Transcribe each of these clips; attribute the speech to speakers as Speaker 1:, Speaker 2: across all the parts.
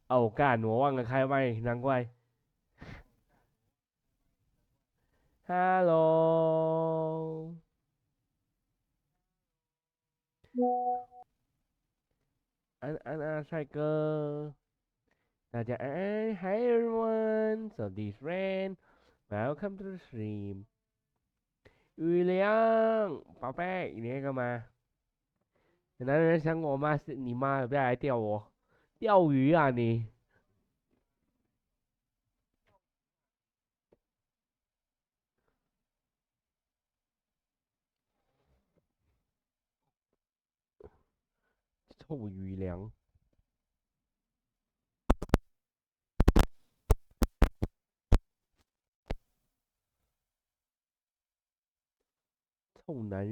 Speaker 1: 哦，干，我忘了开麦，难怪。Hello，安啊，帅哥，大家安安，Hi everyone，so this Ren，welcome to the stream。雨良，宝贝，你在干嘛？有男人想我吗？是你妈的，不要来钓我，钓鱼啊你！臭雨良，臭男人。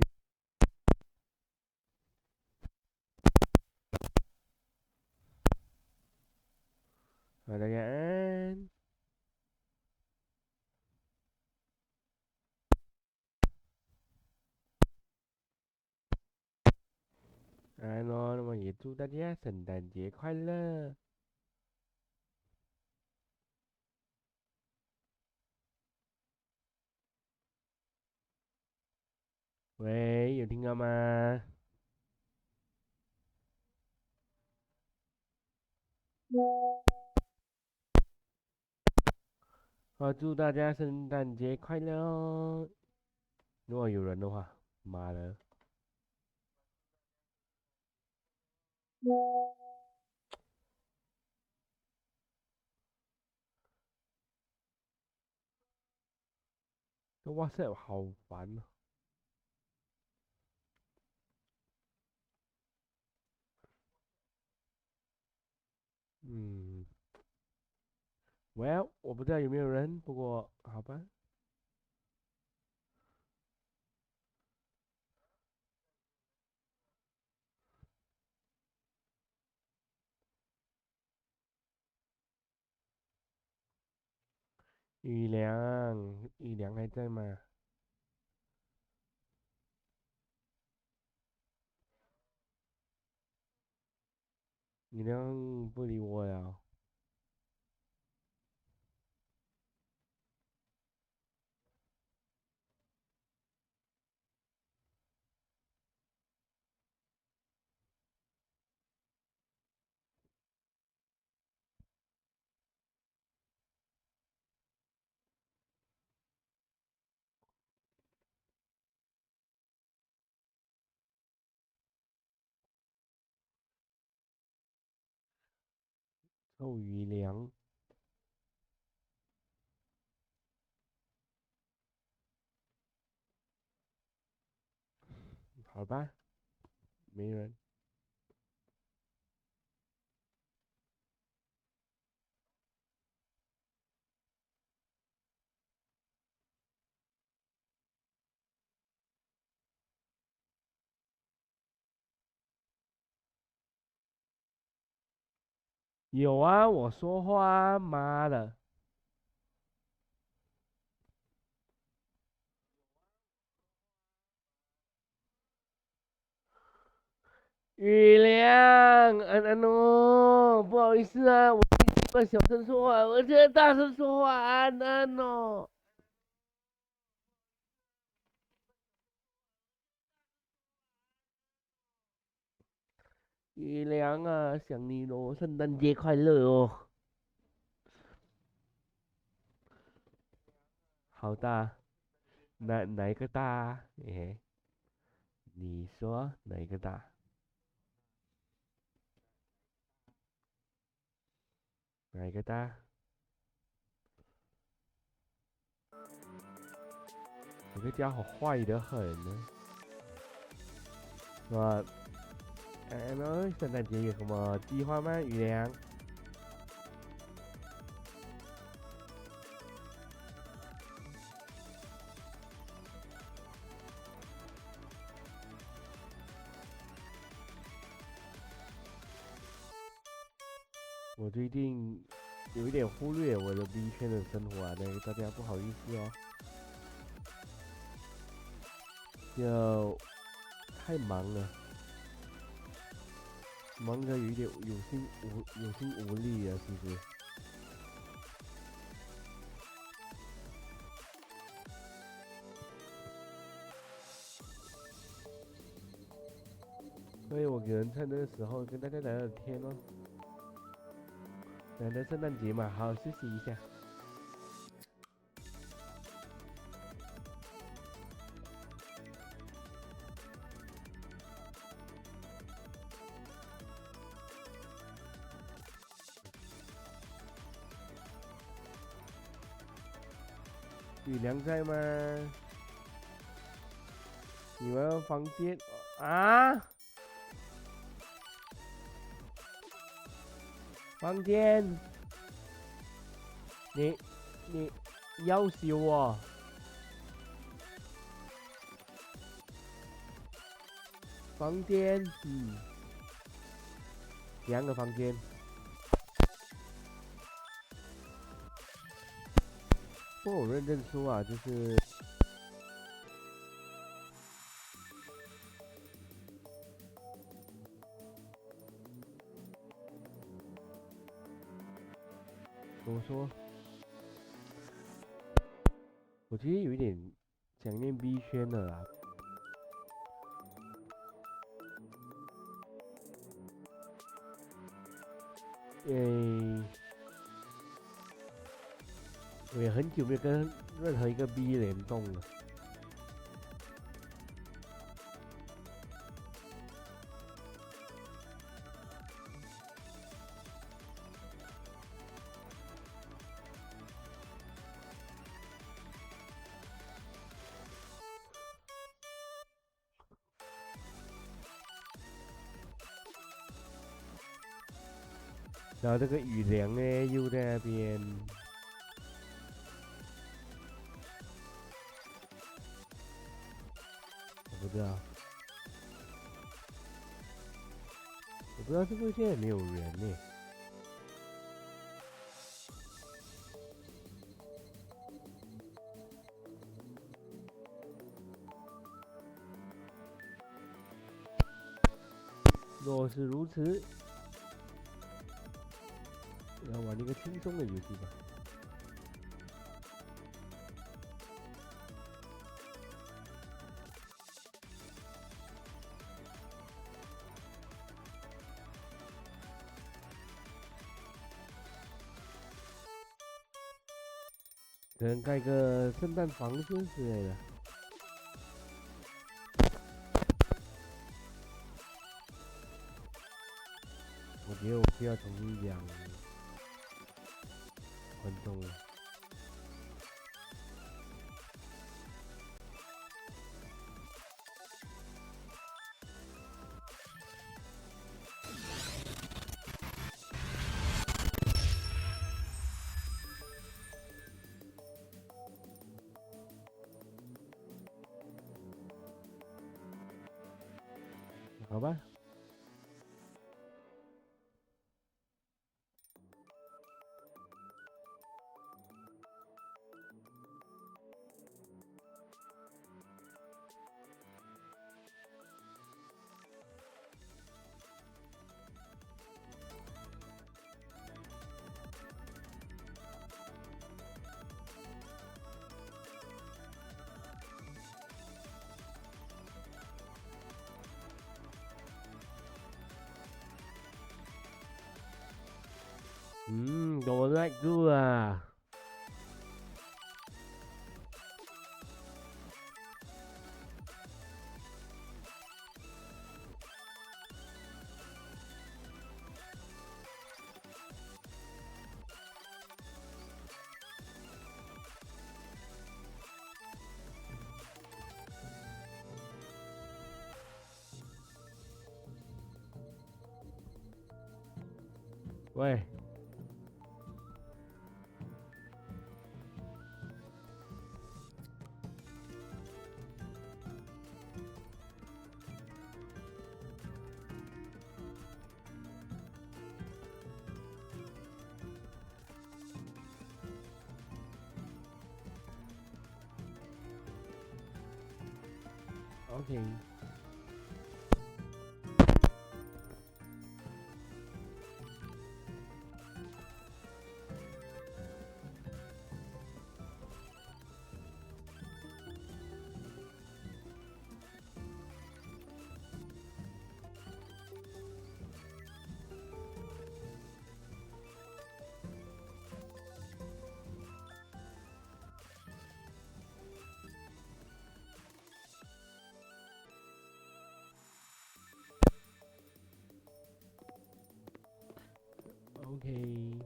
Speaker 1: 好，大家安。安咯，那么也祝大家圣诞节快乐。喂，有听到吗？好，祝大家圣诞节快乐哦！如果有人的话，妈的，哇塞，好烦哦。嗯，Well，我不知道有没有人，不过好吧。雨良，雨良还在吗？你娘不理我呀？臭鱼粮，好吧，没人。有啊，我说话啊，妈的！雨良，喏，不好意思啊，我习惯小声说话，我现在大声说话，喏。雨良啊，想你喽，圣诞节快乐哦！好大，哪一个大？哎，你说哪一个大？哪一个大？这个家伙坏得很呢，是吧？喏，圣诞节有什么计划吗？雨良？我最近有一点忽略我的 B 圈的生活啊，那个大家不好意思哦，就太忙了，忙得有一点有心无力啊，其实。所以我可能趁这个时候跟大家聊聊天哦。难得圣诞节嘛，好好休息一下。雨良在吗？你们房间啊？房间，你要求我？房间，2个房间。不过我认真说啊，就是怎么说？我其实有一点想念 B 圈的啦。我也很久没有跟任何一个 B 联动了。然后这个雨良呢，又在那边，我不知道，是不是现在没有人呢？若是如此，要玩一个轻松的游戏吧。可能盖个圣诞房子之类的。我觉得我需要重新养观众了。好吧。我在做啊。喂。OK。OK。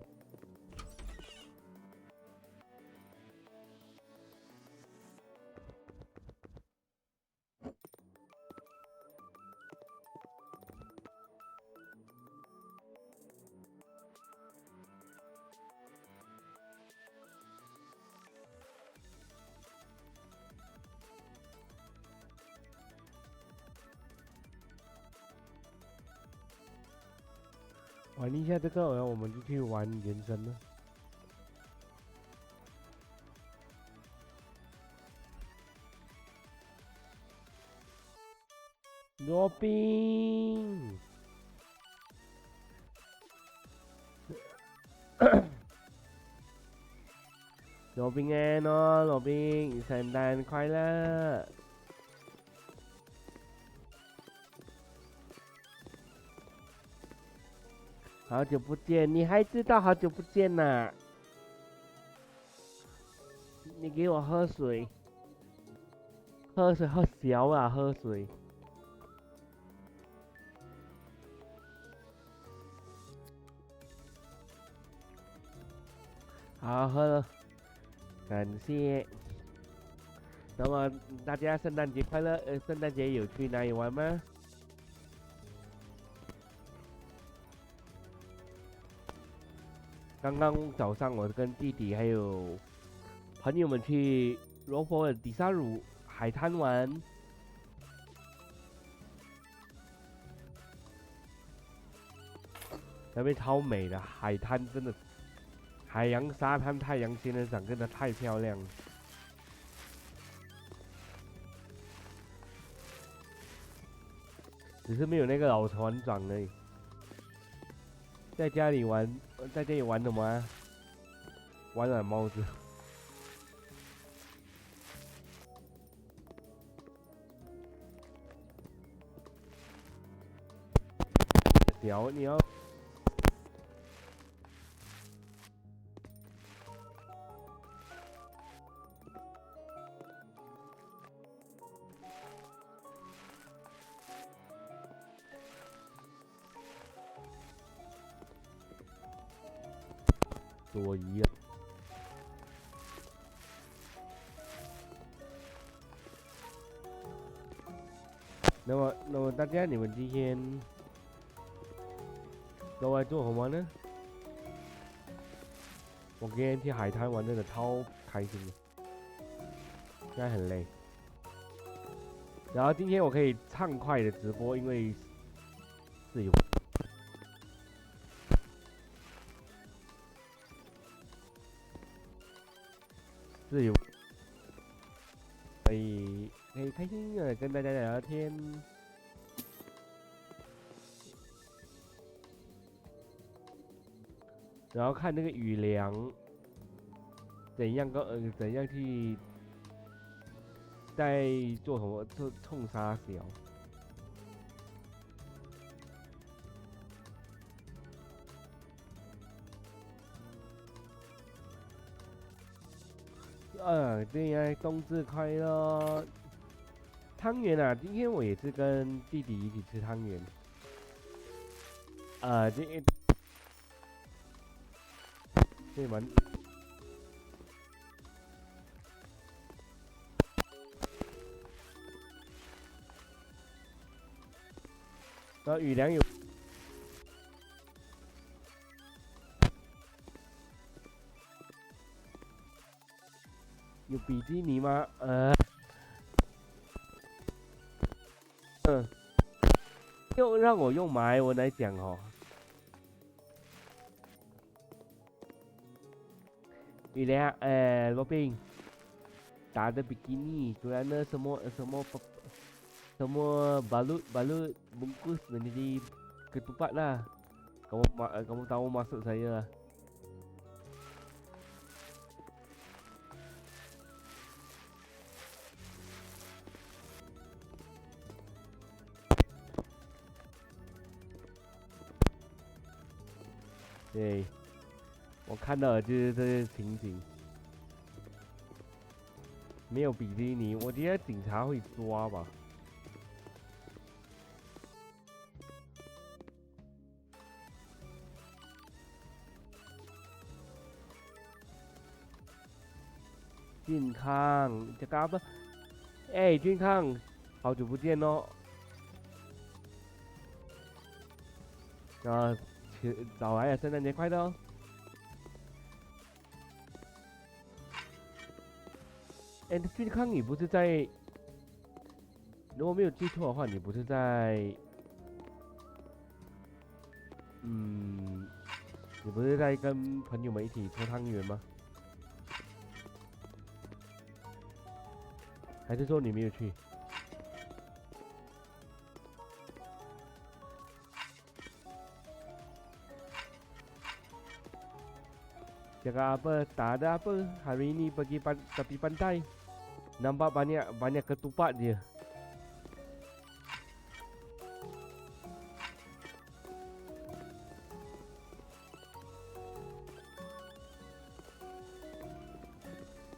Speaker 1: 玩一下这个，然后我们就去玩原神了。罗宾，罗宾安哦，罗宾，圣诞快乐！好久不见，你还知道好久不见呐？你给我喝水，喝水喝小啊，喝水。好喝了，感谢。那么大家圣诞节快乐！圣诞节有去哪里玩吗？刚刚早上我跟弟弟还有朋友们去罗佛的迪沙鲁海滩玩，那边超美的海滩，真的海洋沙滩太阳仙人掌真的太漂亮了。只是没有那个老船长而已。在家里玩在这里玩什么啊？玩软帽子。屌，你要。多疑啊！那么大家，你们今天都在做什么呢？我今天去海滩玩，真的超开心的，现在很累。然后今天我可以畅快的直播，因为自由。自由，可以开心的跟大家聊聊天，然后看那个雨梁怎样去在做什么冲沙小。对呀，冬至快乐！汤圆啊，今天我也是跟弟弟一起吃汤圆。今天对蛮。然后雨良有。有比基尼吗？又让我用马来文来讲哦。雨良，罗宾，打的比基尼，kerana semua balut bungkus menjadi ketupat lah. Kamu tahu maksud saya lah.对，我看到的就是这些情景。没有比基尼，我觉得警察会抓吧。健康，这个不，健康，好久不见哦。早来啊，圣诞节快乐哦！健康，你不是在？如果没有记错的话，你不是在？你不是在跟朋友们一起搓汤圆吗？还是说你没有去？Jaga apa? Tak ada apa. Hari ini pergi tepi pantai. Nampak banyak ketupat dia.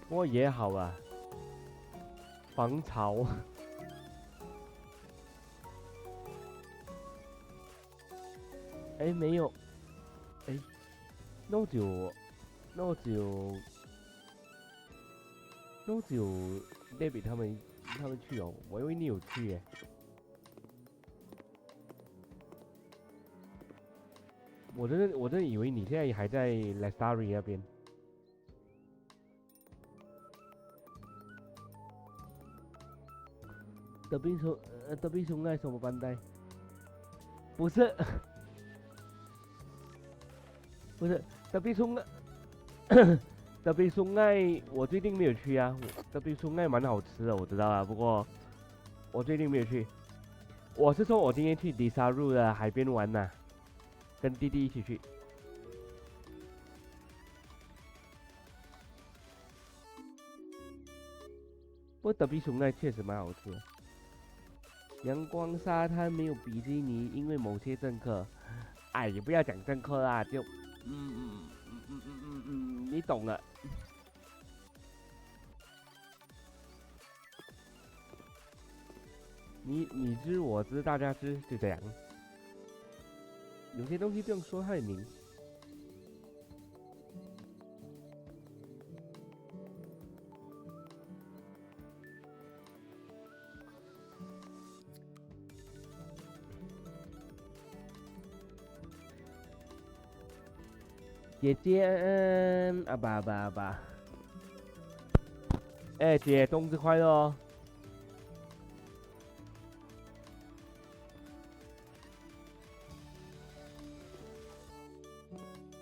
Speaker 1: Oh 也好啊，防潮。没有。那只有 David 他们去哦，我以为你有去耶。我真的以为你现在还在 Lestari 那边。Tepi sungai sama pantai。不是tepi sungai，我最近没有去啊。tepi sungai 蛮好吃的，我知道啊，不过我最近没有去。我是说我今天去迪沙路的海边玩呐，跟弟弟一起去。不过德比熊那确实蛮好吃的。阳光沙滩没有比基尼，因为某些政客。哎，也不要讲政客啦，就你懂了。你知我知，大家知，就这样。有些东西不用说太明。姐姐，阿爸，哎，姐，冬至快乐哦！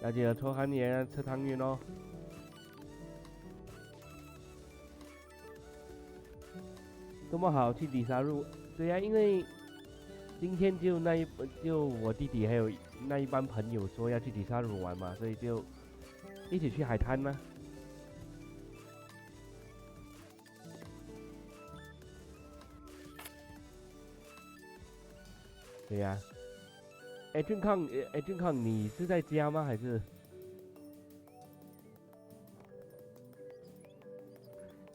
Speaker 1: 要记得抽寒年吃汤圆哦。这么好去底沙路？对呀、因为今天就我弟弟还有那一班朋友说要去底沙路玩嘛，所以就一起去海滩嘛。对呀、哎，俊康，你是在家吗？还是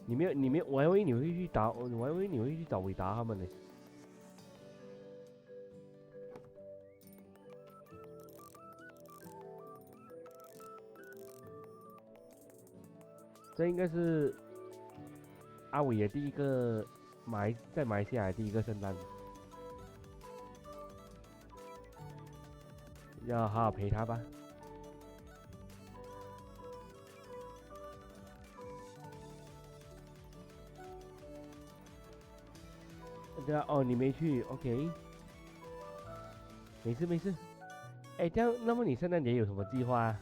Speaker 1: 你没有？我还以为你会去找，我还以为你会去找伟达他们呢。这应该是阿伟的第一个在马来西亚的第一个圣诞，要好好陪他吧。对啊，哦，你没去 ，OK， 没事。哎，这样，那么你圣诞节有什么计划啊？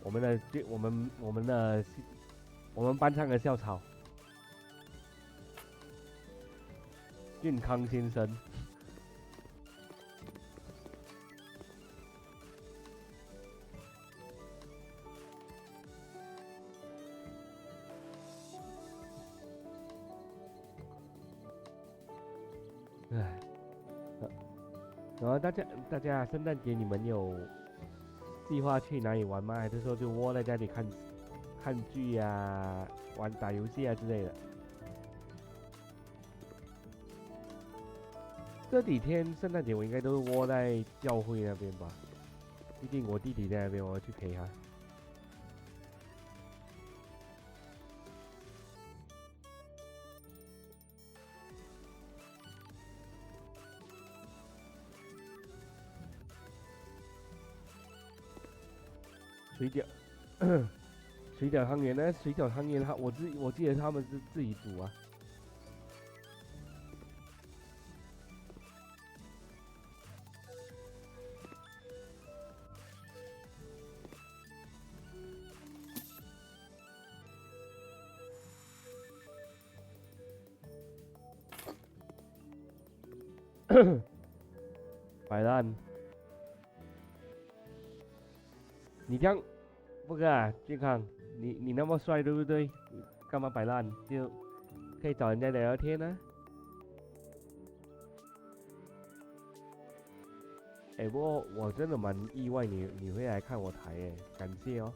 Speaker 1: 我们班上的校草，俊康先生。唉，然后大家圣诞节你们有计划去哪里玩吗？还是说就窝在家里看剧啊、打游戏啊之类的？这几天圣诞节我应该都是窝在教会那边吧，毕竟我弟弟在那边，我要去陪他。水饺汤圆呢？水饺汤圆我记得他们是自己煮啊。摆烂，你这样不哥啊，健康，你那么帅对不对？干嘛摆烂？就可以找人家聊聊天呢、哎，不过我真的蛮意外你会来看我台哎，感谢哦。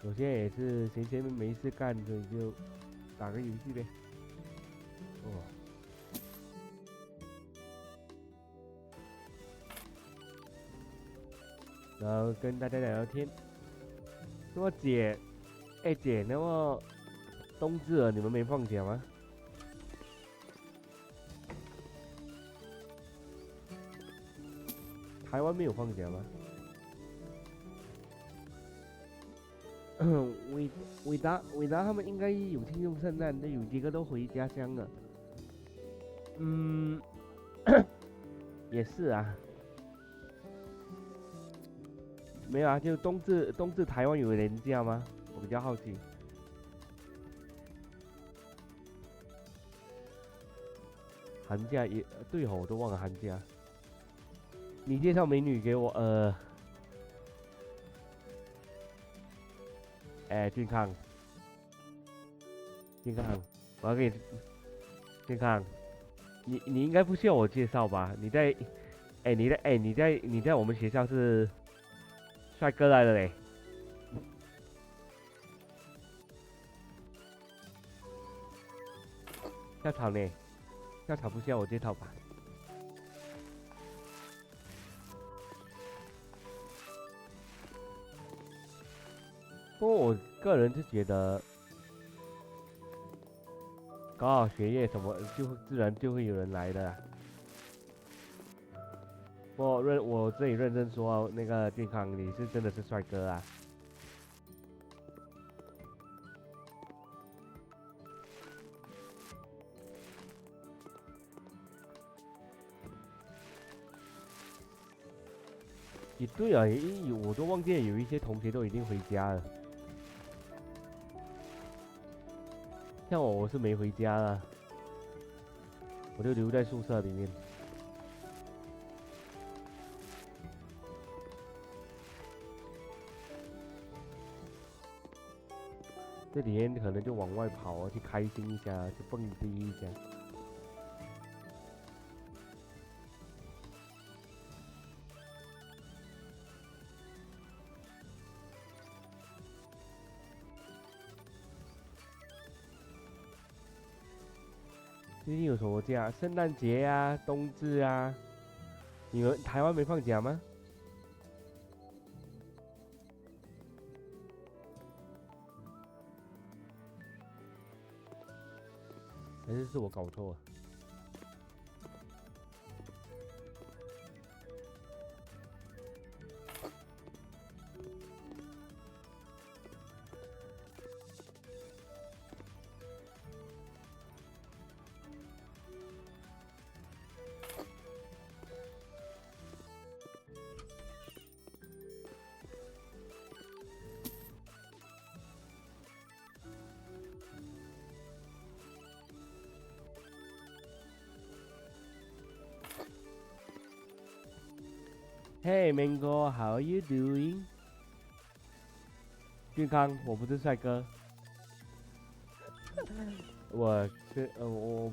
Speaker 1: 我现在也是闲没事干，所以就打个游戏呗。哦。然后跟大家聊聊天。那么姐，哎姐，那么冬至了，你们没放假吗？台湾没有放假吗？伟达他们应该有庆祝圣诞，但有几个都回家乡了。也是啊。没有啊，就冬至台湾有连假吗？我比较好奇。寒假也对吼，我都忘了寒假。你介绍美女给我，健康，我要给你健康，你应该不需要我介绍吧？你在我们学校是帅哥来的嘞。校草呢？校草不需要我介绍吧？不过我个人是觉得，搞好学业什么，就自然就会有人来的啦。我这里认真说，那个健康，你是真的是帅哥啊！也对啊，我都忘记了有一些同学都已经回家了。像我是没回家啊，我就留在宿舍里面。这几天可能就往外跑啊，去开心一下，去蹦迪一下。最近有什么假？圣诞节啊，冬至啊，你们台湾没放假吗？还是我搞错了？Hey Mango, how are you doing? 健康，我不是帅哥。我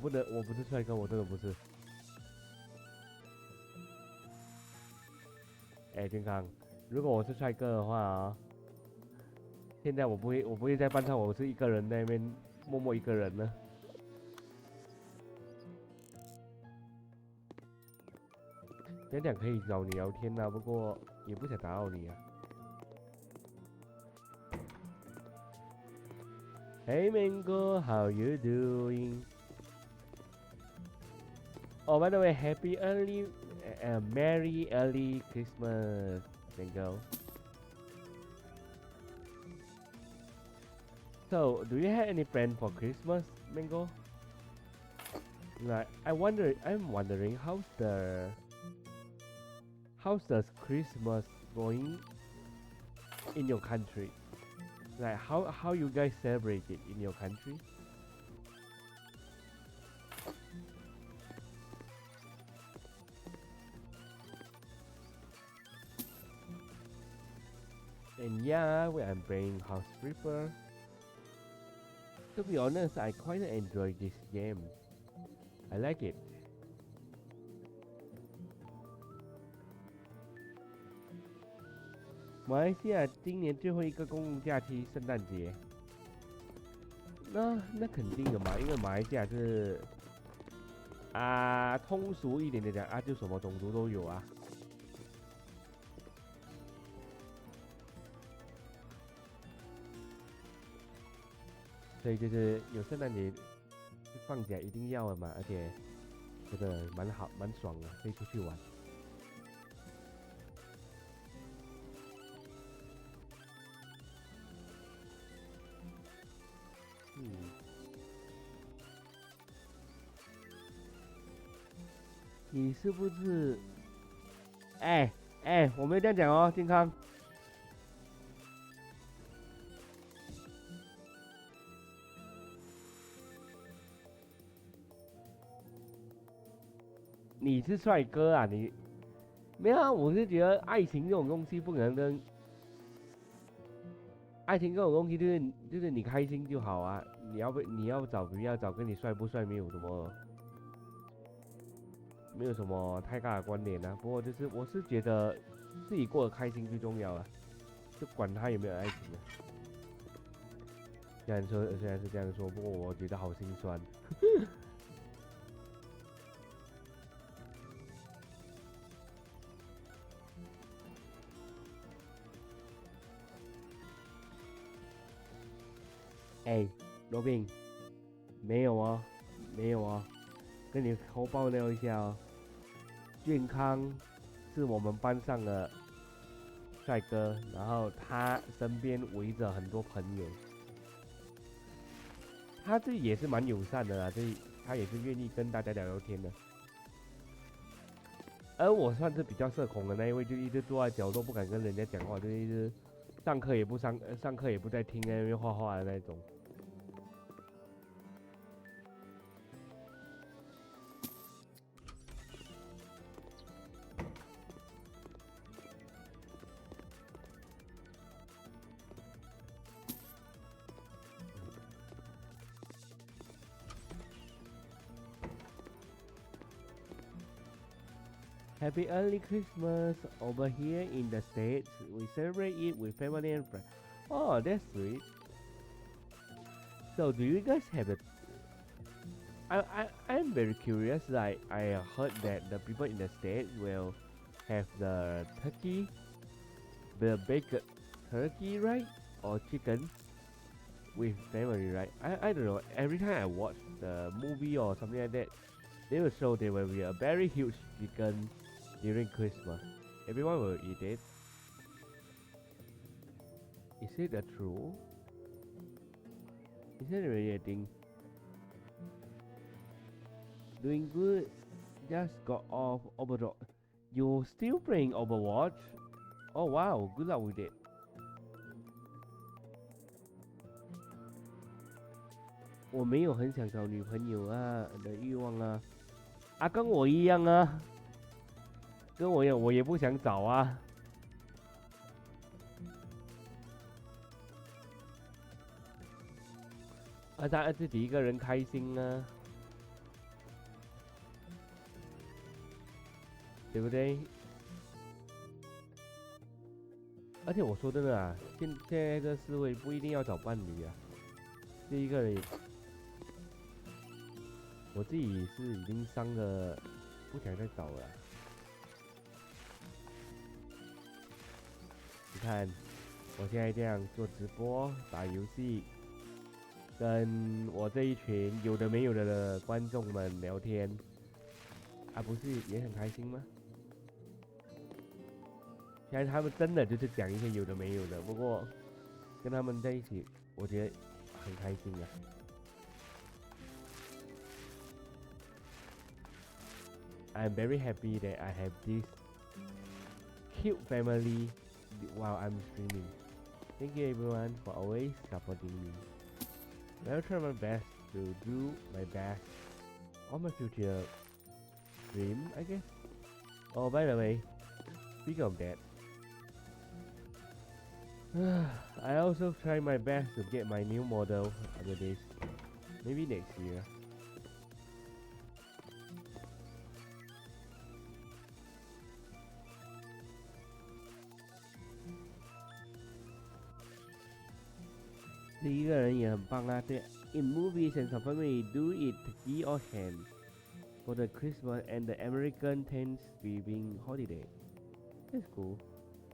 Speaker 1: 不是帅哥，我真的不是。健康，如果我是帅哥的话啊，现在我不会在班上，我是一个人在那边默默一个人呢。讲可以找你聊天啊，不过也不想打扰你啊。Hey Mango, how you doing? Oh, by the way, happy early, merry early Christmas, Mango. So, do you have any plan for Christmas, Mango? Like, I'm wondering how's the Christmas going in your country? Like how you guys celebrate it in your country? And yeah, I'm playing House Flipper. To be honest, I quite enjoy this game. I like it. 马来西亚今年最后一个公共假期，圣诞节。那肯定的嘛，因为马来西亚是通俗一点的讲就什么种族都有啊。所以就是有圣诞节放假一定要的嘛，而且觉得蛮好蛮爽的，可以出去玩。你是不是？我没有这样讲哦，健康。你是帅哥啊，你没有啊？我是觉得爱情这种东西不可能跟爱情这种东西就是你开心就好啊。你要找不要找跟你帅不帅没有什么太大的关联啊。不过就是我是觉得自己过得开心最重要啊，就管他有没有爱情啊。虽然是这样说，不过我觉得好心酸。哎，罗宾，没有哦，跟你偷爆料一下哦。俊康是我们班上的帅哥，然后他身边围着很多朋友，他这也是蛮友善的啦，他也是愿意跟大家聊聊天的。而我算是比较社恐的那一位，就一直坐在角落不敢跟人家讲话，就一直上课也不在听，在那边画画的那种。Happy early Christmas over here in the States. We celebrate it with family and friends. Oh, that's sweet. So, do you guys have the? I'm very curious. I heard that the people in the States will have the turkey, the baked turkey, right, or chicken with family, right? I don't know. Every time I watch the movie or something like that, they will show there will be a very huge chicken during Christmas. Everyone will eat it. Is it a true? Is it really a thing? Doing good. Just got off Overwatch. You still playing Overwatch? Oh wow, good luck with it. 我没有很想找女朋友啊的欲望啊，跟我一样啊。跟我一样，我也不想找啊。他自己一个人开心啊，对不对？而且我说真的啊，现在这社会不一定要找伴侣啊，这一个人也，我自己是已经伤了，不想再找了。你看，我现在这样做直播、打游戏，跟我这一群有的没有的观众们聊天，不是也很开心吗？现在他们真的就是讲一些有的没有的，不过跟他们在一起，我觉得很开心啊。I'm very happy that I have this cute family while I'm streaming. Thank you everyone for always supporting me. I'll try my best to do my best on my future stream, I guess. Oh, by the way, speaking of that, I also try my best to get my new model after this. Maybe next year. In movies and some family do eat turkey or ham for the Christmas and the American Thanksgiving holiday. That's cool.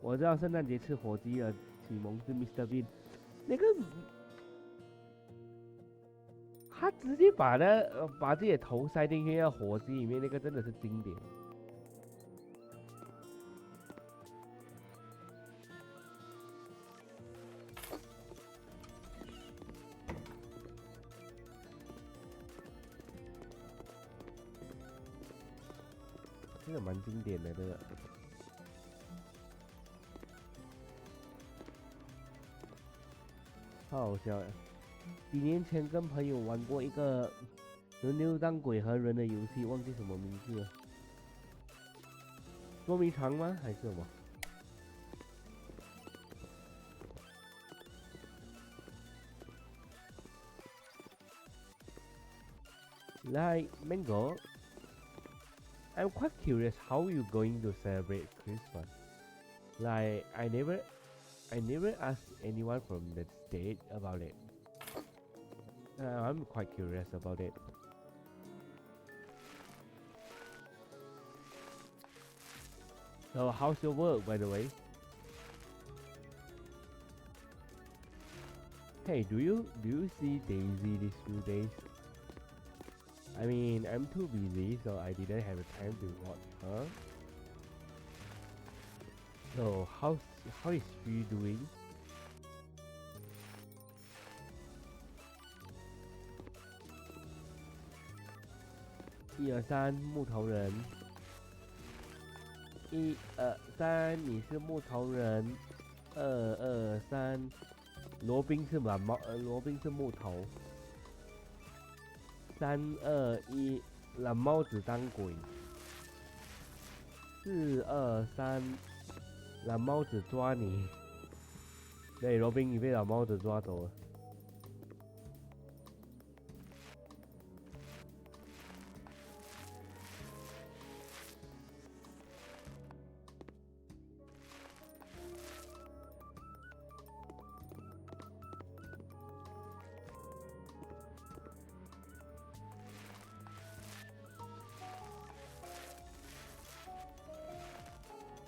Speaker 1: 我知道圣诞节吃火鸡的启蒙是 Mr. Bean， 那个他直接把自己的头塞进去那火鸡里面，那个真的是经典。这个蛮经典的，这个。好笑呀！几年前跟朋友玩过一个轮流当鬼和人的游戏，忘记什么名字了。捉迷藏吗？还是什么？ Like Mango, I'm quite curious how you going to celebrate Christmas. Like I never asked anyone from the state about it. I'm quite curious about it. So how's your work, by the way? Hey, do you see Daisy these few days? I mean, I'm too busy, so I didn't have time to watch her. So how is she doing? 1、2、3，木头人。1、2、3，你是木头人。2、2、3，罗宾是软毛，罗宾是木头。3、2、1，蓝帽子当鬼。4、2、3，蓝帽子抓你。对，罗宾你被蓝帽子抓走了。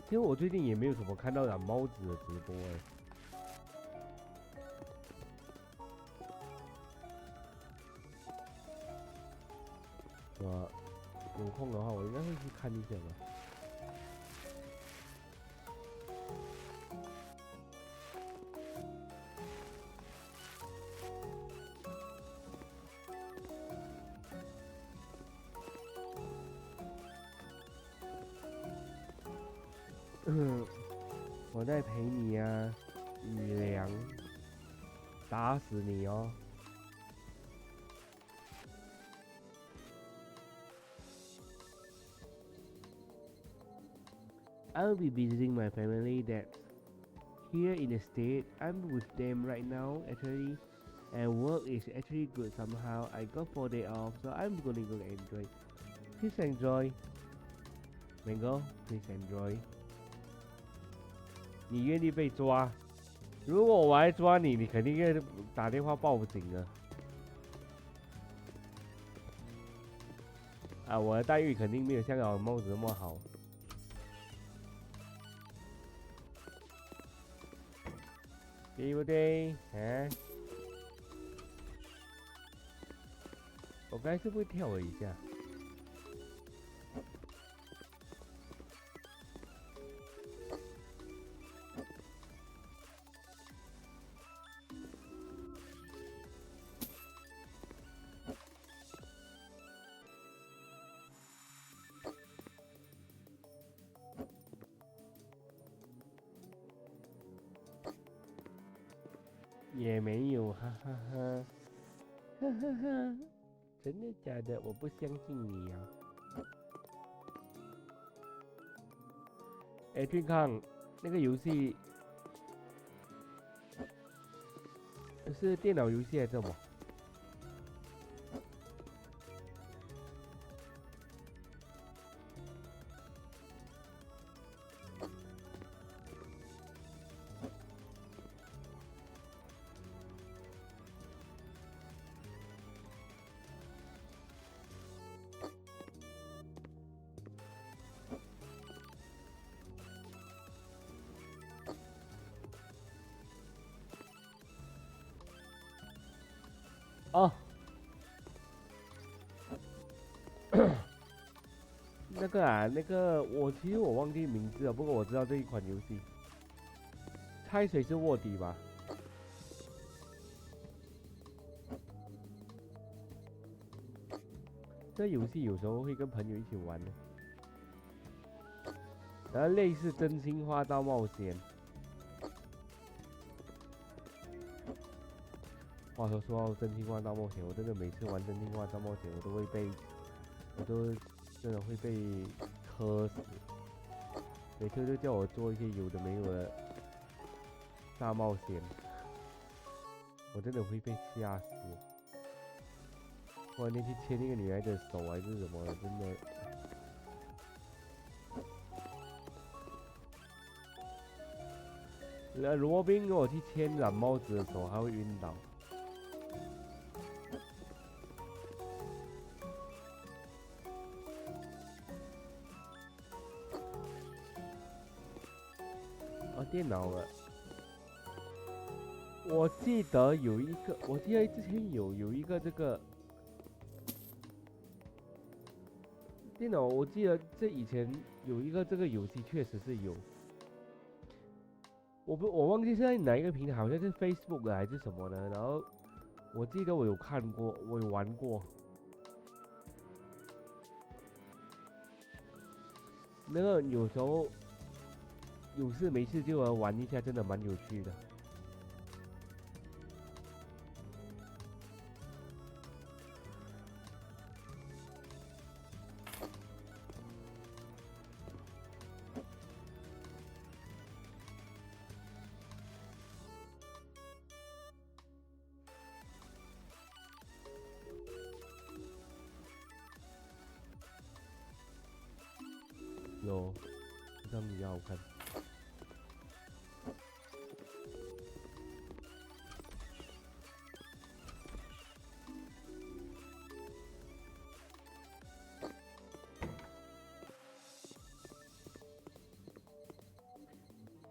Speaker 1: 其实我最近也没有什么看到染帽子的直播有空的话我应该会去看一下吧。我在陪你啊，雨良，打死你哦！ I'll be visiting my family that's here in the state. I'm with them right now actually, and work is actually good somehow. I got 4 days off, so I'm gonna go enjoy. Please enjoy. Mango, please enjoy. 你愿意被抓？如果我来抓你，你肯定要打电话报警了。啊，我的待遇肯定没有香港的帽子那么好。对不对？啊？我刚才是不是跳了一下？ 也没有，哈哈哈，哈哈哈，真的假的？我不相信你啊！哎，俊康，那个游戏是电脑游戏还是什么？哦，那个啊，那个其实我忘记名字了，不过我知道这一款游戏。猜谁是卧底吧？这游戏有时候会跟朋友一起玩的，然后类似真心话大冒险。 话说到真心话大冒险，我真的每次玩真心话大冒险，我都真的会被磕死。每次都叫我做一些有的没有的大冒险，我真的会被吓死。突然间去牵那个女孩的手还是什么的，真的。罗宾跟我去牵蓝帽子的手，他会晕倒。电脑了，我记得有一个，我记得之前有一个这个电脑，我记得这以前有一个这个游戏确实是有，我忘记是在哪一个平台，好像是 Facebook 还是什么的，然后我记得我有看过，我有玩过，那个有时候。有事没事就来玩一下，真的蛮有趣的。有，这张比较好看。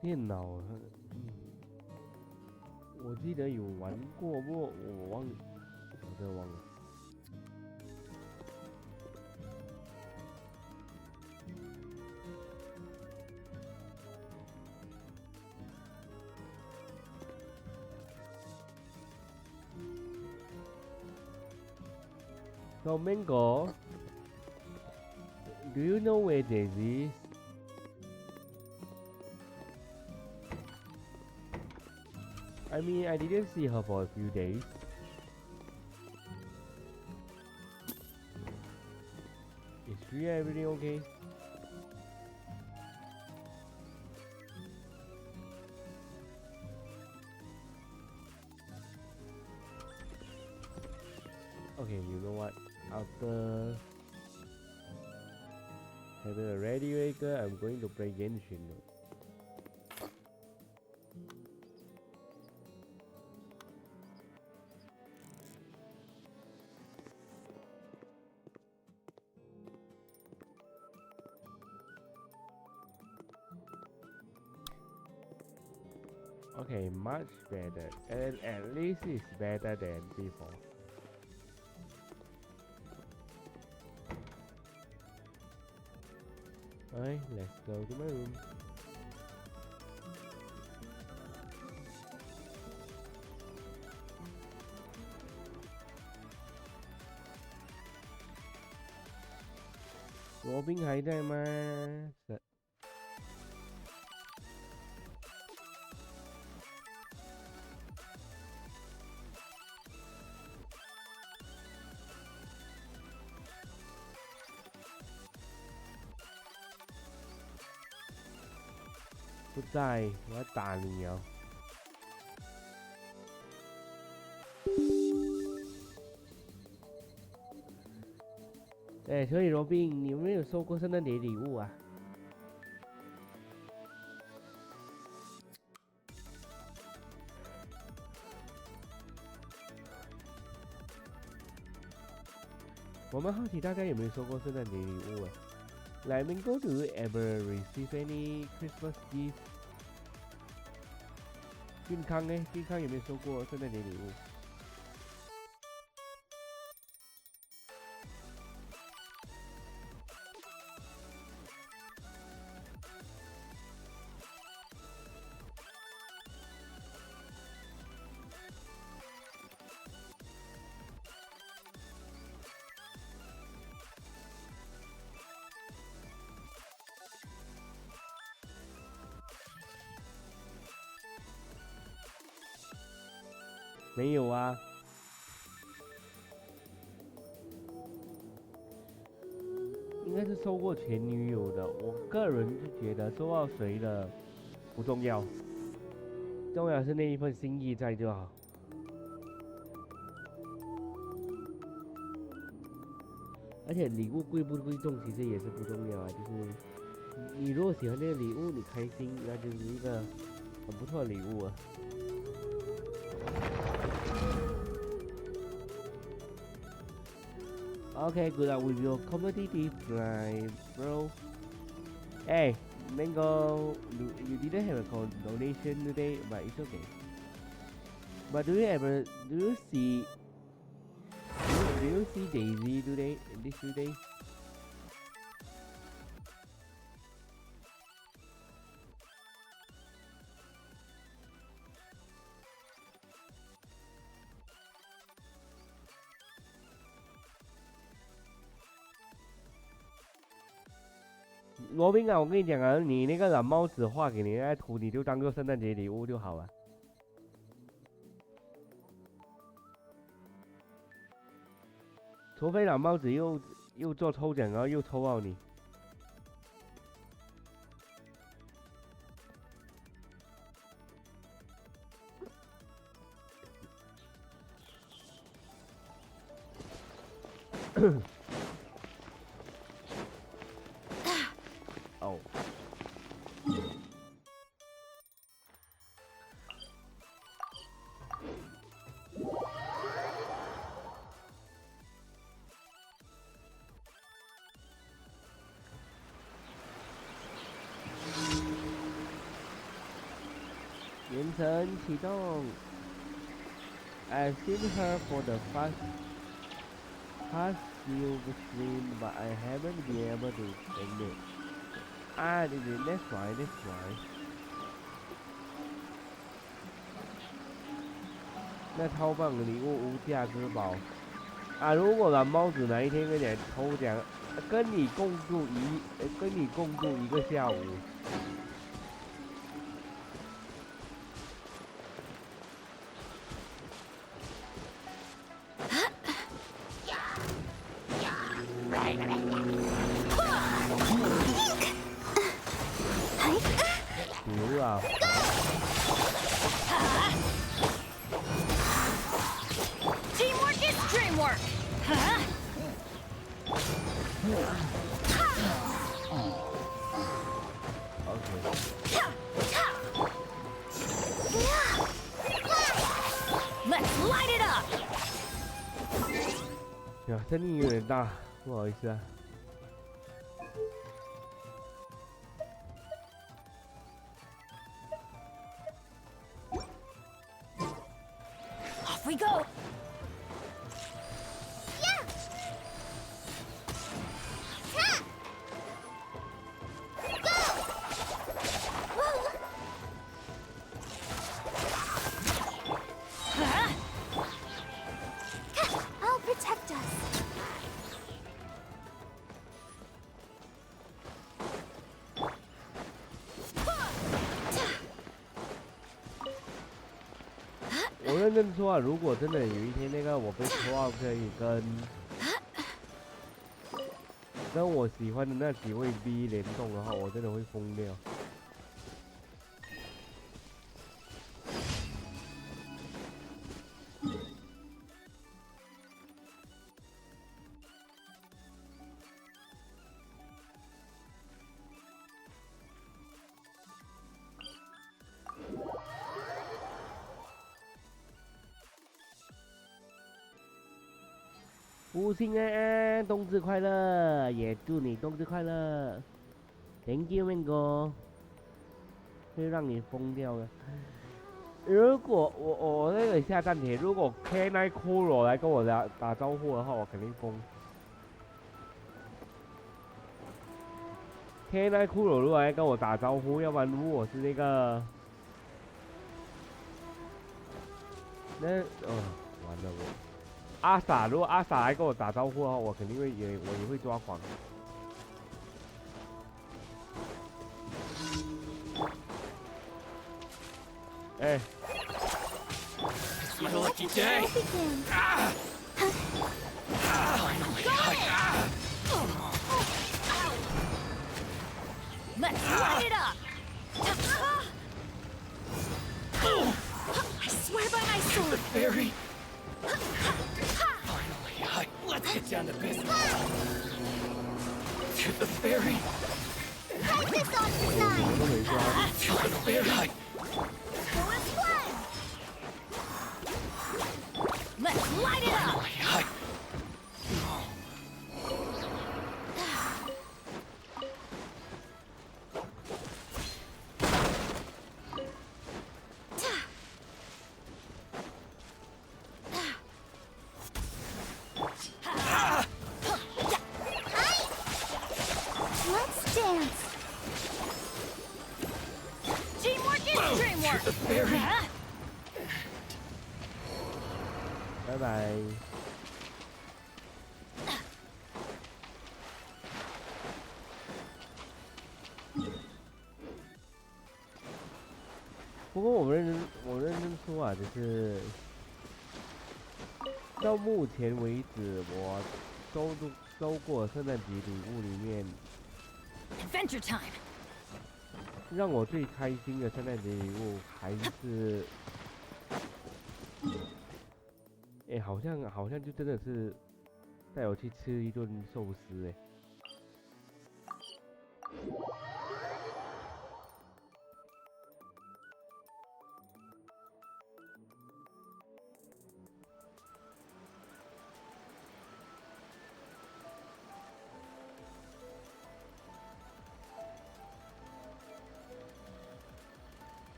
Speaker 1: 电脑，我记得有玩过，不过我忘了，我真的忘了。Domingo, do you know where this is? I mean, I didn't see her for a few days. Is she everything okay? Okay, you know what? After having a radio acre, I'm going to play Genshin. Okay, much better. And at least it's better than before. Alright, let's go to my room. Robin 还在吗？不在，我要打你哦！所以罗宾，你有没有收过圣诞节礼物啊？我们好奇大家有没有收过圣诞节礼物啊？Like, Mingo, do you ever receive any Christmas gift? 俊康呢？俊康有没有收过圣诞节礼物？没有啊。应该是收过前女友的。我个人是觉得收到谁的不重要，重要是那一份心意在就好。而且礼物贵不贵重其实也是不重要啊，就是你如果喜欢这个礼物，你开心，那就是一个很不错的礼物啊。Okay, good luck with your competitive drive, bro. Hey, Mango, you didn't have a donation today, but it's okay. But do you see Daisy today? This today? 罗宾啊，我跟你讲啊，你那个蓝帽子画给你那图，你就当做圣诞节礼物就好了。除非蓝帽子又做抽奖，然后又抽到你。哦。原神启动。I've seen her for the past few streams, but I haven't been able to admit. Ah, that's why. 那超棒的礼物无价之宝啊！如果蓝帽子哪一天跟你抽奖，跟你共度一个下午。牛啊！
Speaker 2: Teamwork is dreamwork. Huh? Let's light it up.
Speaker 1: 呀，声音有点大，不好意思啊。
Speaker 2: Off we go.
Speaker 3: I'll protect us.
Speaker 1: 我认真说啊，如果真的有一天那个我被抽到可以跟我喜欢的那几位 B 联动的话，我真的会疯掉。 福星安安，冬至快乐！也祝你冬至快乐 ！Thank you, Mango， 会让你疯掉的。如果我那个下站帖，如果 K9 Kuro 来跟我打招呼的话，我肯定疯。K9 Kuro 如果来跟我打招呼，要不然如果是那个，那完了我。 阿傻，如果阿傻来跟我打招呼的话，我肯定会我也会抓狂。哎。
Speaker 2: It's my lucky day. Let's light it up! I swear by my sword!
Speaker 4: Fairy! Finally, let's get down to business. To the fairy!
Speaker 3: Take this off the side.
Speaker 1: 都没抓。
Speaker 4: To the fairy!
Speaker 3: Go as one.
Speaker 2: Let's light it up!
Speaker 3: Let's dance.
Speaker 2: Teamwork is dreamwork!
Speaker 4: The fairy!
Speaker 1: 拜拜。不过我认真说啊，就是到目前为止，我收过圣诞节礼物里面，
Speaker 2: Adventure time!
Speaker 1: 让我最开心的圣诞节礼物还是，好像就真的是带我去吃一顿寿司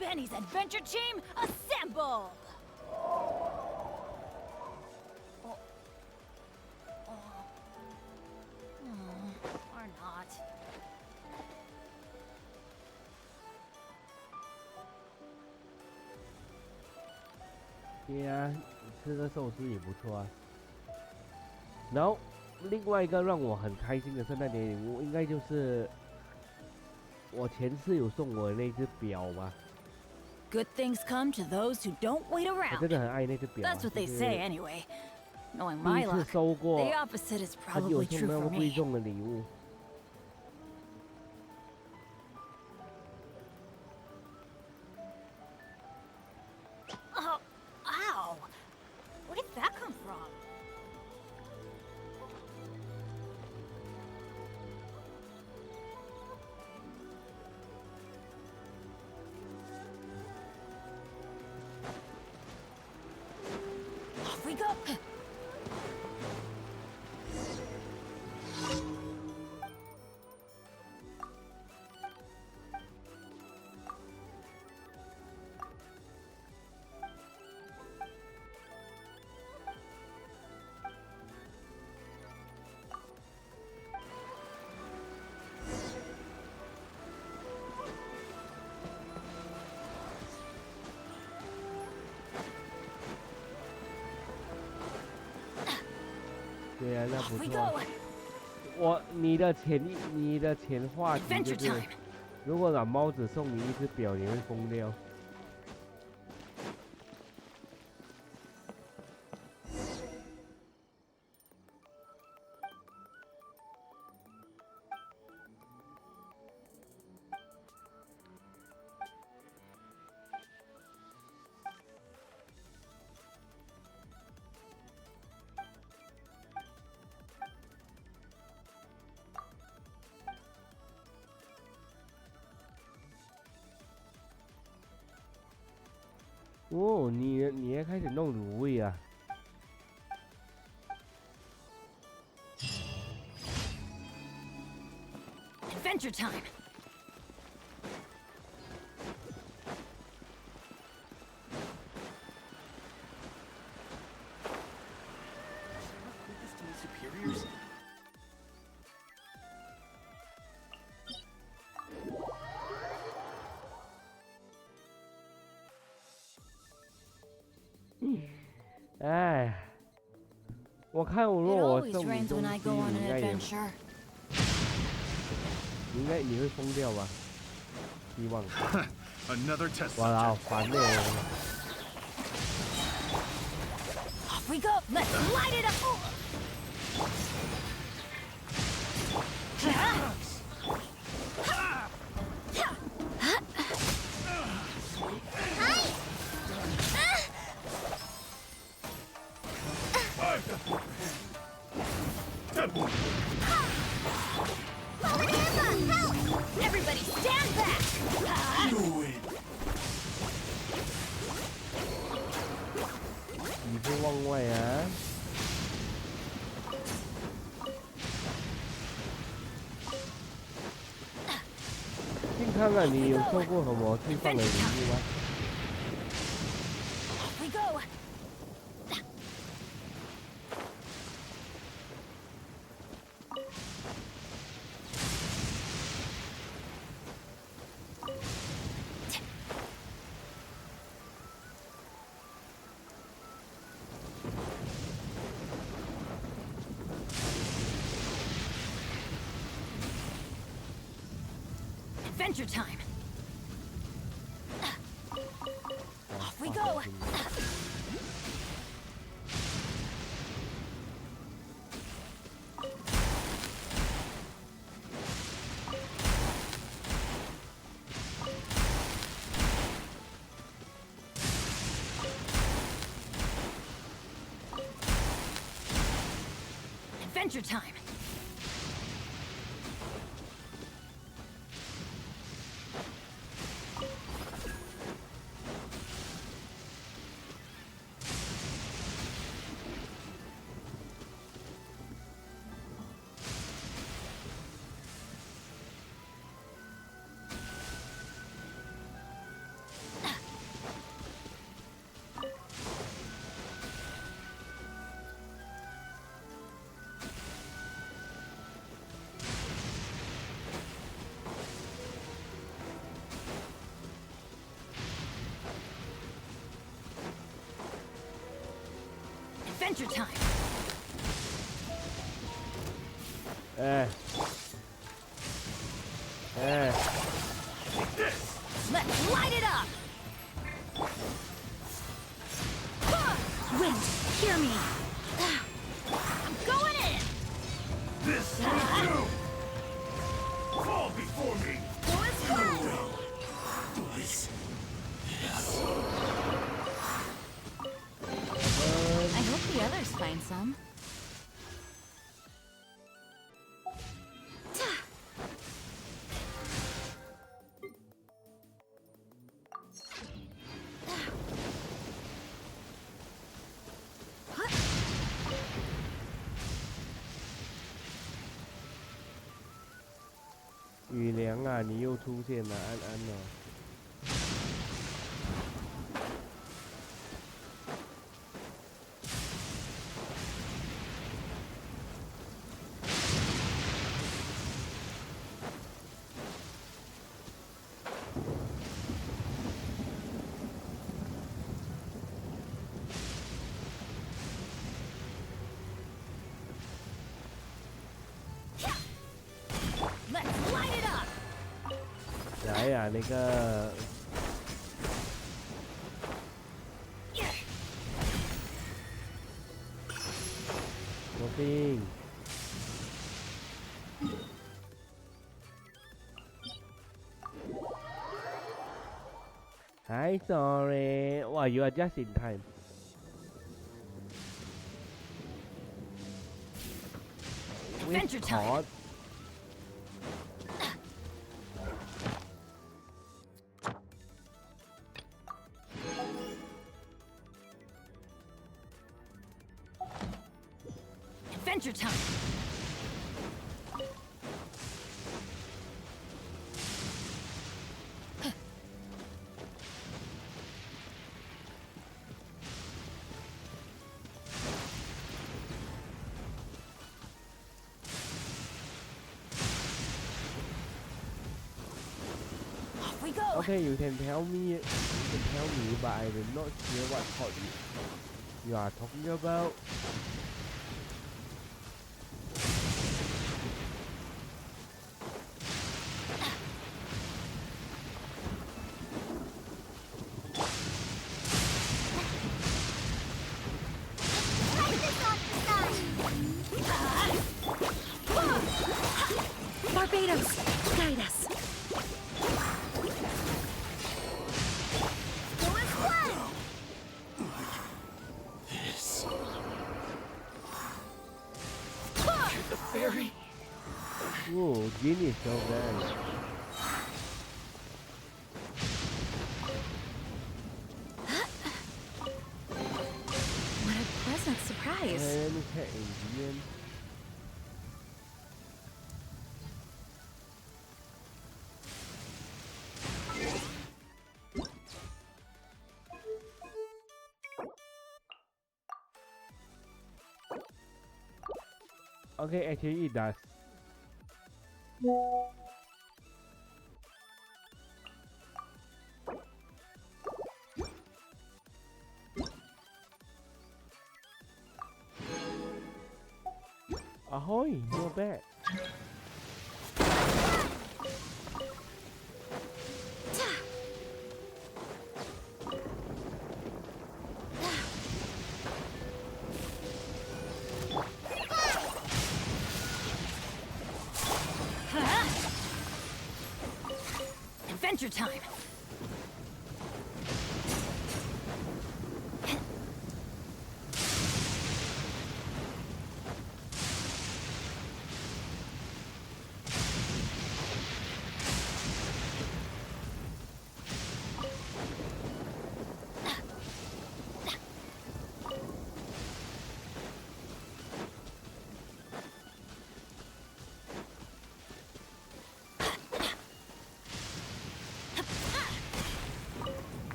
Speaker 2: Benny's adventure team, assemble! Or not.
Speaker 1: 对呀，吃个寿司也不错啊。然后另外一个让我很开心的圣诞节礼物，应该就是我前室友送我的那只表吧。
Speaker 2: Good things come to those who don't wait
Speaker 1: 我
Speaker 2: around.
Speaker 1: 真的很爱那只表、啊。
Speaker 2: That's what they
Speaker 1: 就是
Speaker 2: say anyway. Knowing
Speaker 1: 第
Speaker 2: my
Speaker 1: 一次
Speaker 2: luck,
Speaker 1: 收过
Speaker 2: the opposite is
Speaker 1: 很有
Speaker 2: probably
Speaker 1: 送
Speaker 2: true
Speaker 1: 那
Speaker 2: for
Speaker 1: 么贵
Speaker 2: me.
Speaker 1: 重的礼物。
Speaker 2: Oh, ow! Where did that come from? Off we go!
Speaker 1: 对啊，那
Speaker 2: Off
Speaker 1: 不
Speaker 2: we
Speaker 1: 错啊。
Speaker 2: go!
Speaker 1: 你的前话题就
Speaker 2: Adventure
Speaker 1: 是
Speaker 2: time.，
Speaker 1: 如果懒猫子送你一只表，你会疯掉。哦，你也开始弄卤味啊？
Speaker 2: Adventure time!
Speaker 4: This to my superiors?
Speaker 1: 哎，我看如
Speaker 2: It
Speaker 1: 果我
Speaker 2: always
Speaker 1: 送你
Speaker 2: rains
Speaker 1: 东
Speaker 2: when I
Speaker 1: 西，
Speaker 2: go on
Speaker 1: 你
Speaker 2: an
Speaker 1: 应该也，
Speaker 2: adventure.
Speaker 1: 你会疯掉吧？希望。
Speaker 5: Another test
Speaker 1: 哇啦，好
Speaker 5: subject.
Speaker 1: 烦呢。
Speaker 2: Off we go! Let's light it up!
Speaker 1: 看看你有收过什么最棒的礼物吗？
Speaker 2: Off we go. Adventure time. Off we go. Adventure time. Adventure time.
Speaker 1: 哎，哎，
Speaker 2: Let's light it up.
Speaker 3: Wait, hear me.
Speaker 2: I'm going in.
Speaker 5: This will do! Fall before me!
Speaker 2: Go as far. I hope the others find some. Huh?
Speaker 1: 雨良啊，你又出现了，安安哦。
Speaker 2: Let's light it up.
Speaker 1: 来呀、那个 罗宾，Hi, sorry. Wow, you are just in time.
Speaker 2: Adventure time. Adventure time. Off we go.
Speaker 1: Okay, you can tell me, but I will not hear what part you are talking about.
Speaker 3: Take this off the side.
Speaker 2: Barbados, guide us.
Speaker 3: Go as one.
Speaker 4: The fairy.
Speaker 1: Whoa, Ginny is so bad.
Speaker 2: What a pleasant surprise.
Speaker 1: Let me check ingredient. Okay, actually it does. Ahoy, you're back.
Speaker 2: Adventure time.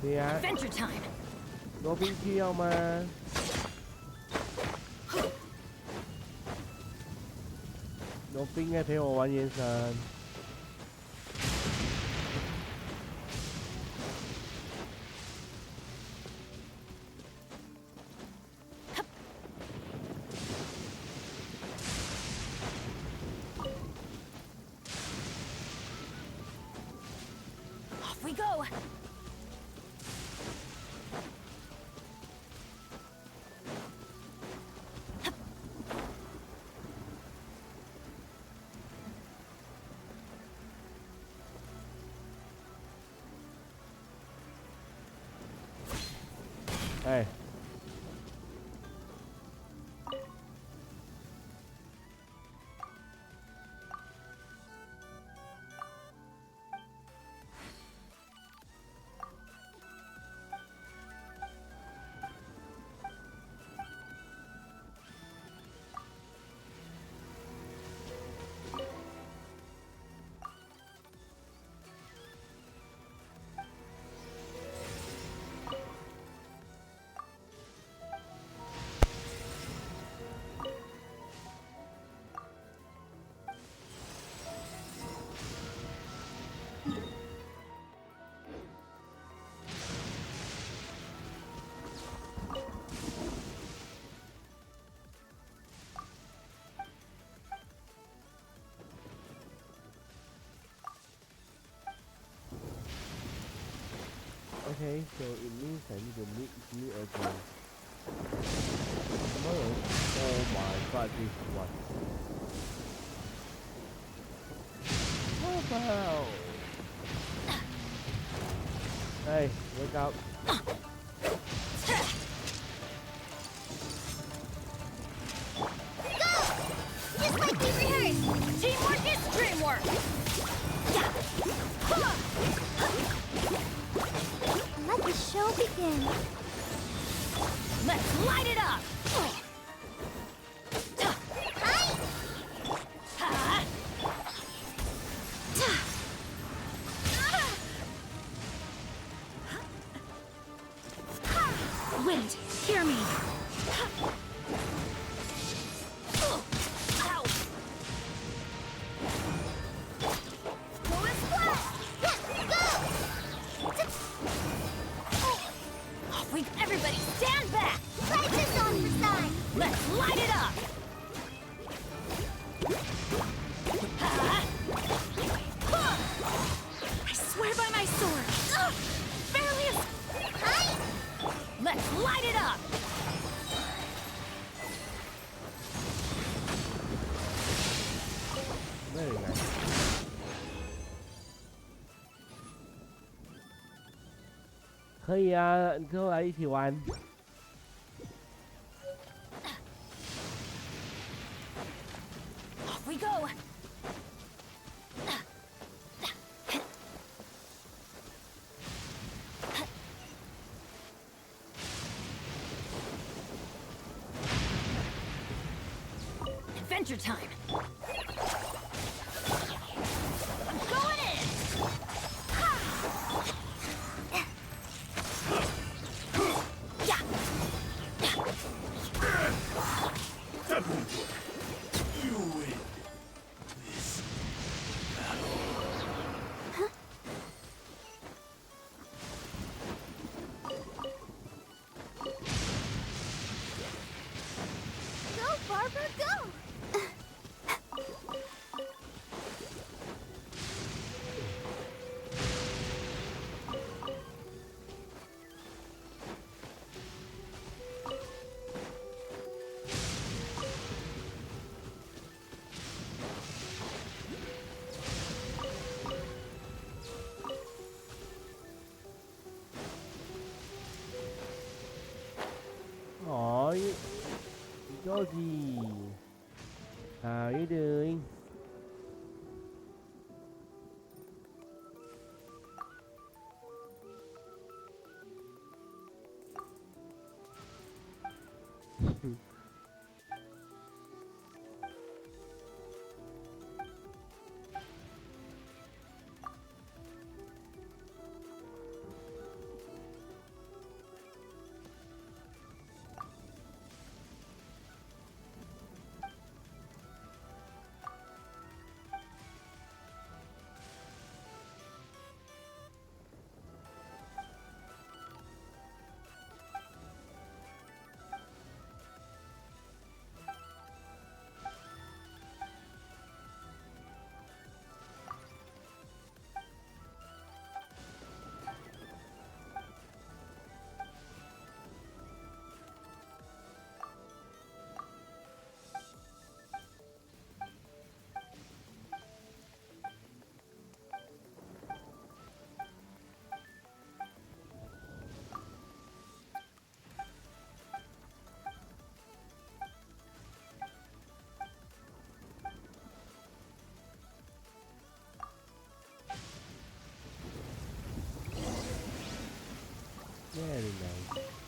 Speaker 2: Adventure time.
Speaker 1: 罗宾需要吗？罗宾应该陪我玩原神。
Speaker 2: Off we go.
Speaker 1: Hey. Okay, so it means I need to meet you again. Tomorrow? Oh my god, this one. Wow. Hey, wake up.
Speaker 3: Just like we rehearsed!
Speaker 2: Teamwork is dreamwork.
Speaker 3: Let the show begin.
Speaker 2: Let's light it up.
Speaker 3: Wait, hear me.
Speaker 2: Ow.
Speaker 3: Go and splash! Yeah, go!
Speaker 2: Everybody stand back.
Speaker 3: Light this on for size!
Speaker 2: Let's light it up.
Speaker 3: I swear by my sword! Barely a... Hi!
Speaker 2: Let's light it up.
Speaker 1: Very nice. Kìa, 你跟我来一起玩。
Speaker 2: Off we go. Adventure time. I'm going in. Yeah.
Speaker 1: Rosie. How are you doing? Very nice.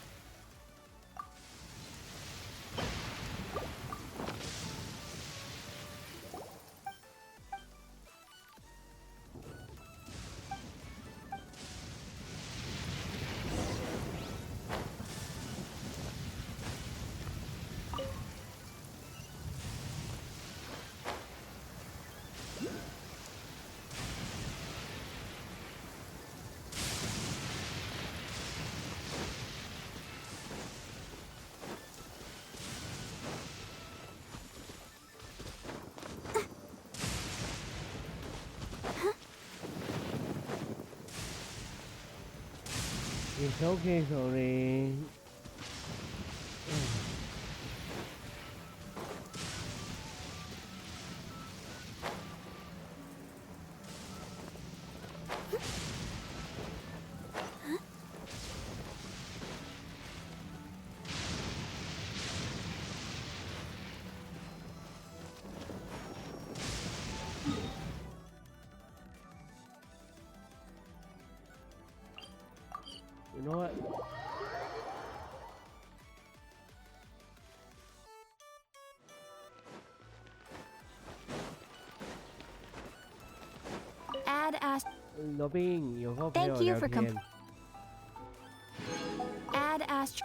Speaker 1: It's okay, sorry. You know what?
Speaker 3: Add ast.
Speaker 1: 罗宾有空陪我
Speaker 3: Thank you
Speaker 1: 聊
Speaker 3: for
Speaker 1: 天。
Speaker 3: Add ast.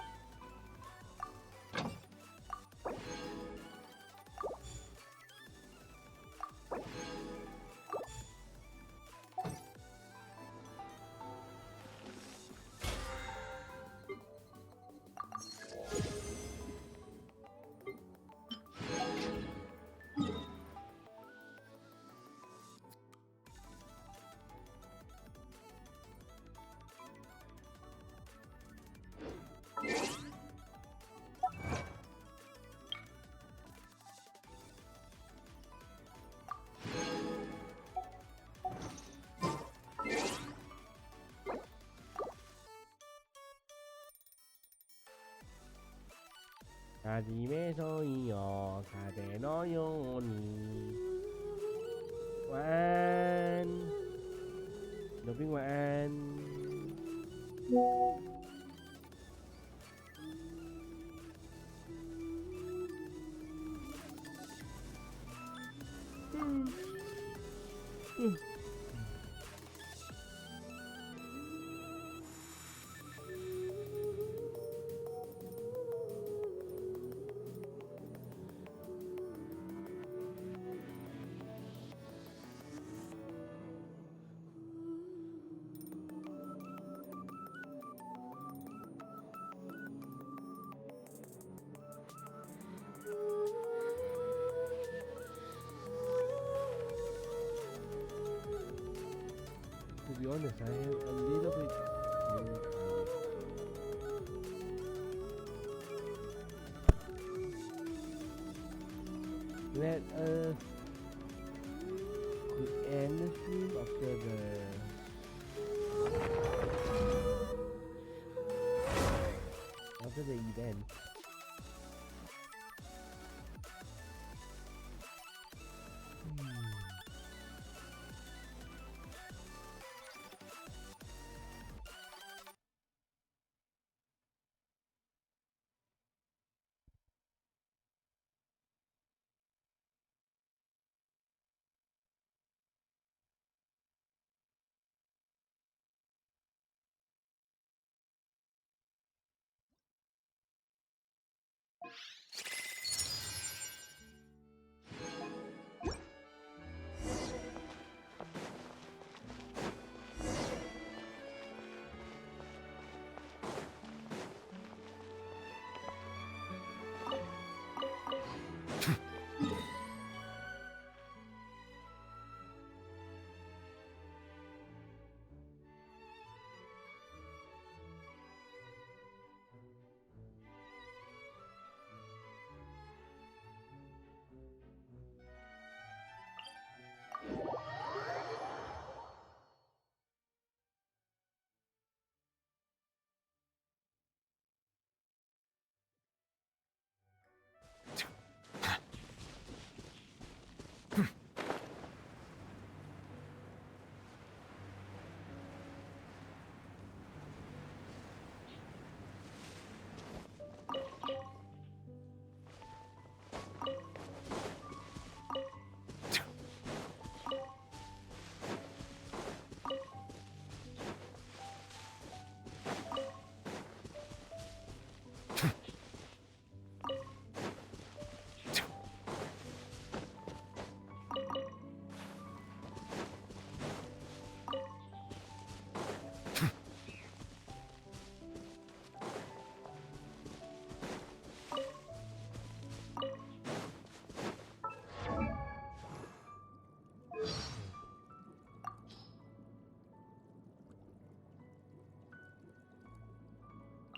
Speaker 3: はじめそうよ風のように晚安罗宾晚安To be honest, I have a little bit let us end the stream after the event.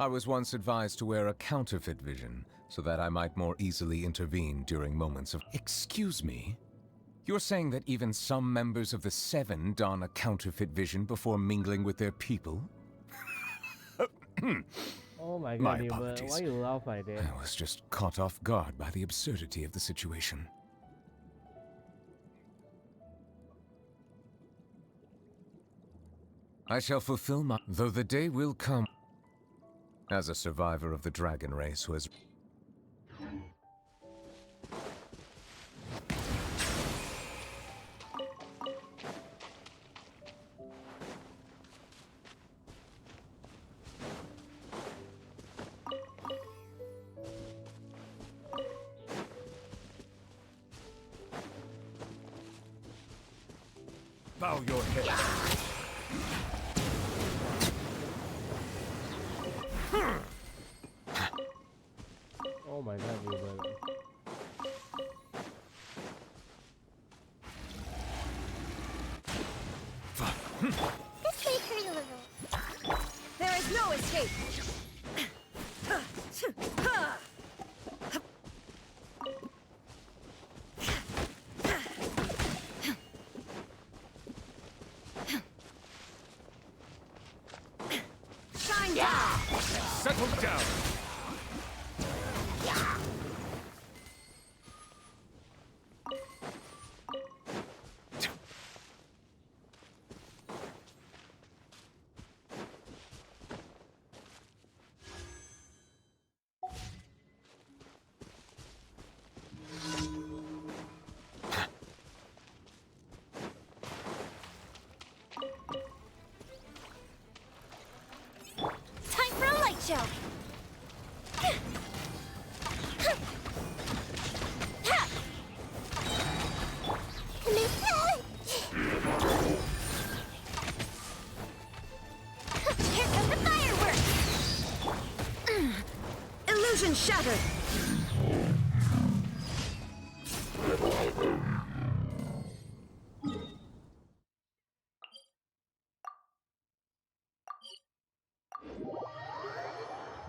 Speaker 6: I was once advised to wear a counterfeit vision so that I might more easily intervene during moments of... Excuse me? You're saying that even some members of the Seven don a counterfeit vision before mingling with their people?
Speaker 1: Oh my
Speaker 6: My
Speaker 1: god,
Speaker 6: apologies.
Speaker 1: why you laugh like that?
Speaker 6: I was just caught off guard by the absurdity of the situation. I shall fulfill my... Though the day will come... As a survivor of the dragon race who has...
Speaker 5: Bow your head.
Speaker 1: Oh my god, you brother.
Speaker 2: This may hurt a little. There is no escape. Shine down.
Speaker 5: Settle down.
Speaker 2: Time for a light show. Here come the fireworks. Illusion shattered.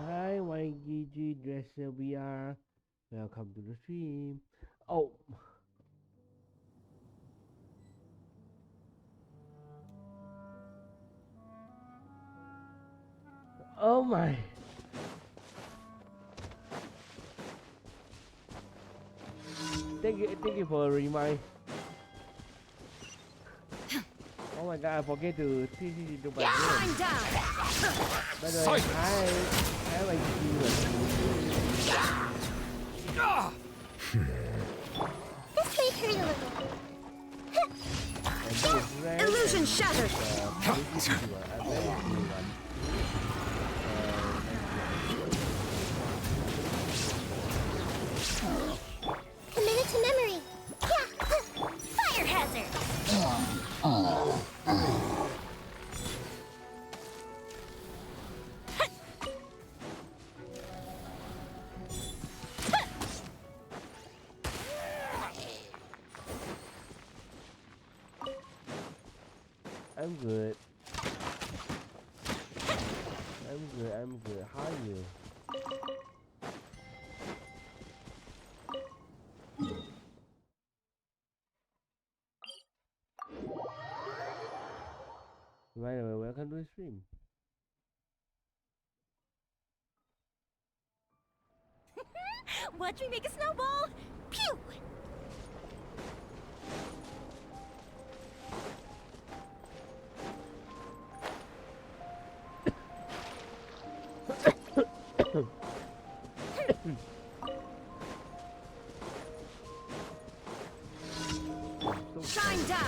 Speaker 1: Hi, YGG Dresser VR. Welcome to the stream. Oh. Oh my. Thank you for a remind. Oh my god, I forget to do my game.
Speaker 2: Shine down.
Speaker 1: By the way, I like
Speaker 2: This may hurt a little.
Speaker 1: you.
Speaker 2: Illusion shattered.
Speaker 1: I'm good. I'm good. How are you? By the way, welcome to the stream.
Speaker 2: Watch me make a snowball! Pew! Shine down!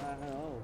Speaker 1: Hello.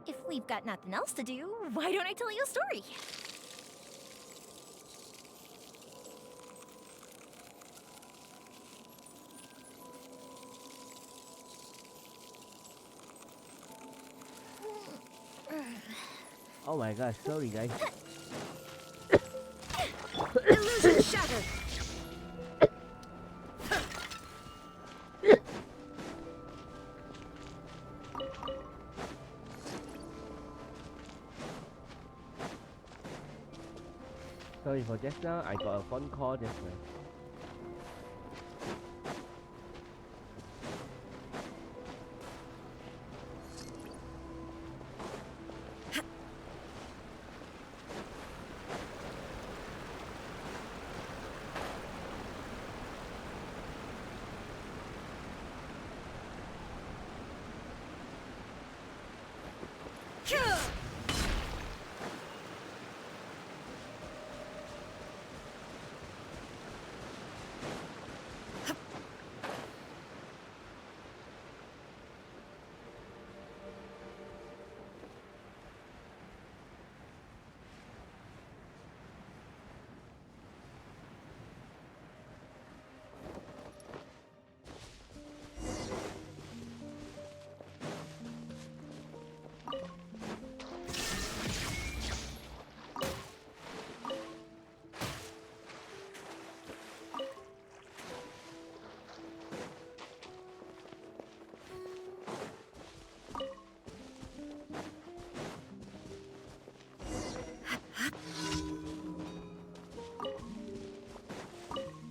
Speaker 2: If we've got nothing else to do, why don't I tell you a story?
Speaker 1: Oh my god, sorry guys.
Speaker 2: Illusion shattered!
Speaker 1: Sorry for just now, I got a phone call just now.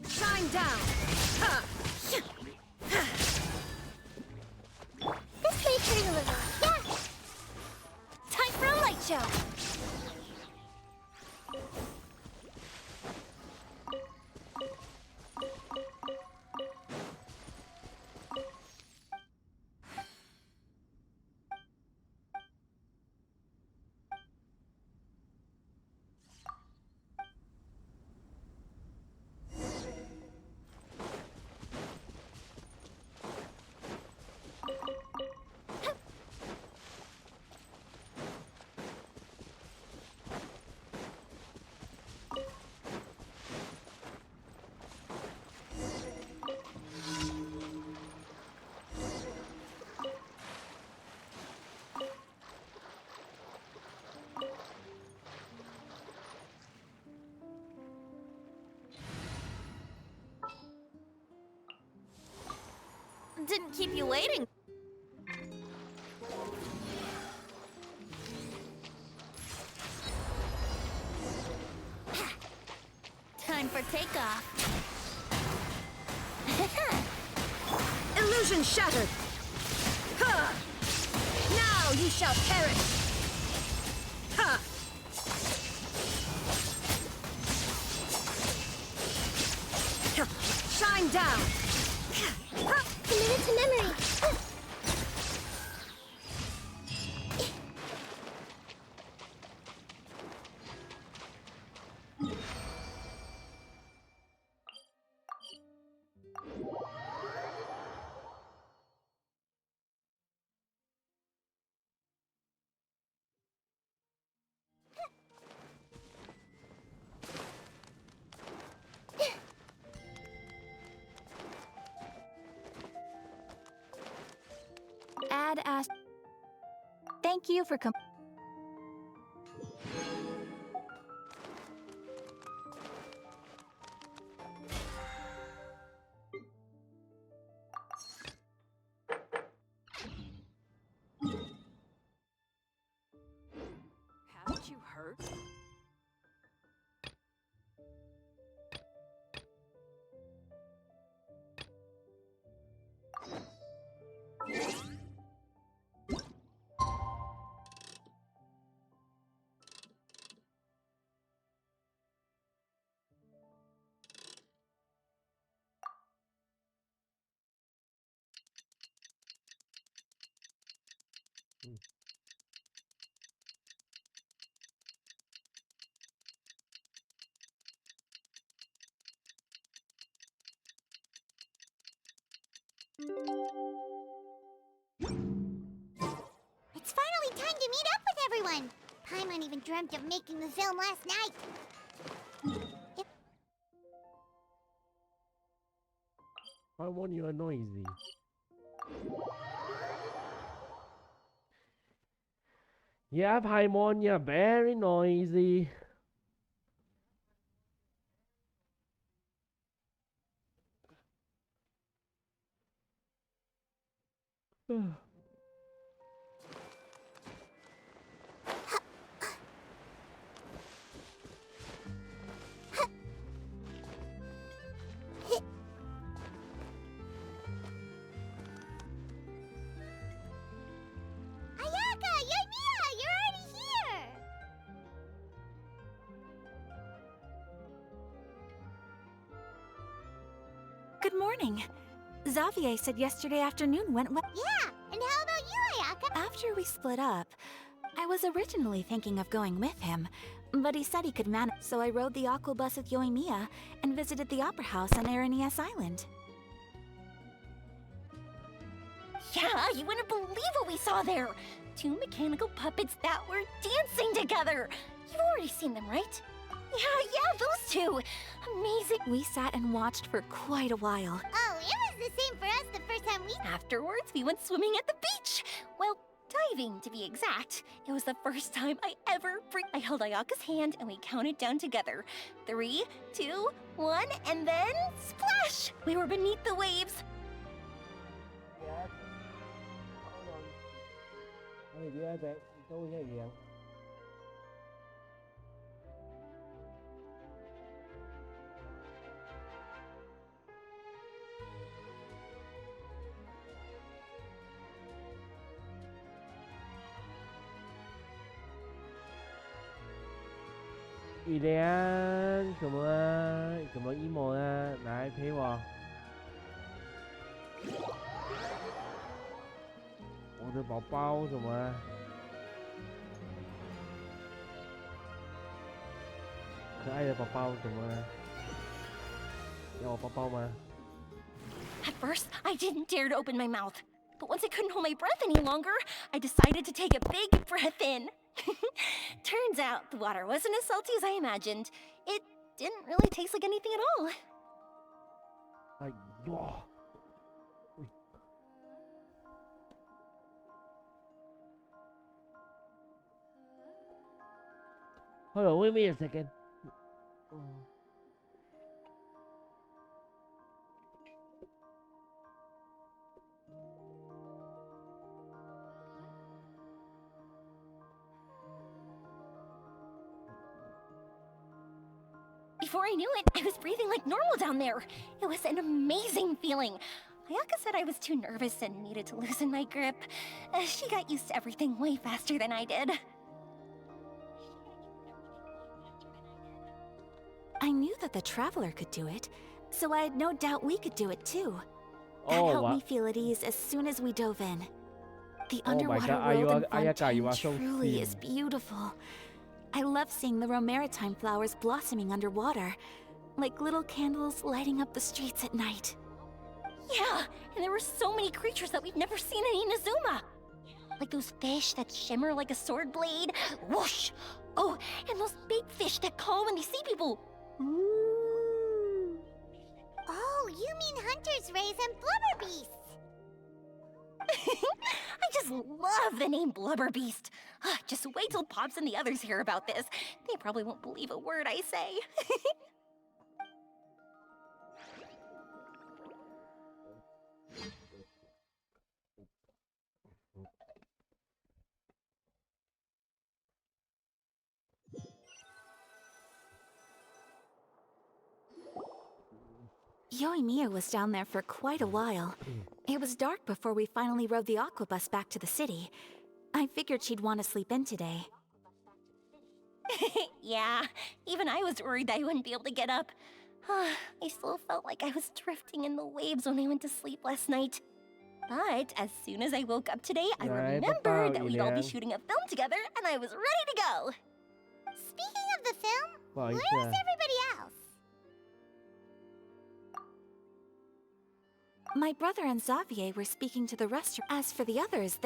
Speaker 2: Shine down!
Speaker 7: This may hurt a little. Yeah!
Speaker 2: Time for a light show! didn't keep you waiting. Time for takeoff.
Speaker 8: Illusion shattered! Ha! Now you shall perish! Ha! Shine down!
Speaker 7: Committed to memory.
Speaker 2: Add ask. Thank you for
Speaker 8: Haven't you heard?
Speaker 7: It's finally time to meet up with everyone. Paimon even dreamt of making the film last night.
Speaker 1: Paimon, you are noisy. Yeah, Paimon, you're very noisy.
Speaker 7: Ayaka, Yoimiya, you're already here.
Speaker 2: Good morning. Xavier said yesterday afternoon went well.
Speaker 7: Yeah, and how about you, Ayaka?
Speaker 2: After we split up, I was originally thinking of going with him, but he said he could manage, so I rode the aqua bus with Yoimiya and visited the opera house on Aranias Island.
Speaker 9: Yeah, you wouldn't believe what we saw there! 2 mechanical puppets that were dancing together! You've already seen them, right? Yeah, those two! Amazing!
Speaker 2: We sat and watched for quite a while.
Speaker 7: Oh, it was the same for us the first time we...
Speaker 9: Afterwards, we went swimming at the beach! Well, diving, to be exact. It was the first time I ever I held Ayaka's hand and we counted down together. 3, 2, 1, and then splash! We were beneath the waves.
Speaker 1: Yes. 雨良，什么啊？什么阴谋啊？来陪我。我的宝宝什么啊？可爱的宝宝什么啊？要我抱抱吗？
Speaker 9: At first, I didn't dare to open my mouth. But once I couldn't hold my breath any longer, I decided to take a big breath in. Turns out the water wasn't as salty as I imagined. It didn't really taste like anything at all.
Speaker 1: 哎呦！ Hold on, wait a second.
Speaker 9: I knew it, I was breathing like normal down there. It was an amazing feeling. Ayaka said I was too nervous and needed to loosen my grip. She got used to everything way faster than I did.
Speaker 2: I knew that the Traveler could do it, so I had no doubt we could do it too. That
Speaker 1: Oh,
Speaker 2: helped me
Speaker 1: what?
Speaker 2: feel at ease as soon as we dove in. The
Speaker 1: Oh my
Speaker 2: underwater
Speaker 1: God,
Speaker 2: world in
Speaker 1: Ayaka, you
Speaker 2: Fontaine
Speaker 1: are so
Speaker 2: truly is
Speaker 1: thin.
Speaker 2: beautiful. I love seeing the romaritime flowers blossoming underwater, like little candles lighting up the streets at night.
Speaker 9: Yeah, and there were so many creatures that we've never seen in Inazuma. Like those fish that shimmer like a sword blade. Whoosh! Oh, and those big fish that call when they see people.
Speaker 7: Oh, you mean hunters rays and blubber beasts.
Speaker 9: I just love the name Blubber Beast. Just wait till Pops and the others hear about this. They probably won't believe a word I say.
Speaker 2: Yoimiya was down there for quite a while. It was dark before we finally rode the aqua bus back to the city. I figured she'd want to sleep in today.
Speaker 9: Yeah, even I was worried that I wouldn't be able to get up. I still felt like I was drifting in the waves when I went to sleep last night. But as soon as I woke up today, I remembered that we'd all be shooting a film together, and I was ready to go.
Speaker 7: Speaking of the film,
Speaker 1: Well,
Speaker 7: where's
Speaker 1: yeah.
Speaker 7: everybody else?
Speaker 2: My brother and Xavier were speaking to the restaurant. As for the others,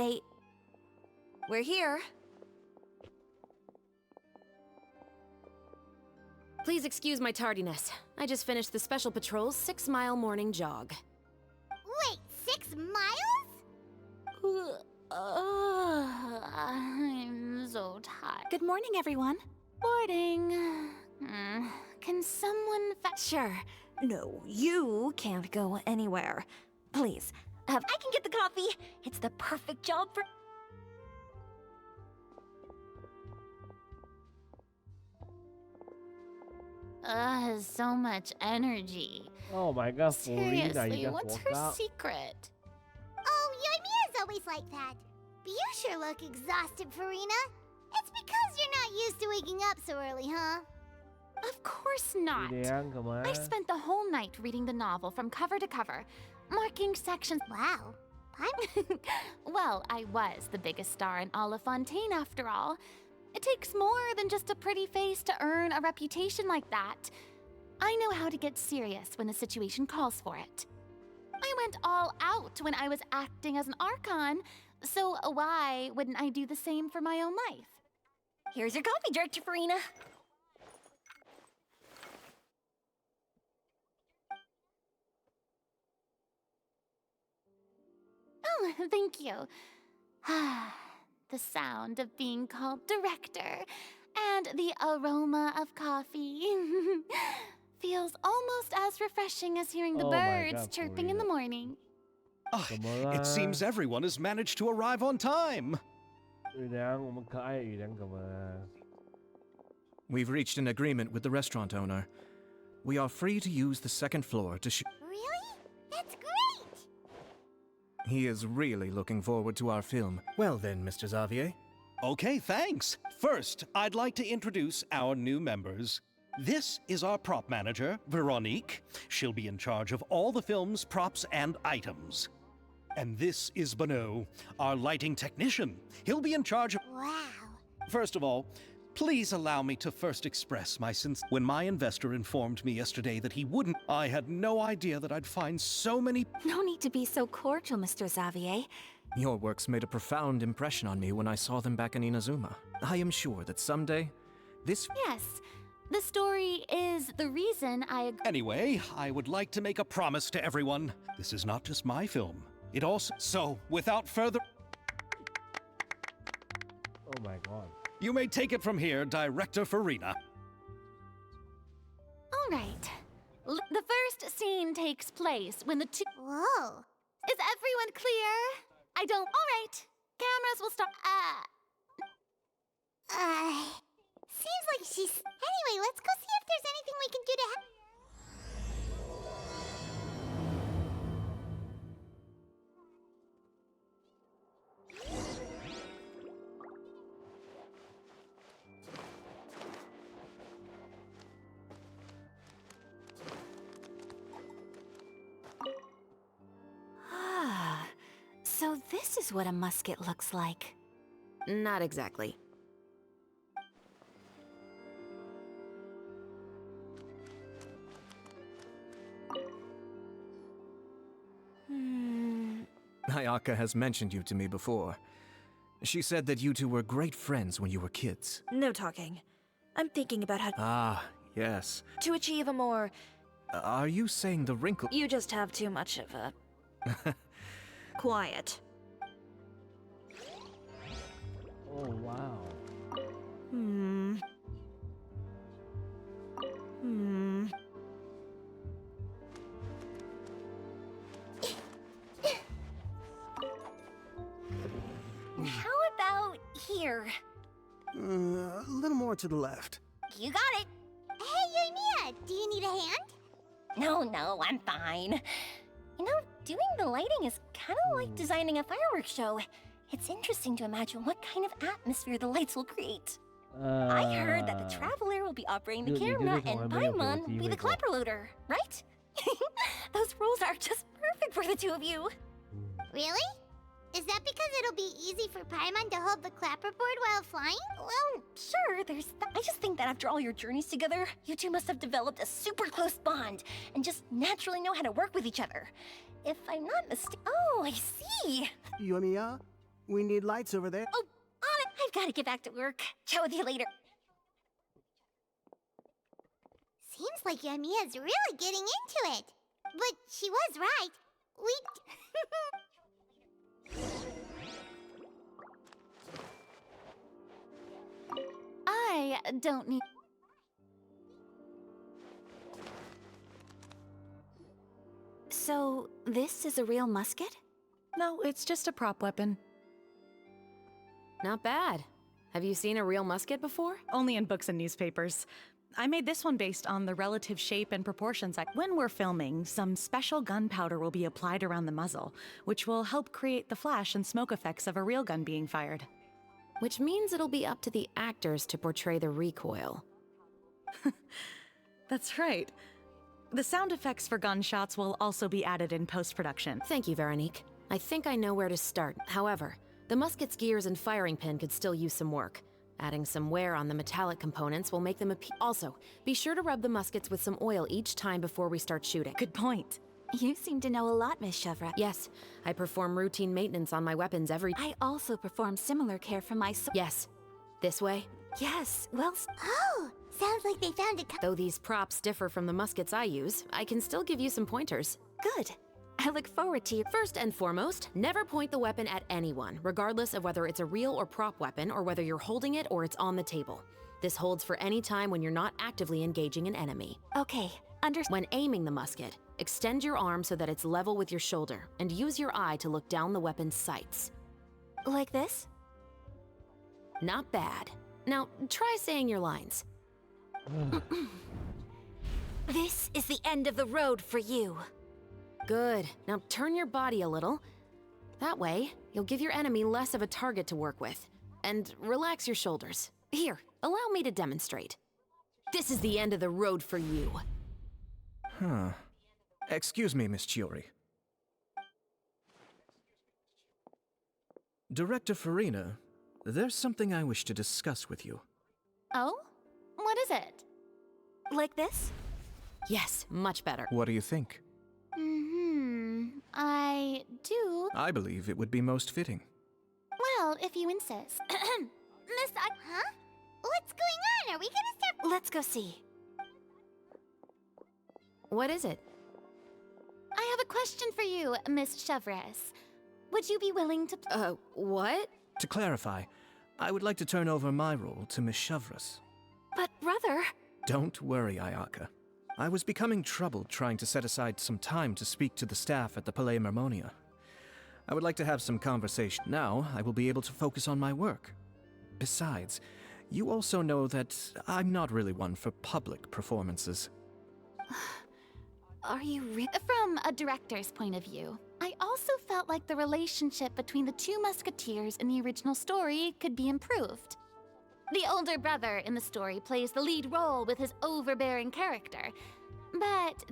Speaker 2: We're here.
Speaker 8: Please excuse my tardiness. I just finished the Special Patrol's 6-mile morning jog.
Speaker 7: Wait, 6 miles?
Speaker 2: I'm so tired. Good morning, everyone. Morning. Can someone Sure. No, you can't go anywhere. Please.
Speaker 9: I can get the coffee. It's the perfect job for...
Speaker 2: So much energy.
Speaker 1: Oh my God, Furina,
Speaker 2: Seriously,
Speaker 1: you
Speaker 2: what's
Speaker 1: just
Speaker 2: her
Speaker 1: woke up.
Speaker 2: secret?
Speaker 7: Oh, Yoimiya's always like that. But you sure look exhausted, Farina. It's because you're not used to waking up so early, huh?
Speaker 2: Of course not.
Speaker 1: Julian, come on.
Speaker 2: I spent the whole night reading the novel from cover to cover, marking sections.
Speaker 7: Wow.
Speaker 2: Well, I was the biggest star in all of Fontaine after all. It takes more than just a pretty face to earn a reputation like that. I know how to get serious when the situation calls for it. I went all out when I was acting as an Archon, so why wouldn't I do the same for my own life?
Speaker 9: Here's your coffee, Director Farina.
Speaker 2: Oh, thank you. The sound of being called director and the aroma of coffee feels almost as refreshing as hearing the
Speaker 1: Oh my
Speaker 2: birds
Speaker 1: God,
Speaker 2: chirping in the morning.
Speaker 3: It seems everyone has managed to arrive on time.
Speaker 1: 雨良，我们可爱雨良，怎么了？
Speaker 10: We've reached an agreement with the restaurant owner. We are free to use the second floor to shoot.
Speaker 7: Really? That's great!
Speaker 10: He is really looking forward to our film.
Speaker 3: Well then, Mr. Xavier. Okay, thanks. First, I'd like to introduce our new members. This is our prop manager, Veronique. She'll be in charge of all the film's props and items. And this is Bono, our lighting technician. He'll be in charge of...
Speaker 7: Wow.
Speaker 3: First of all, please allow me to first express my When my investor informed me yesterday that he wouldn't, I had no idea that I'd find so many...
Speaker 2: No need to be so cordial, Mr. Xavier.
Speaker 10: Your works made a profound impression on me when I saw them back in Inazuma. I am sure that someday, this...
Speaker 2: Yes, the story is the reason I...
Speaker 3: Anyway, I would like to make a promise to everyone. This is not just my film. It also... So, without further...
Speaker 1: Oh my God.
Speaker 3: You may take it from here, Director Farina.
Speaker 2: All right. The first scene takes place when the two...
Speaker 7: Whoa.
Speaker 2: Is everyone clear? I don't... All right. Cameras will start...
Speaker 7: seems like she's... Anyway, let's go see if there's anything we can do to help.
Speaker 2: Ah, so this is what a musket looks like.
Speaker 8: Not exactly.
Speaker 10: Ayaka has mentioned you to me before. She said that you two were great friends when you were kids.
Speaker 11: No talking. I'm thinking about how
Speaker 10: Ah, yes.
Speaker 11: to achieve a more...
Speaker 10: Are you saying the wrinkle...
Speaker 11: You just have too much of a... quiet.
Speaker 1: Oh wow.
Speaker 9: How about here?
Speaker 12: A little more to the left.
Speaker 9: You got it.
Speaker 7: Hey, Yoimiya, do you need a hand?
Speaker 9: No, I'm fine. You know, doing the lighting is kind of like designing a fireworks show. It's interesting to imagine what kind of atmosphere the lights will create. I heard that the Traveler will be operating the camera and Paimon will be the clapper loader, right? Those roles are just perfect for the two of you.
Speaker 7: Really? Is that because it'll be easy for Paimon to hold the clapperboard while flying?
Speaker 9: Well, sure, there's that. I just think that after all your journeys together, you two must have developed a super close bond and just naturally know how to work with each other. If I'm not mistaken... Oh, I see.
Speaker 12: Yoimiya, we need lights over there.
Speaker 9: Oh, on it. I've got to get back to work. Chat with you later.
Speaker 7: Seems like Yoimiya's really getting into it. But she was right. We...
Speaker 2: I don't need... So, this is a real musket?
Speaker 11: No, it's just a prop weapon.
Speaker 8: Not bad. Have you seen a real musket before?
Speaker 11: Only in books and newspapers. I made this one based on the relative shape and proportions. When we're filming, some special gunpowder will be applied around the muzzle, which will help create the flash and smoke effects of a real gun being fired.
Speaker 8: Which means it'll be up to the actors to portray the recoil.
Speaker 11: That's right. The sound effects for gunshots will also be added in post-production.
Speaker 8: Thank you, Veronique. I think I know where to start. However, the musket's gears and firing pin could still use some work. Adding some wear on the metallic components will make them appear. Also, be sure to rub the muskets with some oil each time before we start shooting.
Speaker 11: Good point.
Speaker 2: You seem to know a lot, Miss Chevra.
Speaker 8: Yes, I perform routine maintenance on my weapons every...
Speaker 2: I also perform similar care for my
Speaker 8: Yes. This way?
Speaker 2: Yes, well...
Speaker 7: Oh, sounds like they found a...
Speaker 8: Though these props differ from the muskets I use, I can still give you some pointers.
Speaker 2: Good. I look forward to you.
Speaker 8: First and foremost, never point the weapon at anyone, regardless of whether it's a real or prop weapon or whether you're holding it or it's on the table. This holds for any time when you're not actively engaging an enemy.
Speaker 2: Okay,
Speaker 8: When aiming the musket, extend your arm so that it's level with your shoulder, and use your eye to look down the weapon's sights.
Speaker 2: Like this?
Speaker 8: Not bad. Now, try saying your lines.
Speaker 2: This is the end of the road for you.
Speaker 8: Good. Now turn your body a little. That way, you'll give your enemy less of a target to work with. And relax your shoulders. Here, allow me to demonstrate. This is the end of the road for you.
Speaker 10: Huh. Excuse me, Miss Chiori. Director Farina, there's something I wish to discuss with you.
Speaker 2: Oh? What is it? Like this?
Speaker 8: Yes, much better.
Speaker 10: What do you think?
Speaker 2: I do.
Speaker 10: I believe it would be most fitting.
Speaker 2: Well, if you insist. Miss,
Speaker 7: Huh? What's going on? Are we gonna start...
Speaker 2: Let's go see.
Speaker 8: What is it?
Speaker 2: I have a question for you, Miss Chevres. Would you be willing to...
Speaker 8: What?
Speaker 10: To clarify, I would like to turn over my role to Miss Chevres.
Speaker 2: But, brother...
Speaker 10: Don't worry, Ayaka. I was becoming troubled trying to set aside some time to speak to the staff at the Palais Mermonia. I would like to have some conversation. Now, I will be able to focus on my work. Besides, You also know that I'm not really one for public performances.
Speaker 2: Are you From a director's point of view, I also felt like the relationship between the two musketeers in the original story could be improved. The older brother in the story plays the lead role with his overbearing character. But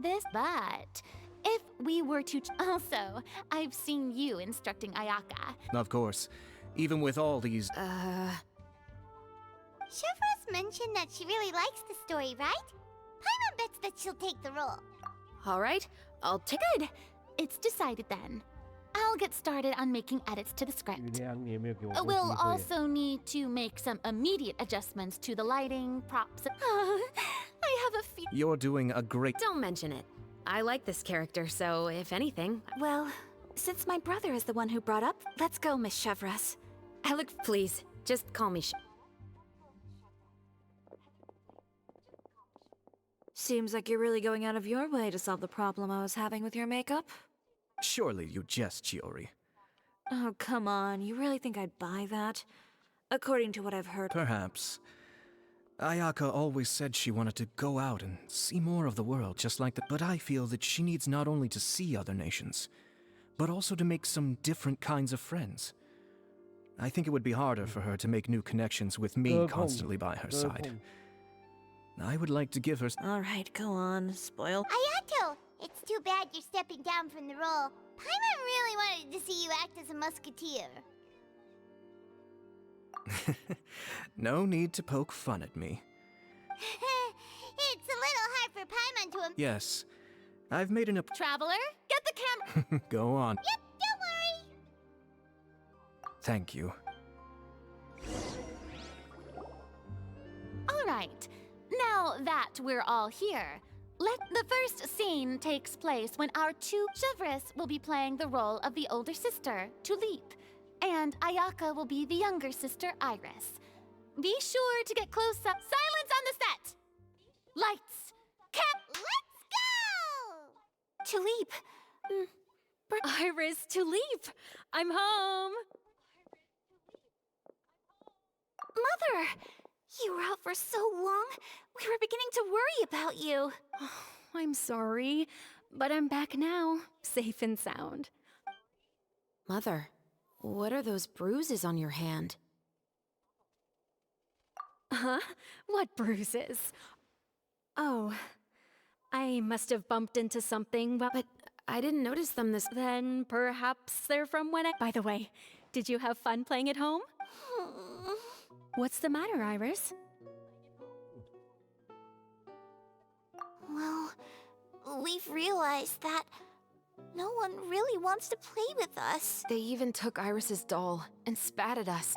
Speaker 2: if we were to... Also, I've seen you instructing Ayaka.
Speaker 10: Of course. Even with all these...
Speaker 7: Chevro's mentioned that she really likes the story, right? Paimon bets that she'll take the role.
Speaker 8: Alright, I'll take
Speaker 2: Good. It's decided then. I'll get started on making edits to the script. We'll also need to make some immediate adjustments to the lighting, props. I have a few...
Speaker 10: You're doing a great...
Speaker 8: Don't mention it. I like this character, so if anything...
Speaker 13: Well, since my brother is the one who brought up, let's go, Miss Chevres.
Speaker 8: I look... Please, just call me
Speaker 13: Seems like you're really going out of your way to solve the problem I was having with your makeup.
Speaker 10: Surely you jest, Chiori.
Speaker 13: Oh, come on. You really think I'd buy that? According to what I've heard...
Speaker 10: Perhaps. Ayaka always said she wanted to go out and see more of the world, just like that. But I feel that she needs not only to see other nations, but also to make some different kinds of friends. I think it would be harder for her to make new connections with me constantly by her side. I would like to give her...
Speaker 13: Alright, go on, spoil...
Speaker 7: Ayato! It's too bad you're stepping down from the role. Paimon really wanted to see you act as a musketeer.
Speaker 10: No need to poke fun at me.
Speaker 7: It's a little hard for Paimon to...
Speaker 10: Yes, I've made an...
Speaker 2: Traveler, get the camera...
Speaker 10: Go on.
Speaker 7: Yep, don't worry.
Speaker 10: Thank you.
Speaker 2: All right. Now that we're all here, the first scene takes place when our two Chevres will be playing the role of the older sister, Tulip, and Ayaka will be the younger sister, Iris. Be sure to get close up. Silence on the set! Lights!
Speaker 7: Let's go!
Speaker 13: Tulip!
Speaker 8: Iris, Tulip! I'm home!
Speaker 13: Mother! You were out for so long, we were beginning to worry about you.
Speaker 8: I'm sorry, but I'm back now, safe and sound. Mother, what are those bruises on your hand? Huh? What bruises? Oh, I must have bumped into something, but I didn't notice them this... Then perhaps they're from when I... By the way, did you have fun playing at home? What's the matter, Iris?
Speaker 13: Well, we've realized that no one really wants to play with us.
Speaker 8: They even took Iris's doll and spat at us.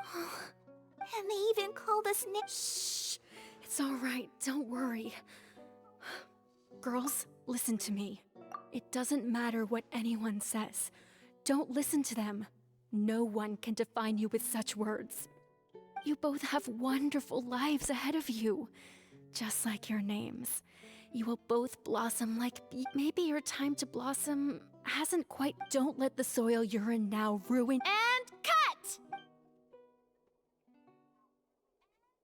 Speaker 13: And they even called us
Speaker 8: Shh! It's all right, don't worry. Girls, listen to me. It doesn't matter what anyone says. Don't listen to them. No one can define you with such words. You both have wonderful lives ahead of you. Just like your names. You will both blossom like... Maybe your time to blossom hasn't quite... Don't let the soil you're in now ruin...
Speaker 2: And cut!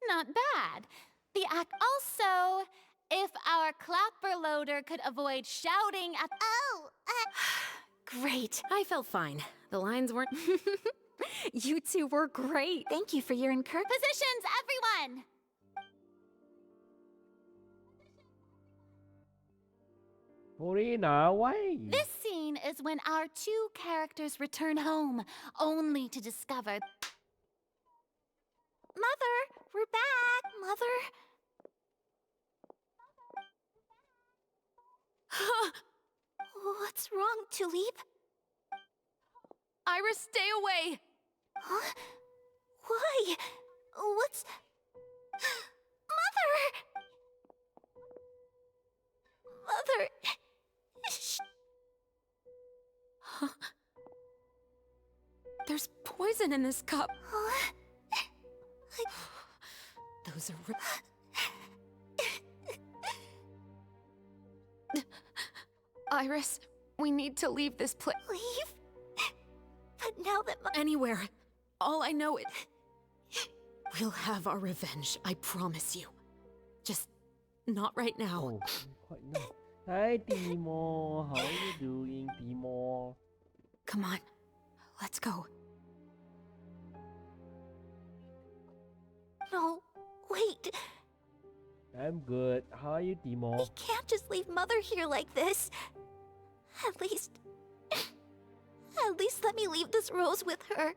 Speaker 2: Not bad. The act also... If our clapper loader could avoid shouting at...
Speaker 8: Great. I felt fine. The lines weren't... You two were great.
Speaker 13: Thank you for your encouragement.
Speaker 2: Positions, everyone!
Speaker 1: Purina, why?
Speaker 2: This scene is when our two characters return home, only to discover...
Speaker 13: Mother, we're back. Mother. What's wrong, Tulip?
Speaker 8: Iris, stay away!
Speaker 13: Huh? Why? What's... Mother! Mother...
Speaker 8: Huh? There's poison in this cup.
Speaker 13: Huh?
Speaker 8: Those are... Iris, we need to leave this place.
Speaker 13: Leave? But now that
Speaker 8: Anywhere. All I know is... We'll have our revenge, I promise you. Just not right now.
Speaker 1: Oh, quite nice. Hi, Timo. How are you doing, Timo?
Speaker 8: Come on, let's go.
Speaker 13: No, wait.
Speaker 1: I'm good. How are you, Timo?
Speaker 13: We can't just leave Mother here like this. At least let me leave this rose with her.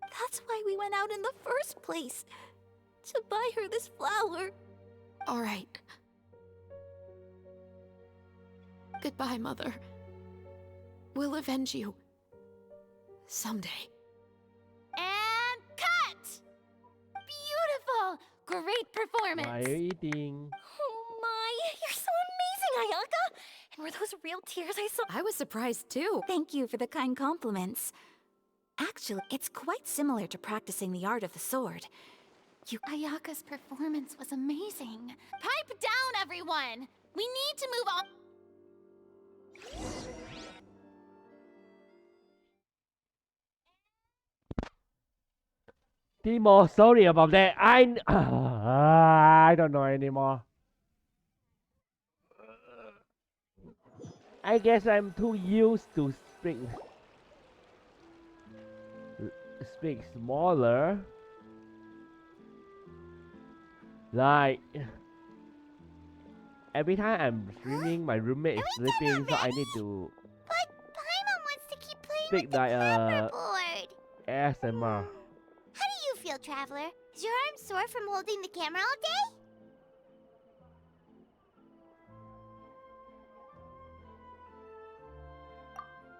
Speaker 13: That's why we went out in the first place. To buy her this flower.
Speaker 8: All right. Goodbye, Mother. We'll avenge you. Someday.
Speaker 2: And cut! Beautiful! Great performance!
Speaker 1: Why are you eating?
Speaker 9: Oh my, you're so amazing, Ayaka! And were those real tears I saw?
Speaker 8: I was surprised too.
Speaker 13: Thank you for the kind compliments. Actually, it's quite similar to practicing the art of the sword.
Speaker 2: Ayaka's performance was amazing. Pipe down, everyone! We need to move on.
Speaker 1: Timo, sorry about that. I don't know anymore. I guess I'm too used to speak smaller. Like every time I'm streaming, my roommate is sleeping, so I need to
Speaker 7: But Paimon wants to keep playing
Speaker 1: speak
Speaker 7: with the
Speaker 1: like
Speaker 7: camera board.
Speaker 1: ASMR.
Speaker 7: How do you feel, Traveler? Is your arm sore from holding the camera all day?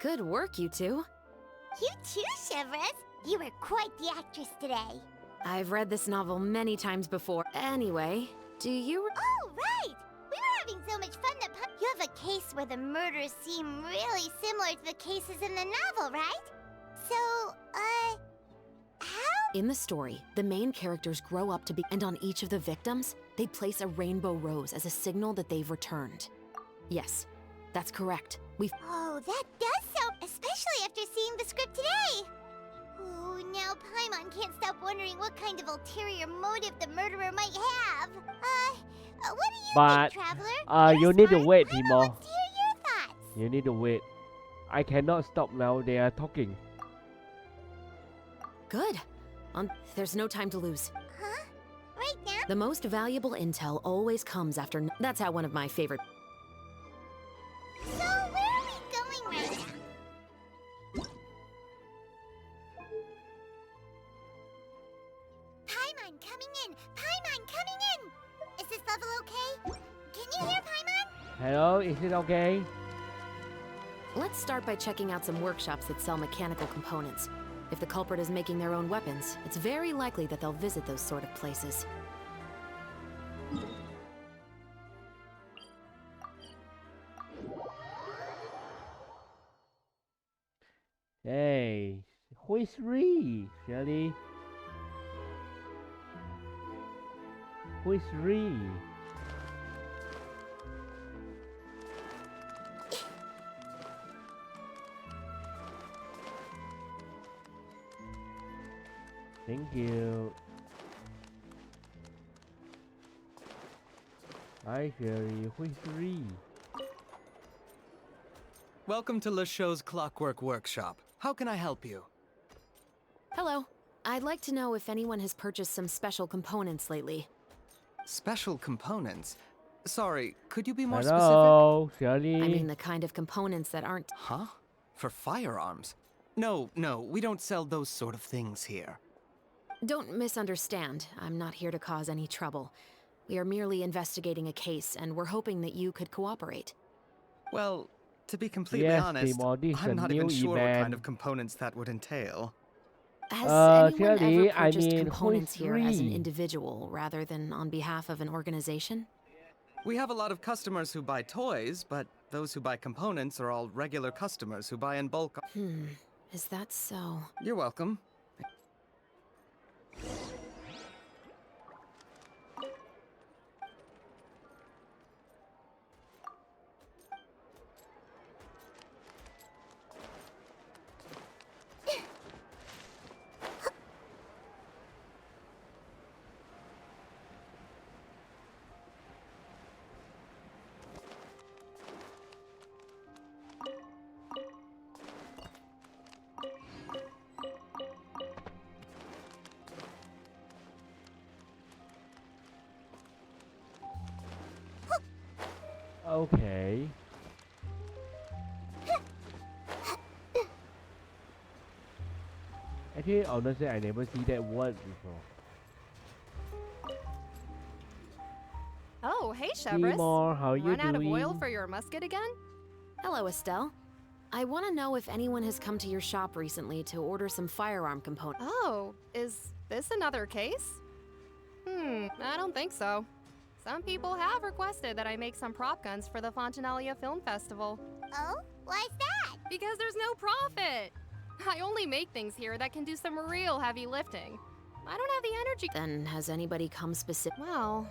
Speaker 8: Good work, you two.
Speaker 7: You too, Chevres. You were quite the actress today.
Speaker 8: I've read this novel many times before. Anyway, do you...
Speaker 7: Oh, right! We were having so much fun that you have a case where the murders seem really similar to the cases in the novel, right? So, how?
Speaker 8: In the story, the main characters grow up to be... And on each of the victims, they place a rainbow rose as a signal that they've returned. Yes, that's correct.
Speaker 7: Oh, that does sound... Especially after seeing the script today! Ooh, now Paimon can't stop wondering what kind of ulterior motive the murderer might have. What do you think, Traveler?
Speaker 1: You need to wait,
Speaker 7: Paimon
Speaker 1: Timo.
Speaker 7: wants to hear your thoughts.
Speaker 1: You need to wait. I cannot stop now. They are talking.
Speaker 8: Good. There's no time to lose.
Speaker 7: Huh? Right now?
Speaker 8: The most valuable intel always comes after... That's how one of my favorite...
Speaker 7: So, where are we going right now? Paimon coming in! Paimon coming in! Is this level okay? Can you hear Paimon?
Speaker 1: Hello, is it okay?
Speaker 8: Let's start by checking out some workshops that sell mechanical components. If the culprit is making their own weapons, it's very likely that they'll visit those sort of places.
Speaker 1: Hey, who is Ree, Shelly? Who is Ree? Thank you. Hi, Sherry. Who is Ree?
Speaker 10: Welcome to LeChaux's Clockwork Workshop. How can I help you?
Speaker 8: Hello. I'd like to know if anyone has purchased some special components lately.
Speaker 10: Special components? Sorry, could you be more
Speaker 1: Hello,
Speaker 10: specific?
Speaker 1: Shelly.
Speaker 8: I mean the kind of components that aren't...
Speaker 10: Huh? For firearms? No, we don't sell those sort of things here.
Speaker 8: Don't misunderstand. I'm not here to cause any trouble. We are merely investigating a case, and we're hoping that you could cooperate.
Speaker 10: Well, to be completely
Speaker 1: Yes,
Speaker 10: honest,
Speaker 1: Timo, this is
Speaker 10: I'm
Speaker 1: a
Speaker 10: not
Speaker 1: new
Speaker 10: even sure what kind
Speaker 1: event.
Speaker 10: of components that would entail.
Speaker 8: Has anyone
Speaker 1: Shelly,
Speaker 8: ever purchased
Speaker 1: who is
Speaker 8: components here as an
Speaker 1: Ree?
Speaker 8: individual rather than on behalf of an organization?
Speaker 10: We have a lot of customers who buy toys, but those who buy components are all regular customers who buy in bulk.
Speaker 8: Is that so?
Speaker 10: You're welcome.
Speaker 1: Okay. Actually, honestly, I never see that word before.
Speaker 14: Oh, hey, Shebris.
Speaker 1: Seymour, how you
Speaker 14: Run out of
Speaker 1: doing?
Speaker 14: oil for your musket again?
Speaker 8: Hello, Estelle. I want to know if anyone has come to your shop recently to order some firearm components.
Speaker 14: Oh, is this another case? I don't think so. Some people have requested that I make some prop guns for the Fontanalia Film Festival.
Speaker 7: Oh? Why's that?
Speaker 14: Because there's no profit! I only make things here that can do some real heavy lifting. I don't have the energy.
Speaker 8: Then has anybody come specific?
Speaker 14: Well,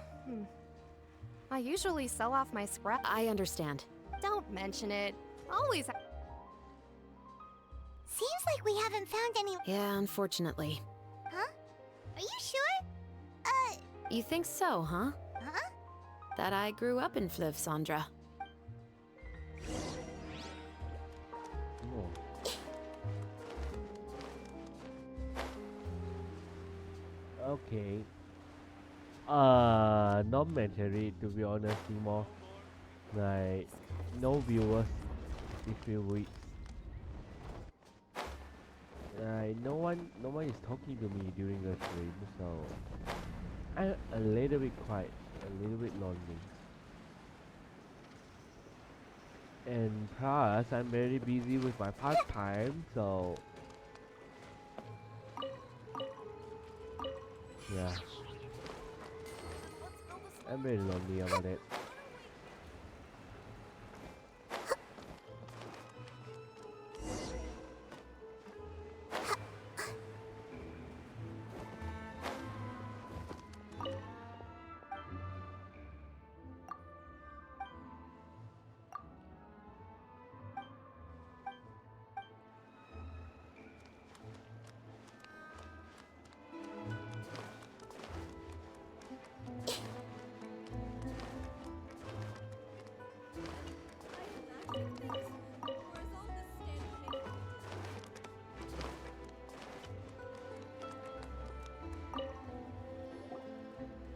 Speaker 14: I usually sell off my scrap.
Speaker 8: I understand.
Speaker 14: Don't mention it. Always.
Speaker 7: Seems like we haven't found any.
Speaker 8: Yeah, unfortunately.
Speaker 7: Huh? Are you sure?
Speaker 8: You think so, huh?
Speaker 7: Huh?
Speaker 8: That I grew up in Fliv, Sandra.
Speaker 1: Oh. Okay. Not mandatory to be honest, Seymour. Like, no viewers this few weeks. No one is talking to me during the stream, so I'm a little bit quiet, a little bit lonely. And plus, I'm very busy with my part-time, so yeah, I'm very lonely about it.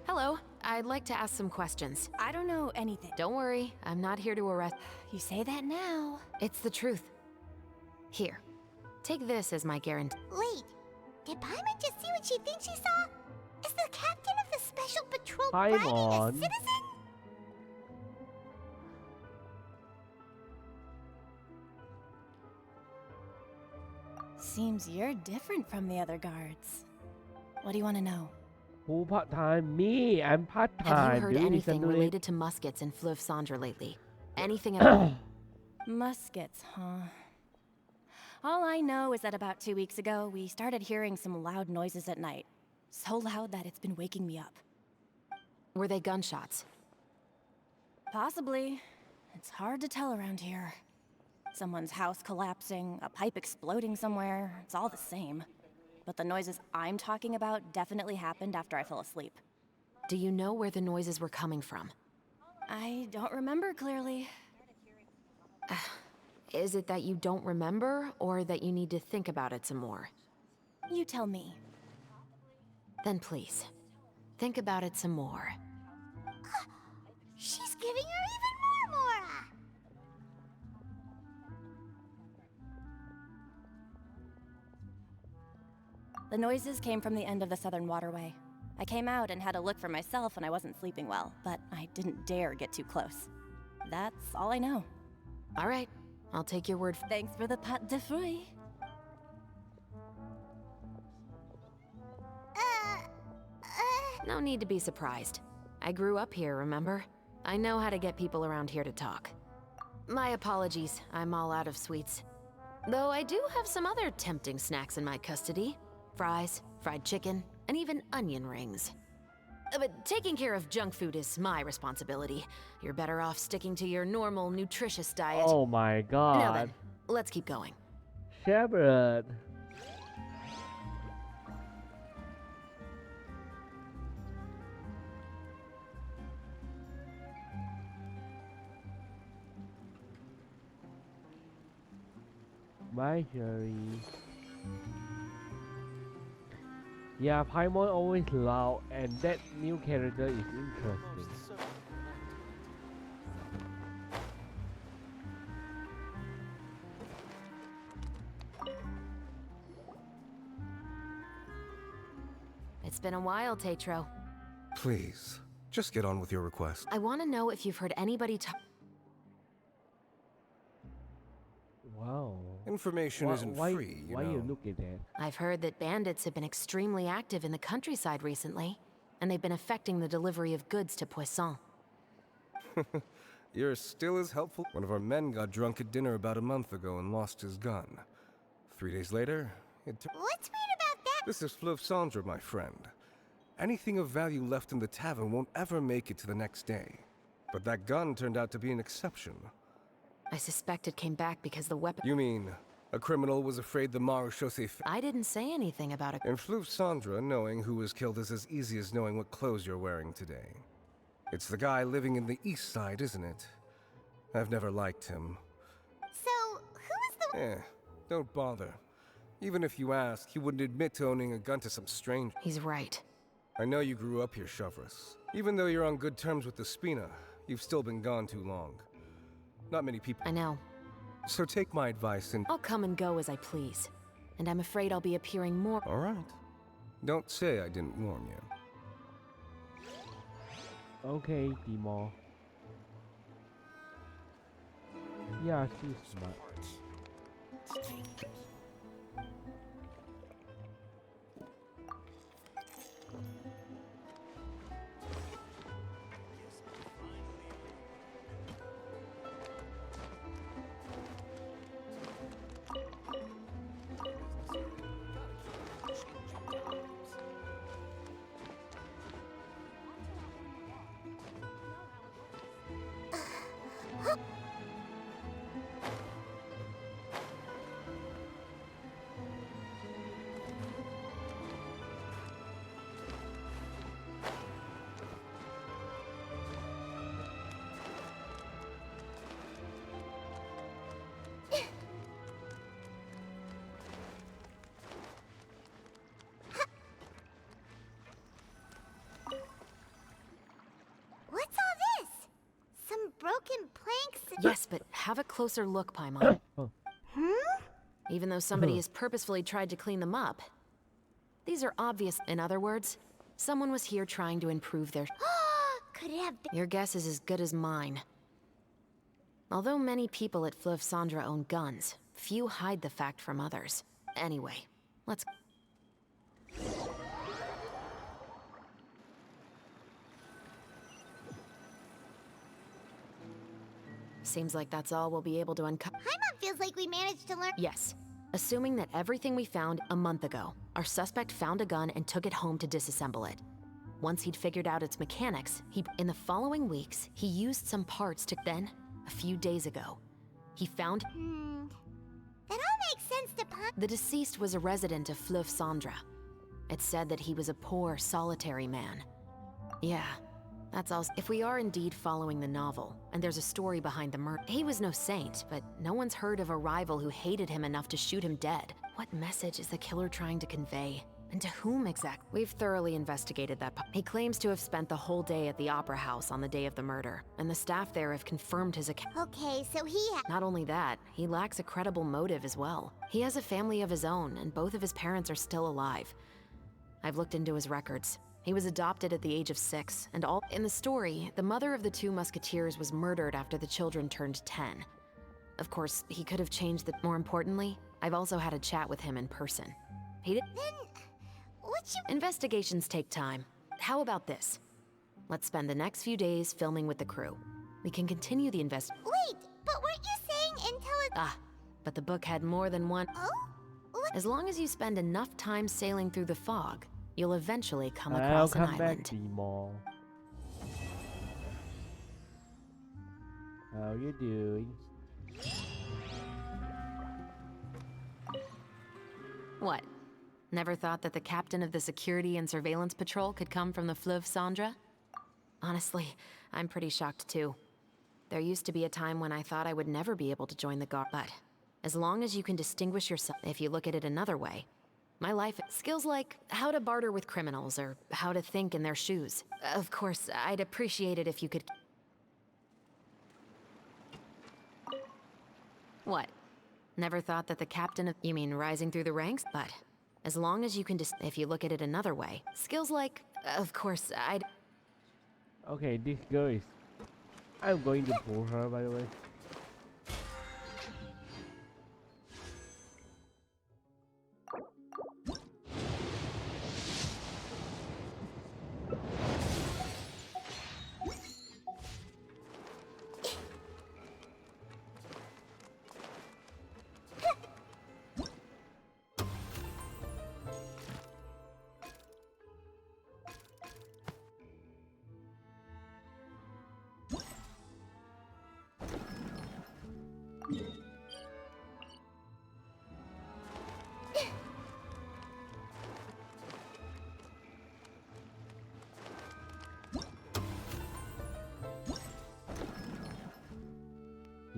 Speaker 8: Hello. I'd like to ask some questions.
Speaker 9: I don't know anything.
Speaker 8: Don't worry, I'm not here to arrest.
Speaker 9: You say that now.
Speaker 8: It's the truth. Here, take this as my guarantee.
Speaker 7: Wait, did Paimon just see what she thinks she saw? Is the captain of the special patrol
Speaker 1: Paimon.
Speaker 7: bribing a citizen?
Speaker 9: Seems you're different from the other guards. What do you want to know?
Speaker 1: Who part-time? Me, I'm part-time.
Speaker 8: Have you heard
Speaker 1: Do you
Speaker 8: anything
Speaker 1: listen to it?
Speaker 8: related to muskets in Fliv Sandra lately? Anything at all?
Speaker 9: Muskets, huh? All I know is that about 2 weeks ago, we started hearing some loud noises at night. So loud that it's been waking me up.
Speaker 8: Were they gunshots?
Speaker 9: Possibly. It's hard to tell around here. Someone's house collapsing, a pipe exploding somewhere, it's all the same. But the noises I'm talking about definitely happened after I fell asleep.
Speaker 8: Do you know where the noises were coming from?
Speaker 9: I don't remember clearly.
Speaker 8: Is it that you don't remember, or that you need to think about it some more?
Speaker 9: You tell me.
Speaker 8: Then please, think about it some more.
Speaker 7: She's giving her even more Mora!
Speaker 9: The noises came from the end of the southern waterway. I came out and had a look for myself when I wasn't sleeping well, but I didn't dare get too close. That's all I know.
Speaker 8: All right, I'll take your word.
Speaker 9: Thanks for the pâte de fruits.
Speaker 8: No need to be surprised. I grew up here, remember? I know how to get people around here to talk. My apologies, I'm all out of sweets. Though I do have some other tempting snacks in my custody. Fries, fried chicken, and even onion rings. But taking care of junk food is my responsibility. You're better off sticking to your normal, nutritious diet.
Speaker 1: Oh my god.
Speaker 8: Now then, let's keep going.
Speaker 1: Shepard. Bye, Sherry. Yeah, Paimon always loud, and that new character is interesting.
Speaker 8: It's been a while, Tetro.
Speaker 15: Please, just get on with your request.
Speaker 8: I want to know if you've heard anybody talk.
Speaker 1: Wow.
Speaker 15: Information isn't free, you
Speaker 1: why
Speaker 15: know.
Speaker 1: you look at that?
Speaker 8: I've heard that bandits have been extremely active in the countryside recently, and they've been affecting the delivery of goods to Poisson.
Speaker 15: You're still as helpful. One of our men got drunk at dinner about a month ago and lost his gun. 3 days later,
Speaker 7: What's weird about that?
Speaker 15: This is Fleuve Cendre, my friend. Anything of value left in the tavern won't ever make it to the next day. But that gun turned out to be an exception.
Speaker 8: I suspect it came back because the weapon—
Speaker 15: You mean, a criminal was afraid the Marechaussee—
Speaker 8: I didn't say anything about it.
Speaker 15: In Fleuve Cendre, knowing who was killed is as easy as knowing what clothes you're wearing today. It's the guy living in the east side, isn't it? I've never liked him.
Speaker 7: So, who is the—
Speaker 15: Don't bother. Even if you ask, he wouldn't admit to owning a gun to some stranger.
Speaker 8: He's right.
Speaker 15: I know you grew up here, Chevres. Even though you're on good terms with the Spina, you've still been gone too long. Not many people—
Speaker 8: I know.
Speaker 15: So take my advice and—
Speaker 8: I'll come and go as I please. And I'm afraid I'll be appearing more—
Speaker 15: All right. Don't say I didn't warn you.
Speaker 1: Okay, Demo. Yeah, she's smart.
Speaker 7: What's all this? Some broken planks?
Speaker 8: Yes, but have a closer look, Paimon.
Speaker 7: Hmm?
Speaker 8: Even though somebody has purposefully tried to clean them up. These are obvious. In other words, someone was here trying to improve their—
Speaker 7: Could it have been—
Speaker 8: Your guess is as good as mine. Although many people at Fleuve Cendre own guns, few hide the fact from others. Anyway, let's— Seems like that's all we'll be able to uncover.
Speaker 7: Paimon feels like we managed to learn—
Speaker 8: Yes. Assuming that everything we found a month ago, our suspect found a gun and took it home to disassemble it. Once he'd figured out its mechanics, in the following weeks, he used some parts to— Then, a few days ago, he found—
Speaker 7: That all makes sense to Paimon.
Speaker 8: The deceased was a resident of Fleuve Cendre. It said that he was a poor, solitary man. Yeah, that's all. If we are indeed following the novel, and there's a story behind the murder— He was no saint, but no one's heard of a rival who hated him enough to shoot him dead. What message is the killer trying to convey? And to whom exactly? We've thoroughly investigated that. He claims to have spent the whole day at the Opera House on the day of the murder, and the staff there have confirmed his account.
Speaker 7: Okay, so he
Speaker 8: Not only that, he lacks a credible motive as well. He has a family of his own, and both of his parents are still alive. I've looked into his records. He was adopted at the age of 6, and all— In the story, the mother of the 2 musketeers was murdered after the children turned 10. Of course, he could have changed the— More importantly, I've also had a chat with him in person. He did—
Speaker 7: Then, what you—
Speaker 8: Investigations take time. How about this? Let's spend the next few days filming with the crew. We can continue the
Speaker 7: Wait, but weren't you saying until—
Speaker 8: but the book had more than one—
Speaker 7: Oh? What?
Speaker 8: As long as you spend enough time sailing through the fog, you'll eventually come
Speaker 1: I'll
Speaker 8: across an
Speaker 1: come back,
Speaker 8: island.
Speaker 1: Demo. How you doing?
Speaker 8: What? Never thought that the captain of the security and surveillance patrol could come from the Fleuve Cendre? Honestly, I'm pretty shocked too. There used to be a time when I thought I would never be able to join the guard, but as long as you can distinguish yourself— If you look at it another way, my life— Skills like how to barter with criminals or how to think in their shoes. Of course, I'd appreciate it if you could— What? Never thought that the captain of— You mean rising through the ranks? But As long as you can if you look at it another way, skills like, of course,
Speaker 1: Okay, this girl is. I'm going to pull her, by the way.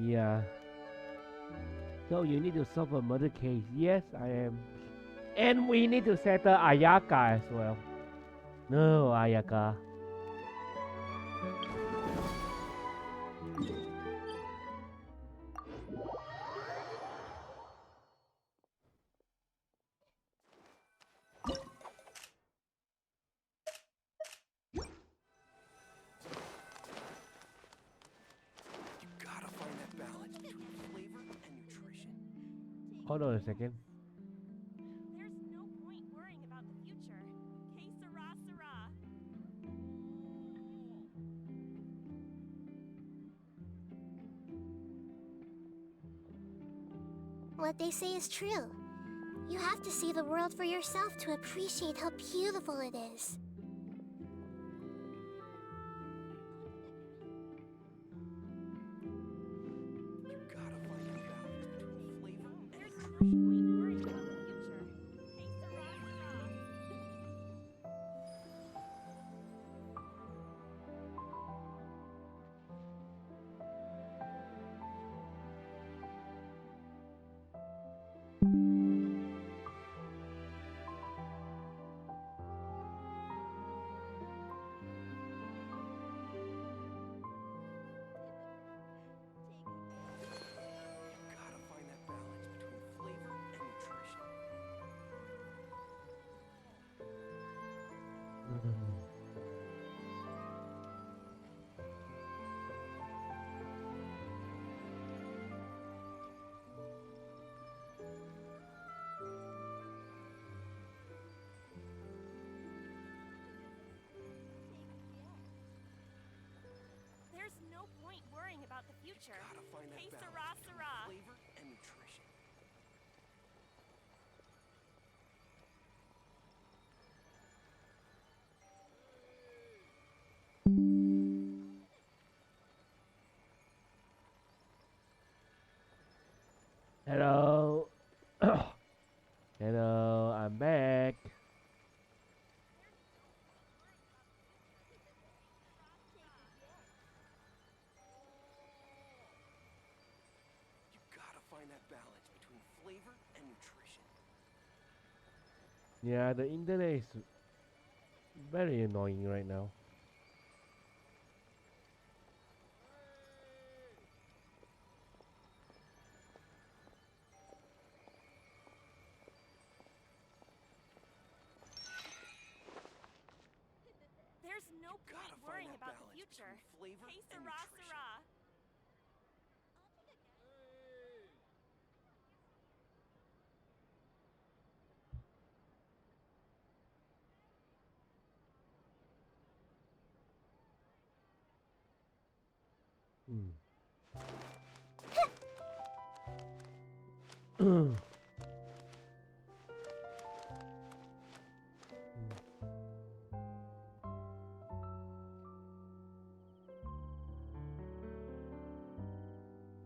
Speaker 1: Yeah. So you need to solve a murder case. Yes, I am. And we need to settle Ayaka as well. No, Ayaka. Hold on a second.
Speaker 9: There's no point worrying about the future. Que sera, sera.
Speaker 7: What they say is true. You have to see the world for yourself to appreciate how beautiful it is.
Speaker 9: There's no point worrying about the future. Que sera, sera.
Speaker 4: Flavor and nutrition.
Speaker 1: Hello. Hello, I'm back.
Speaker 4: That balance between flavor and nutrition.
Speaker 1: Yeah, the internet is very annoying right now.
Speaker 9: There's no point worrying about the future.
Speaker 4: Flavor
Speaker 9: Que
Speaker 4: and
Speaker 9: sera,
Speaker 4: nutrition.
Speaker 9: sera.
Speaker 1: Hmm.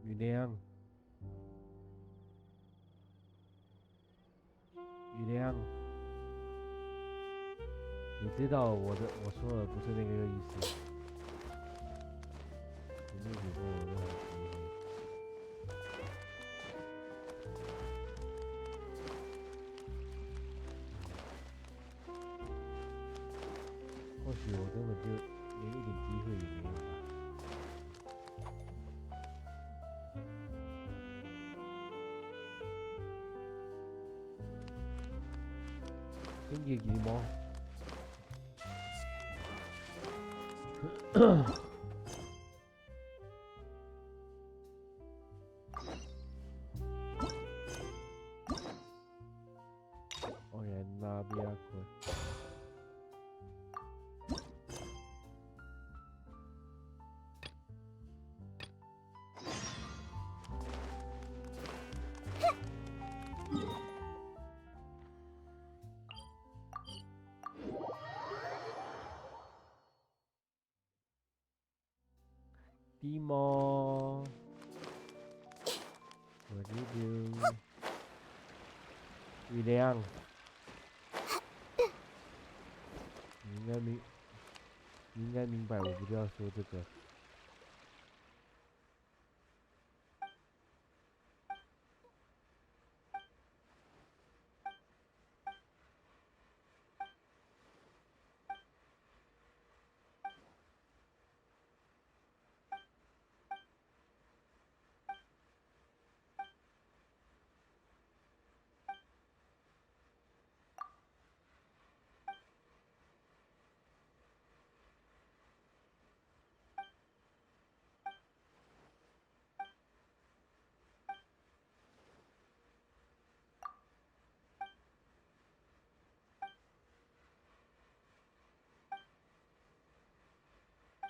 Speaker 1: 雨亮，雨亮，你知道我说的不是那个意思。你一直说我任何机会。或许我根本就连一点机会也没有吧。跟住幾毛？我人那邊一個。Timo, what are you doing? 雨良，你应该明白我不要说这个。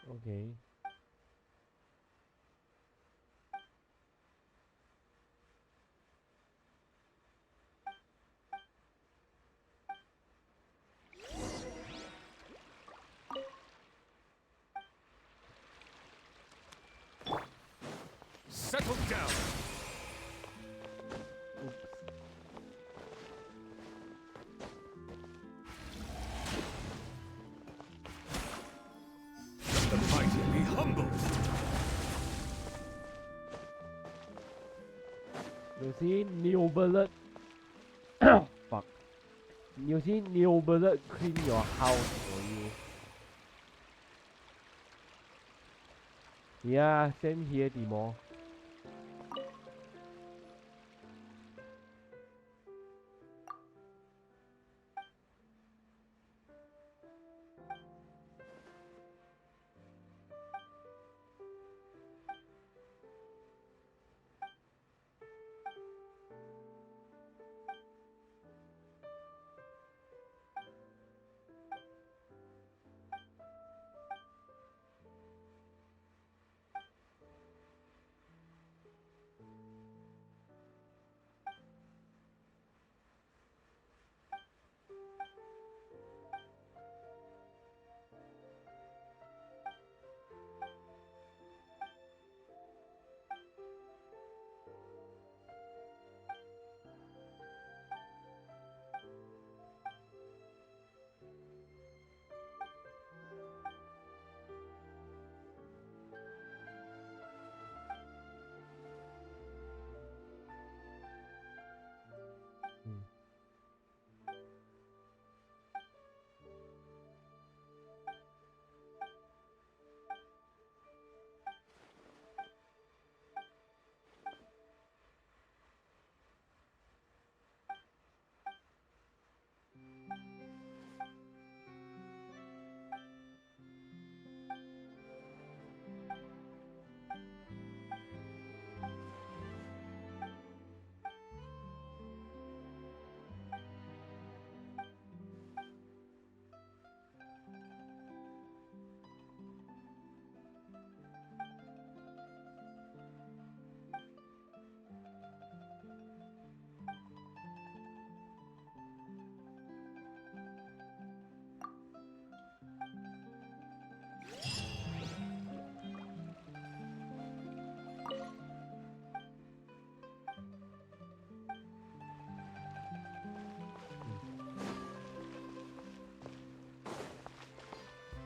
Speaker 1: OK。
Speaker 5: Settle down. Let the mighty be humble.
Speaker 1: 有些牛不了，fuck。有些牛不了 clean your house for you. Yeah, same here, Timo.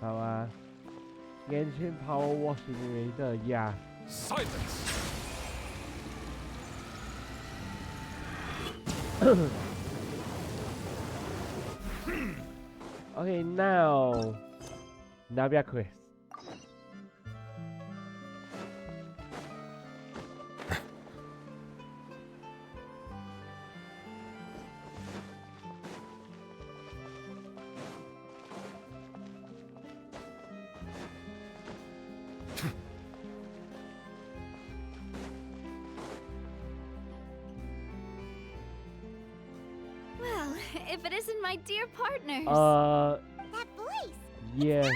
Speaker 1: 好啊 ，Genshin Power Wash Simulator, yeah.
Speaker 5: Silence.
Speaker 1: Okay, now Navia quest.
Speaker 13: Well, if it isn't my dear partners.
Speaker 7: That voice.
Speaker 1: Yes,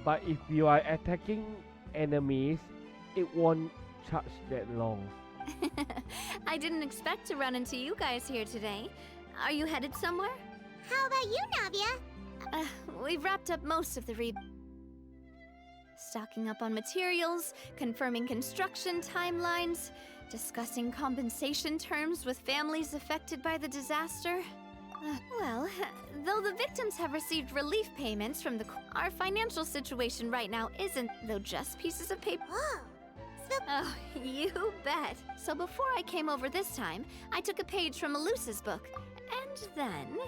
Speaker 1: but if you are attacking enemies, it won't charge that long.
Speaker 13: I didn't expect to run into you guys here today. Are you headed somewhere?
Speaker 7: How about you, Navia?
Speaker 13: We've wrapped up most of the stocking up on materials, confirming construction timelines, discussing compensation terms with families affected by the disaster. Well, though the victims have received relief payments from our financial situation right now isn't, though, just pieces of paper.
Speaker 7: Whoa.
Speaker 13: Oh, you bet. So before I came over this time, I took a page from Malusa's book. And then,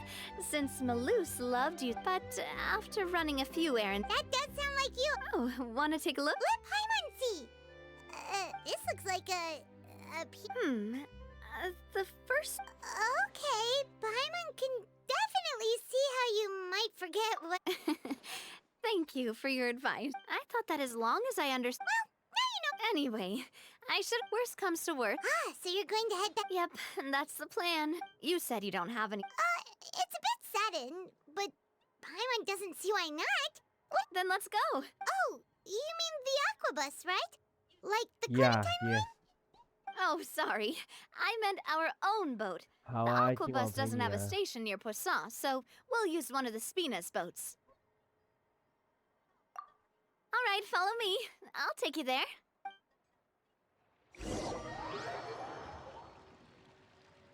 Speaker 13: since Malus loved you, but after running a few errands...
Speaker 7: That does sound like you!
Speaker 13: Oh, wanna take a look?
Speaker 7: Let Paimon see! This looks like a
Speaker 13: the first...
Speaker 7: Okay, Paimon can definitely see how you might forget what...
Speaker 13: Thank you for your advice. I thought that as long as I understood...
Speaker 7: Well, now you know...
Speaker 13: Anyway, I should... Worst comes to worst.
Speaker 7: So you're going to head back...
Speaker 13: Yep, that's the plan. You said you don't have any...
Speaker 7: It's a bit sudden, but Paimon doesn't see why not. What?
Speaker 13: Then let's go.
Speaker 7: Oh, you mean the aquabus, right? Like the
Speaker 1: Clementine
Speaker 7: line?
Speaker 13: Oh, sorry. I meant our own boat. The aquabus doesn't have a station near Poisson, so we'll use one of the Spina's boats. All right, follow me. I'll take you there.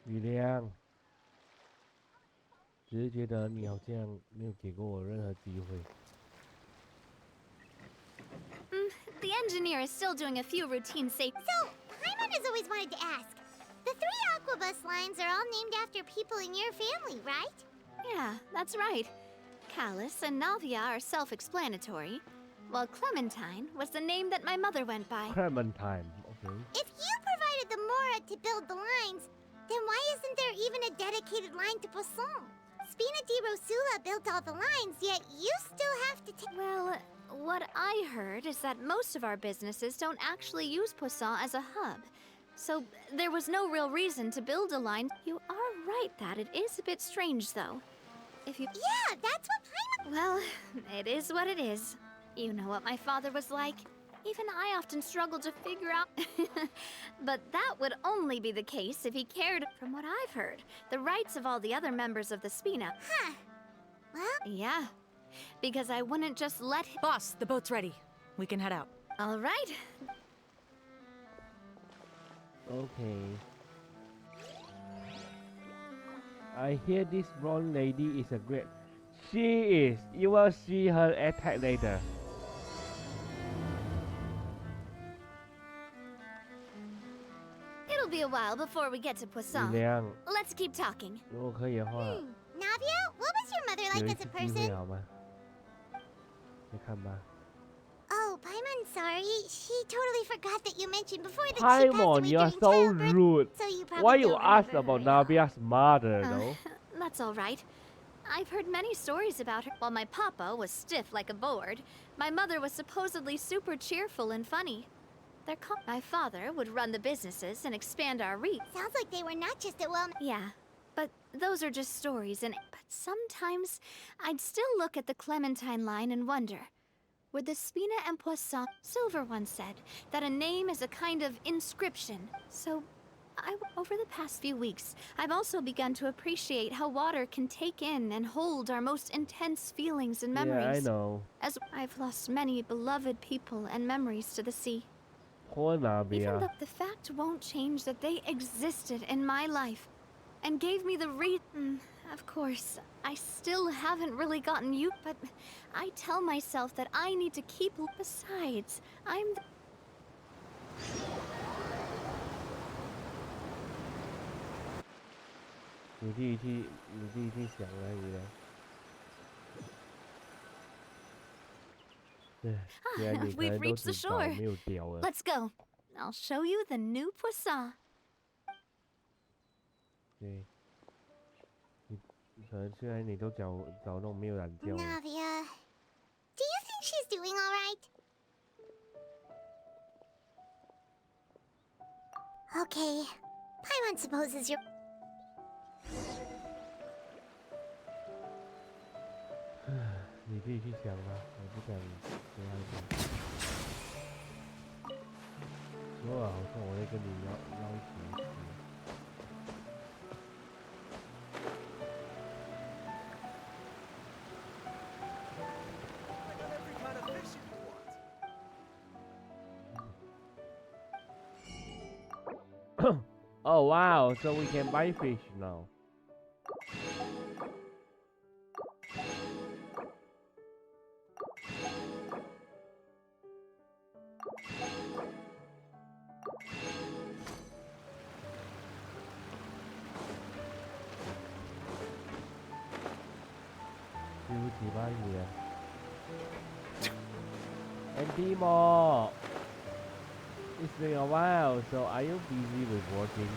Speaker 1: 雨亮，只是觉得你好像没有给过我任何机会。
Speaker 13: The engineer is still doing a few routine safety.
Speaker 7: So, Paimon has always wanted to ask. The 3 aquabus lines are all named after people in your family, right?
Speaker 13: Yeah, that's right. Callus and Navia are self-explanatory, while Clementine was the name that my mother went by.
Speaker 1: Clementine, okay.
Speaker 7: If you provided the Mora to build the lines, then why isn't there even a dedicated line to Poisson? Spina di Rosula built all the lines, yet you still have to take...
Speaker 13: Well, what I heard is that most of our businesses don't actually use Poisson as a hub. So there was no real reason to build a line. You are right that it is a bit strange, though. If you...
Speaker 7: Yeah, that's what Paimon...
Speaker 13: Well, it is what it is. You know what my father was like. Even I often struggle to figure out... But that would only be the case if he cared, from what I've heard, the rights of all the other members of the Spina.
Speaker 7: Huh. Well...
Speaker 13: Yeah. Because I wouldn't just let him...
Speaker 11: Boss, the boat's ready. We can head out.
Speaker 13: All right.
Speaker 1: Okay. I hear this blonde lady is a great... She is. You will see her attack later.
Speaker 13: It'll be a while before we get to Poisson.
Speaker 1: 雨亮，
Speaker 13: Let's keep talking.
Speaker 1: 如果可以的话，
Speaker 7: Navia, what was your mother
Speaker 1: 有
Speaker 7: like
Speaker 1: 一
Speaker 7: as
Speaker 1: 次
Speaker 7: a
Speaker 1: 机会
Speaker 7: person?
Speaker 1: 好吗？来看吧。
Speaker 7: Oh, Paimon, sorry. She totally forgot that you mentioned before that she passed
Speaker 1: Paimon,
Speaker 7: away
Speaker 1: you are
Speaker 7: during
Speaker 1: so
Speaker 7: childbirth,
Speaker 1: rude.
Speaker 7: so you probably
Speaker 1: Why you
Speaker 7: don't
Speaker 1: ask
Speaker 7: remember
Speaker 1: about
Speaker 7: her.
Speaker 1: Navia's mother, though?
Speaker 13: That's all right. I've heard many stories about her. While my papa was stiff like a board, my mother was supposedly super cheerful and funny. My father would run the businesses and expand our reach.
Speaker 7: Sounds like they were not just a well...
Speaker 13: Yeah, but those are just stories, and but sometimes I'd still look at the Clementine line and wonder, would the Spina and Poisson... Silver once said that a name is a kind of inscription. So, over the past few weeks, I've also begun to appreciate how water can take in and hold our most intense feelings and memories.
Speaker 1: Yeah, I know.
Speaker 13: As I've lost many beloved people and memories to the sea.
Speaker 1: Poor
Speaker 13: Even
Speaker 1: Navia.
Speaker 13: though the fact won't change that they existed in my life and gave me the reason. Of course, I still haven't really gotten you, but I tell myself that I need to keep... Besides, I'm...
Speaker 1: 你自己去想啊，雨亮。对，既然你可
Speaker 13: We've
Speaker 1: 能都
Speaker 13: reached
Speaker 1: 知
Speaker 13: the
Speaker 1: 道
Speaker 13: shore.
Speaker 1: 没有屌了。
Speaker 13: Let's go. I'll show you the new Poisson.
Speaker 1: 对，你可能虽然你都找那种没有懒觉的。
Speaker 7: Navia, do you think she's doing all right? Okay, Paimon supposes you're...
Speaker 1: 你自己去想吧，我不想跟他讲。说了好像我在跟你要求。Oh wow, so we can buy fish now. And Timo, it's been a while, so are you busy with working?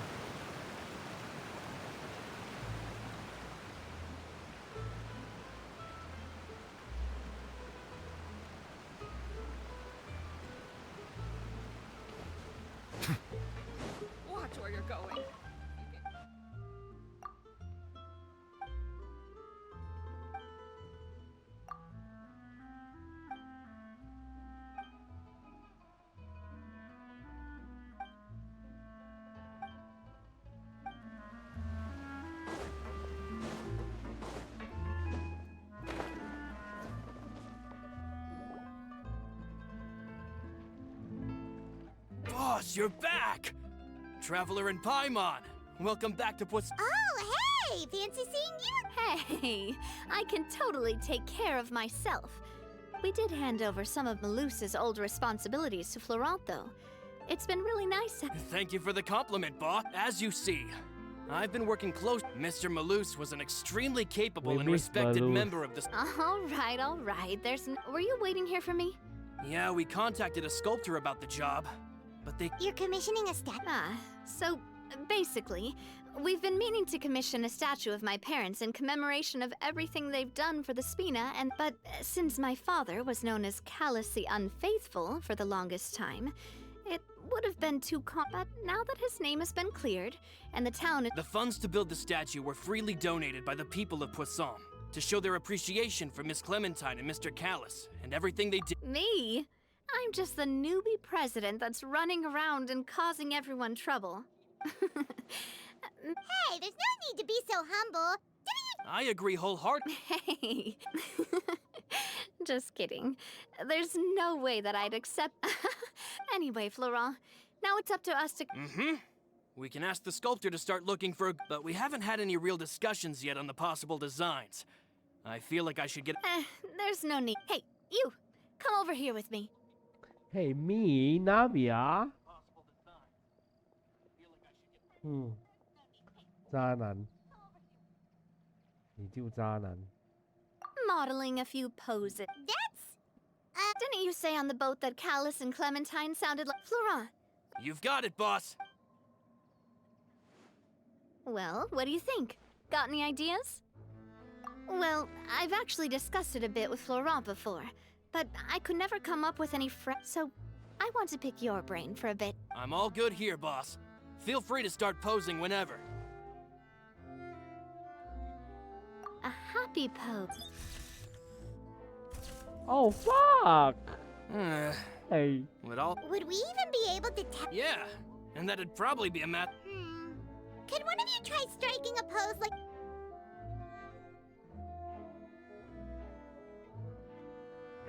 Speaker 16: Watch where you're going.
Speaker 17: Boss, you're back! Traveler in Paimon, welcome back to Puss.
Speaker 7: Oh, hey! Fancy seeing you!
Speaker 13: Hey, I can totally take care of myself. We did hand over some of Malus's old responsibilities to Florent, though. It's been really nice.
Speaker 17: Thank you for the compliment, boss. As you see, I've been working close. Mr. Malus was an extremely capable and respected member of the.
Speaker 13: All right. Were you waiting here for me?
Speaker 17: Yeah, we contacted a sculptor about the job, but they.
Speaker 7: You're commissioning a statue?
Speaker 13: So basically, we've been meaning to commission a statue of my parents in commemoration of everything they've done for the Spina, but since my father was known as callously unfaithful for the longest time, it would have been too but now that his name has been cleared, and the town.
Speaker 17: The funds to build the statue were freely donated by the people of Poisson to show their appreciation for Miss Clementine and Mr. Callis and everything they did.
Speaker 13: Me? I'm just the newbie president that's running around and causing everyone trouble.
Speaker 7: Hey, there's no need to be so humble.
Speaker 17: I agree wholeheartedly.
Speaker 13: Hey. Just kidding. There's no way that I'd accept. Anyway, Florent, now it's up to us to.
Speaker 17: We can ask the sculptor to start looking for but we haven't had any real discussions yet on the possible designs. I feel like I should get.
Speaker 13: There's no need. Hey, you! Come over here with me.
Speaker 1: Hey, me, Navia. 渣男，你就渣男。
Speaker 13: Modeling a few poses. Didn't you say on the boat that Callis and Clementine sounded like Florent?
Speaker 17: You've got it, boss.
Speaker 13: Well, what do you think? Got any ideas? Well, I've actually discussed it a bit with Florent before, but I could never come up with any so I want to pick your brain for a bit.
Speaker 17: I'm all good here, boss. Feel free to start posing whenever.
Speaker 13: A happy pose.
Speaker 1: Oh, fuck! Hey.
Speaker 7: Would we even be able to tap?
Speaker 17: Yeah, and that'd probably be a math.
Speaker 7: Could one of you try striking a pose like...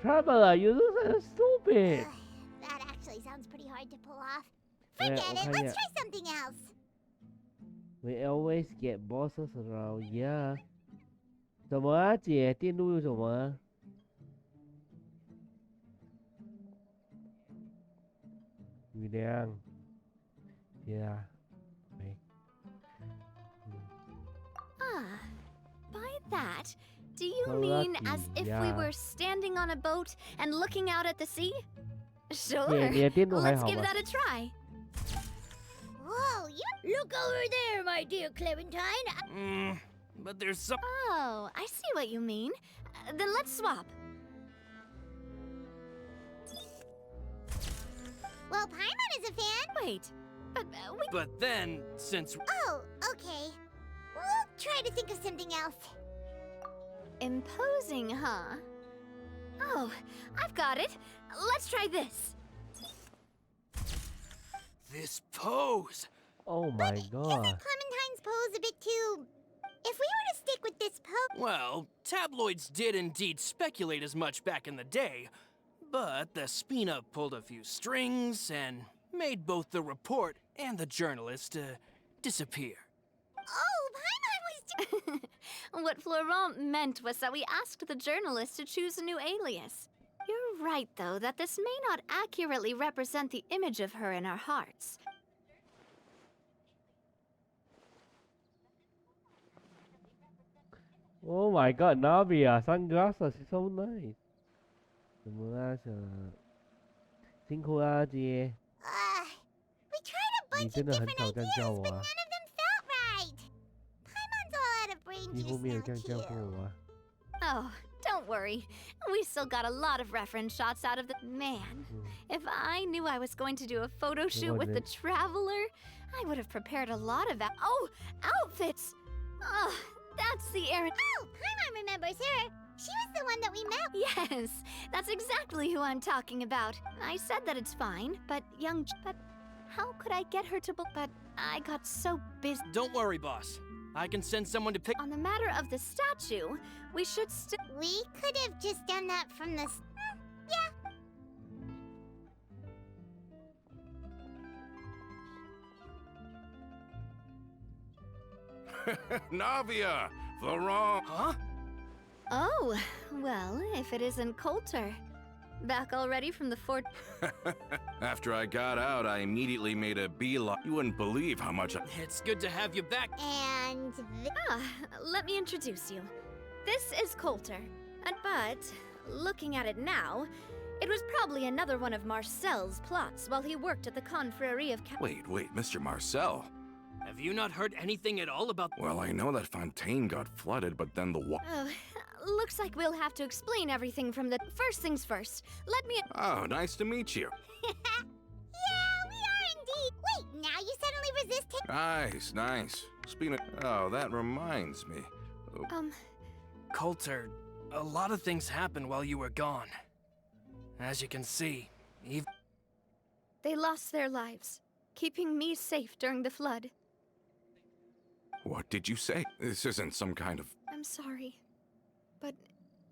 Speaker 1: Traveler, you look so stupid!
Speaker 7: That actually sounds pretty hard to pull off. Forget it, let's try something else.
Speaker 1: We always get bosses around, yeah. 什么啊，姐？电路有什么啊？雨良，姐啊，喂。
Speaker 13: By that, do you mean as if we were standing on a boat and looking out at the sea? Sure, let's give that a try.
Speaker 7: Whoa, you look over there, my dear Clementine.
Speaker 17: But there's some.
Speaker 13: Oh, I see what you mean. Then let's swap.
Speaker 7: Well, Paimon is a fan.
Speaker 13: Wait, but we.
Speaker 17: But then, since.
Speaker 7: Oh, okay. We'll try to think of something else.
Speaker 13: Imposing, huh? Oh, I've got it. Let's try this.
Speaker 17: This pose!
Speaker 1: Oh my god.
Speaker 7: Clementine's pose a bit too... If we were to stick with this pose...
Speaker 17: Well, tabloids did indeed speculate as much back in the day, but the Spina pulled a few strings and made both the report and the journalist disappear.
Speaker 7: Oh, Paimon was...
Speaker 13: What Florent meant was that we asked the journalist to choose a new alias. You're right, though, that this may not accurately represent the image of her in our hearts.
Speaker 1: Oh my god, Navia, sunglasses is so nice. 怎么啦，辛苦啦，姐。
Speaker 7: We tried a bunch of different ideas, but none of them felt right. Paimon's all out of brain
Speaker 1: 几乎
Speaker 7: juice
Speaker 1: 没有
Speaker 7: now,
Speaker 1: 这样叫过
Speaker 7: too.
Speaker 1: 我啊。
Speaker 13: Oh, don't worry. We still got a lot of reference shots out of the... Man, if I knew I was going to do a photo shoot with the Traveler, I would have prepared a lot of... Oh, outfits! Oh, that's the Erin...
Speaker 7: Oh, Paimon remembers her. She was the one that we met.
Speaker 13: Yes, that's exactly who I'm talking about. I said that it's fine, but But how could I get her to... But I got so busy...
Speaker 17: Don't worry, boss. I can send someone to pick...
Speaker 13: On the matter of the statue, we should
Speaker 7: We could have just done that from the... Yeah.
Speaker 5: Navia! Florent!
Speaker 17: Huh?
Speaker 13: Oh, well, if it isn't Coulter. Back already from the fort...
Speaker 5: After I got out, I immediately made a beeline. You wouldn't believe how much
Speaker 17: It's good to have you back.
Speaker 7: And...
Speaker 13: let me introduce you. This is Coulter. But, looking at it now, it was probably another one of Marcel's plots while he worked at the Confrérie of...
Speaker 5: Wait, Mr. Marcel.
Speaker 17: Have you not heard anything at all about...
Speaker 5: Well, I know that Fontaine got flooded, but then the
Speaker 13: Oh, looks like we'll have to explain everything from the... First things first, let me...
Speaker 5: Oh, nice to meet you.
Speaker 7: Yeah, we are indeed. Wait, now you suddenly resist...
Speaker 5: Nice. Speaking of... Oh, that reminds me.
Speaker 17: Coulter, a lot of things happened while you were gone. As you can see,
Speaker 13: They lost their lives, keeping me safe during the flood.
Speaker 5: What did you say? This isn't some kind of...
Speaker 13: I'm sorry, but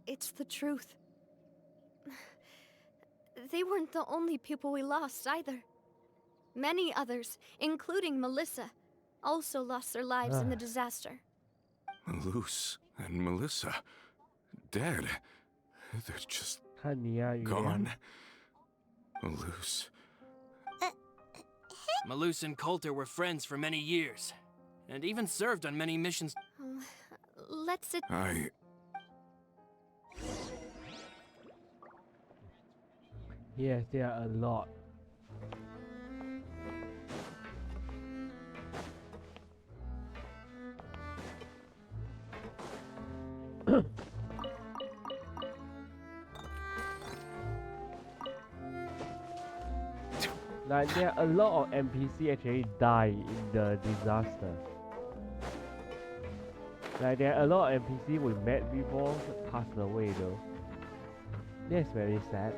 Speaker 13: it's the truth. They weren't the only people we lost either. Many others, including Melissa, also lost their lives in the disaster.
Speaker 5: Luce and Melissa, dead. They're just
Speaker 1: gone.
Speaker 5: Luce.
Speaker 17: Malus and Coulter were friends for many years, and even served on many missions.
Speaker 13: Let's sit...
Speaker 1: Yes, there are a lot. Like there are a lot of NPC actually die in the disaster. Like there are a lot of NPC we met before passed away though. That's very sad.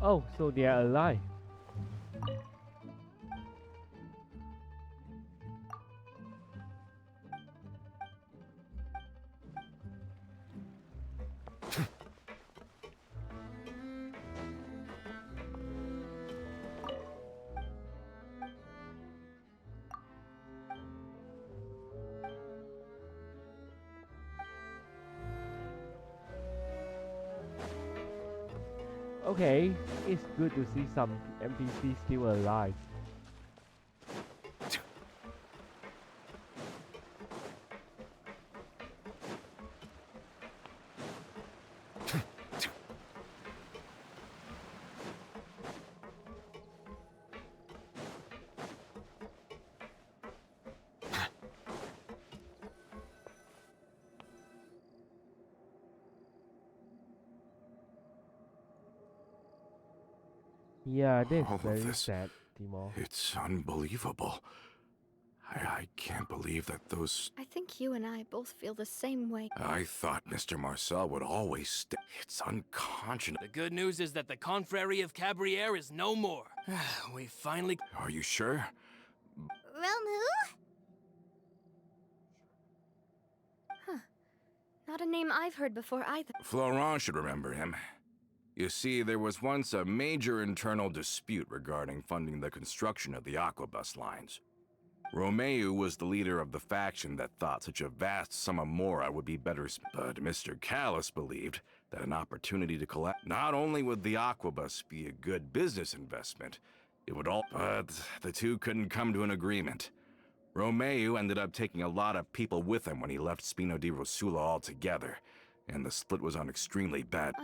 Speaker 1: Oh, so they are alive. Okay, it's good to see some NPCs still alive. Yeah, that's
Speaker 5: All of
Speaker 1: very
Speaker 5: this.
Speaker 1: sad, Timo.
Speaker 5: It's unbelievable. I can't believe that those...
Speaker 13: I think you and I both feel the same way.
Speaker 5: I thought Mr. Marcel would always stay. It's unconscionable.
Speaker 17: The good news is that the Confrérie of Cabriere is no more. We finally...
Speaker 5: Are you sure?
Speaker 7: Realm who?
Speaker 13: Huh. Not a name I've heard before either.
Speaker 5: Florent should remember him. You see, there was once a major internal dispute regarding funding the construction of the Aquabus lines. Romeu was the leader of the faction that thought such a vast sum of mora would be better but Mr. Callus believed that an opportunity to collect... Not only would the Aquabus be a good business investment, it would all... But the two couldn't come to an agreement. Romeu ended up taking a lot of people with him when he left Spino di Rosula altogether, and the split was on extremely bad...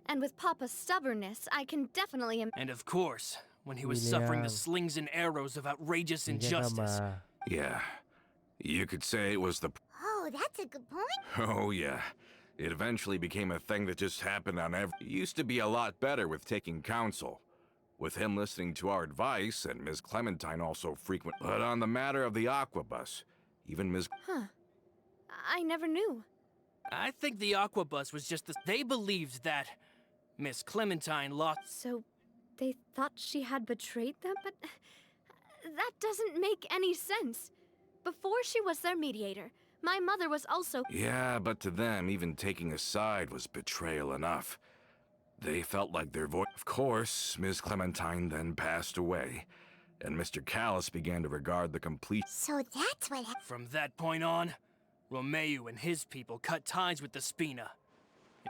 Speaker 13: And with Papa's stubbornness, I can definitely...
Speaker 17: And of course, when he was suffering the slings and arrows of outrageous injustice.
Speaker 5: Yeah, you could say it was the...
Speaker 7: Oh, that's a good point.
Speaker 5: Oh yeah, it eventually became a thing that just happened on every... It used to be a lot better with taking counsel, with him listening to our advice and Ms. Clementine also frequent... But on the matter of the Aquabus, even Ms...
Speaker 13: Huh. I never knew.
Speaker 17: I think the Aquabus was just the... They believed that Miss Clementine lost...
Speaker 13: So, they thought she had betrayed them? But that doesn't make any sense. Before she was their mediator, my mother was also...
Speaker 5: Yeah, but to them, even taking a side was betrayal enough. They felt like their voice... Of course, Miss Clementine then passed away, and Mr. Callus began to regard the complete...
Speaker 7: So that's what...
Speaker 17: From that point on, Romeu and his people cut ties with the Spina.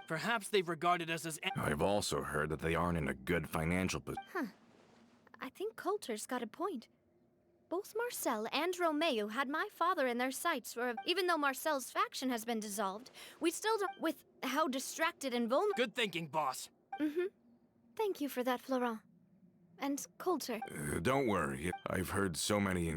Speaker 17: Perhaps they've regarded us as...
Speaker 5: I've also heard that they aren't in a good financial position.
Speaker 13: Huh. I think Coulter's got a point. Both Marcel and Romeu had my father in their sights for... Even though Marcel's faction has been dissolved, we still don't... With how distracted and vulnerable...
Speaker 17: Good thinking, boss.
Speaker 13: Mm-hmm. Thank you for that, Florent. And Coulter.
Speaker 5: Don't worry, I've heard so many...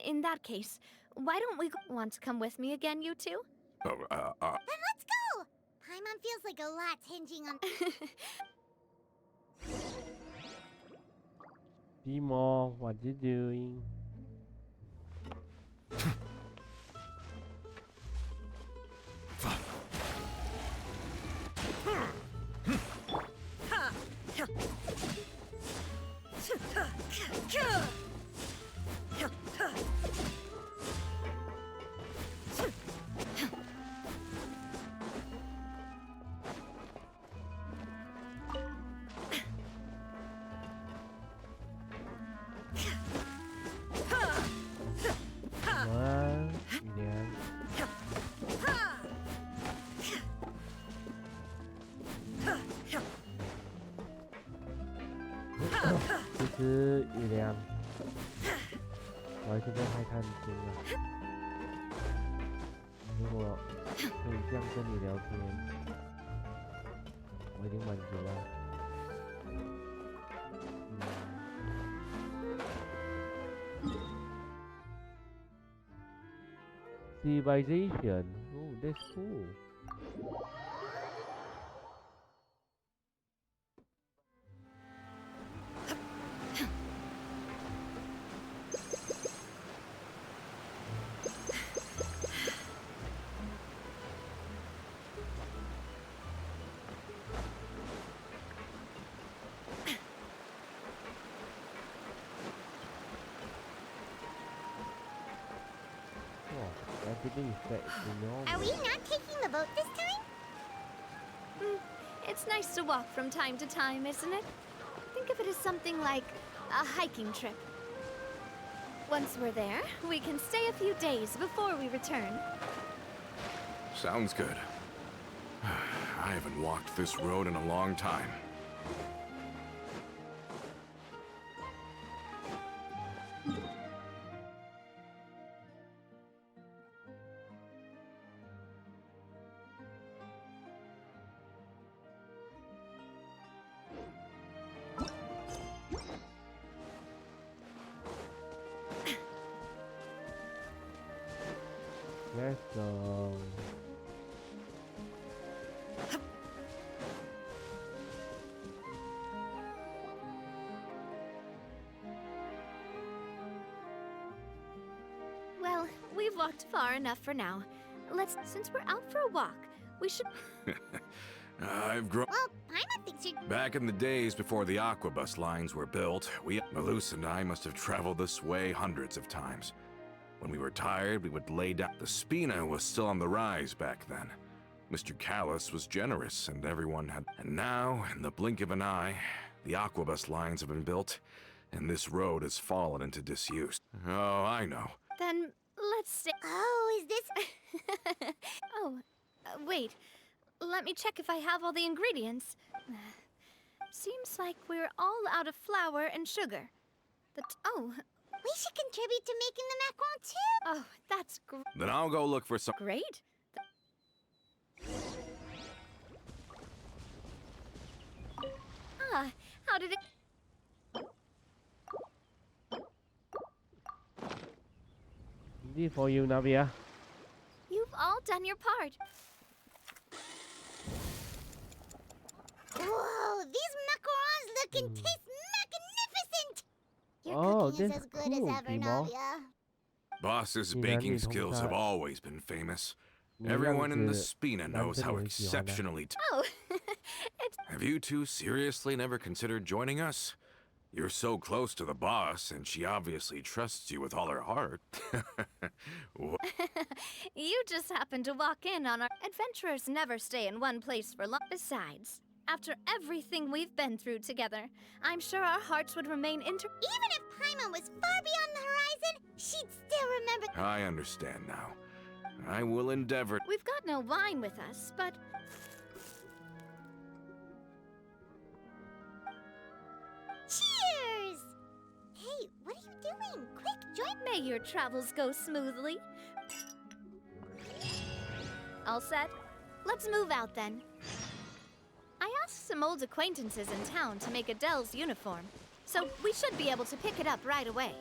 Speaker 13: In that case, why don't we want to come with me again, you two?
Speaker 7: Then let's go! Paimon feels like a lot's hinging on...
Speaker 1: Timo, what you doing?是月亮，我现在太看清了。如果可以这样跟你聊天，我已经满足了。Civilization, oh, that's cool.
Speaker 7: Are we not taking the boat this time?
Speaker 13: It's nice to walk from time to time, isn't it? Think of it as something like a hiking trip. Once we're there, we can stay a few days before we return.
Speaker 5: Sounds good. I haven't walked this road in a long time.
Speaker 1: Let's go.
Speaker 13: we've walked far enough for now. Since we're out for a walk, we should...
Speaker 5: I've grown.
Speaker 7: Well, Paimon thinks you're...
Speaker 5: Back in the days before the Aquabus lines were built, Malus and I must have traveled this way hundreds of times. When we were tired, we would lay down. The Spina was still on the rise back then. Mr. Callus was generous, and everyone had... And now, in the blink of an eye, the Aquabus lines have been built, and this road has fallen into disuse. Oh, I know.
Speaker 13: Then, let's stay...
Speaker 7: Oh, is this...
Speaker 13: wait. Let me check if I have all the ingredients. Seems like we're all out of flour and sugar.
Speaker 7: We should contribute to making the macaron too.
Speaker 13: Oh, that's great.
Speaker 5: Then I'll go look for some...
Speaker 13: Great. How did it...
Speaker 1: This for you, Navia.
Speaker 13: You've all done your part.
Speaker 7: Whoa, these macarons look and taste magnificent! Your
Speaker 1: Oh,
Speaker 7: cooking is
Speaker 1: that's
Speaker 7: as good
Speaker 1: cool,
Speaker 7: as ever,
Speaker 1: Timo.
Speaker 7: Navia.
Speaker 5: Boss's
Speaker 1: Yeah,
Speaker 5: baking
Speaker 1: that is
Speaker 5: skills have
Speaker 1: hometown.
Speaker 5: always been famous.
Speaker 1: Yeah,
Speaker 5: Everyone in the
Speaker 1: that's,
Speaker 5: Spina knows how
Speaker 1: that's really
Speaker 5: exceptionally...
Speaker 13: Oh,
Speaker 5: Have you two seriously never considered joining us? You're so close to the boss, and she obviously trusts you with all her heart.
Speaker 13: you just happened to walk in on our... Adventurers never stay in one place for long. Besides, after everything we've been through together, I'm sure our hearts would remain
Speaker 7: Even if Paimon was far beyond the horizon, she'd still remember...
Speaker 5: I understand now. I will endeavor...
Speaker 13: We've got no wine with us, but...
Speaker 7: Cheers! Hey, what are you doing? Quick, join...
Speaker 13: May your travels go smoothly. All set? Let's move out then. I asked some old acquaintances in town to make Adele's uniform, so we should be able to pick it up right away.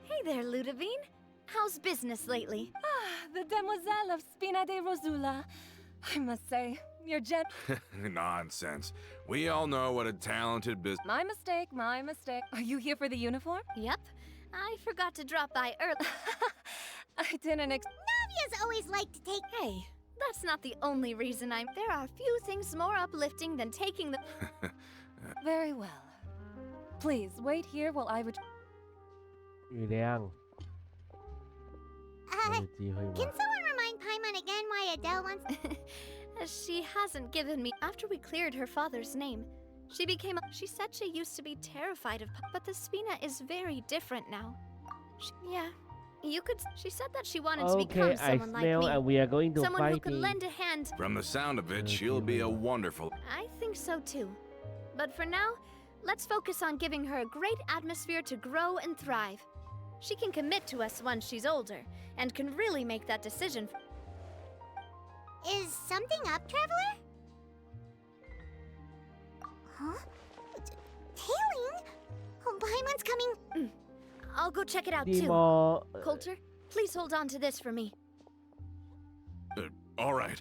Speaker 13: Hey there, Ludovine. How's business lately?
Speaker 9: The demoiselle of Spina de Rosula. I must say, you're
Speaker 5: Nonsense. We all know what a talented business...
Speaker 9: My mistake, my mistake. Are you here for the uniform?
Speaker 13: Yep. I forgot to drop by early.
Speaker 9: I didn't
Speaker 7: Navia's always liked to take...
Speaker 13: Hey, that's not the only reason I'm... There are few things more uplifting than taking the...
Speaker 9: Very well. Please, wait here while I return.
Speaker 1: 雨良，
Speaker 7: Can someone remind Paimon again why Adele wants...
Speaker 13: She hasn't given me... After we cleared her father's name, she became... She said she used to be terrified of... But the Spina is very different now. Yeah, you could... She said that she wanted to become
Speaker 1: Okay, I
Speaker 13: someone like
Speaker 1: smell
Speaker 13: me.
Speaker 1: and we are going to
Speaker 13: Someone who could
Speaker 1: fighting.
Speaker 13: lend a hand.
Speaker 5: From the sound of it, she'll be a wonderful...
Speaker 13: I think so too. But for now, let's focus on giving her a great atmosphere to grow and thrive. She can commit to us once she's older, and can really make that decision.
Speaker 7: Is something up, Traveler? Huh? Tailing? Oh, Paimon's coming.
Speaker 13: I'll go check it out
Speaker 1: Timo,
Speaker 13: too. Coulter, please hold on to this for me.
Speaker 5: All right.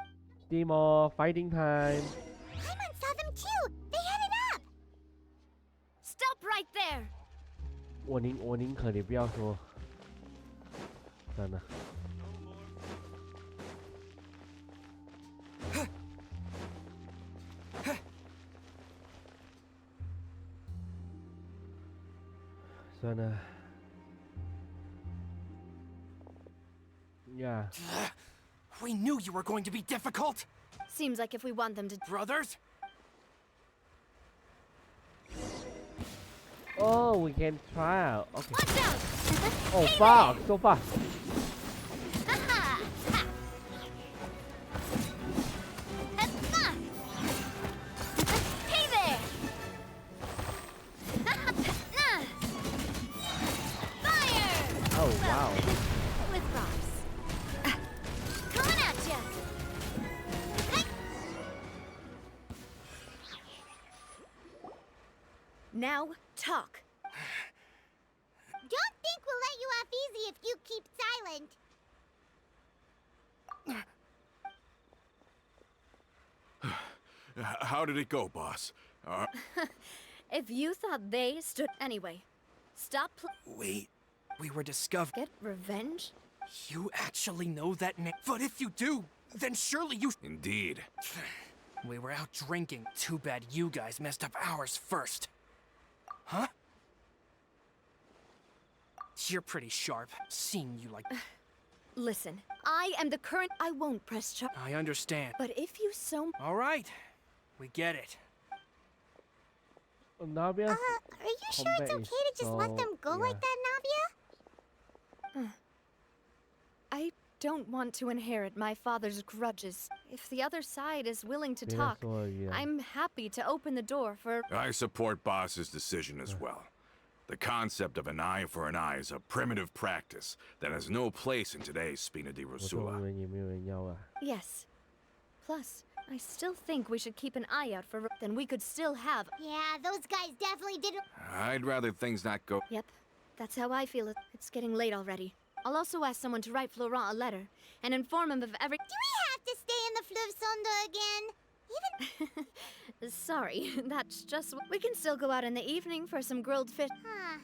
Speaker 1: Timo, fighting time.
Speaker 7: Paimon saw them too. They headed up.
Speaker 13: Stop right there.
Speaker 1: 我宁可你不要说，算了。算了。Yeah.
Speaker 17: We knew you were going to be difficult.
Speaker 13: Seems like if we want them to...
Speaker 17: Brothers?
Speaker 1: Oh, we can try out. Okay.
Speaker 13: Watch out!
Speaker 1: Oh, fuck! So fast.
Speaker 13: Hey there! Fire!
Speaker 1: Oh, wow.
Speaker 2: With rocks. Coming at ya! Now, talk.
Speaker 7: Don't think we'll let you off easy if you keep silent.
Speaker 5: How did it go, boss?
Speaker 2: If you thought they stood anyway, stop.
Speaker 17: Wait, we were discovered.
Speaker 2: Get revenge?
Speaker 17: You actually know that name? But if you do, then surely you.
Speaker 5: Indeed.
Speaker 17: We were out drinking. Too bad you guys messed up ours first. Huh? You're pretty sharp, seeing you like.
Speaker 2: Listen, I am the current. I won't press charge.
Speaker 17: I understand.
Speaker 2: But if you so.
Speaker 17: All right, we get it.
Speaker 1: Navia.
Speaker 7: Are you sure it's okay to just let them go like that, Navia?
Speaker 13: I don't want to inherit my father's grudges. If the other side is willing to talk, I'm happy to open the door for.
Speaker 5: I support Boss's decision as well. The concept of an eye for an eye is a primitive practice that has no place in today's Spina di Rosula.
Speaker 13: Yes. Plus, I still think we should keep an eye out for. Then we could still have.
Speaker 7: Yeah, those guys definitely did.
Speaker 5: I'd rather things not go.
Speaker 13: Yep, that's how I feel. It's getting late already. I'll also ask someone to write Florent a letter and inform him of every.
Speaker 7: Do we have to stay in the Fleuve Sonda again? Even.
Speaker 13: Sorry, that's just. We can still go out in the evening for some grilled fish.
Speaker 7: Huh.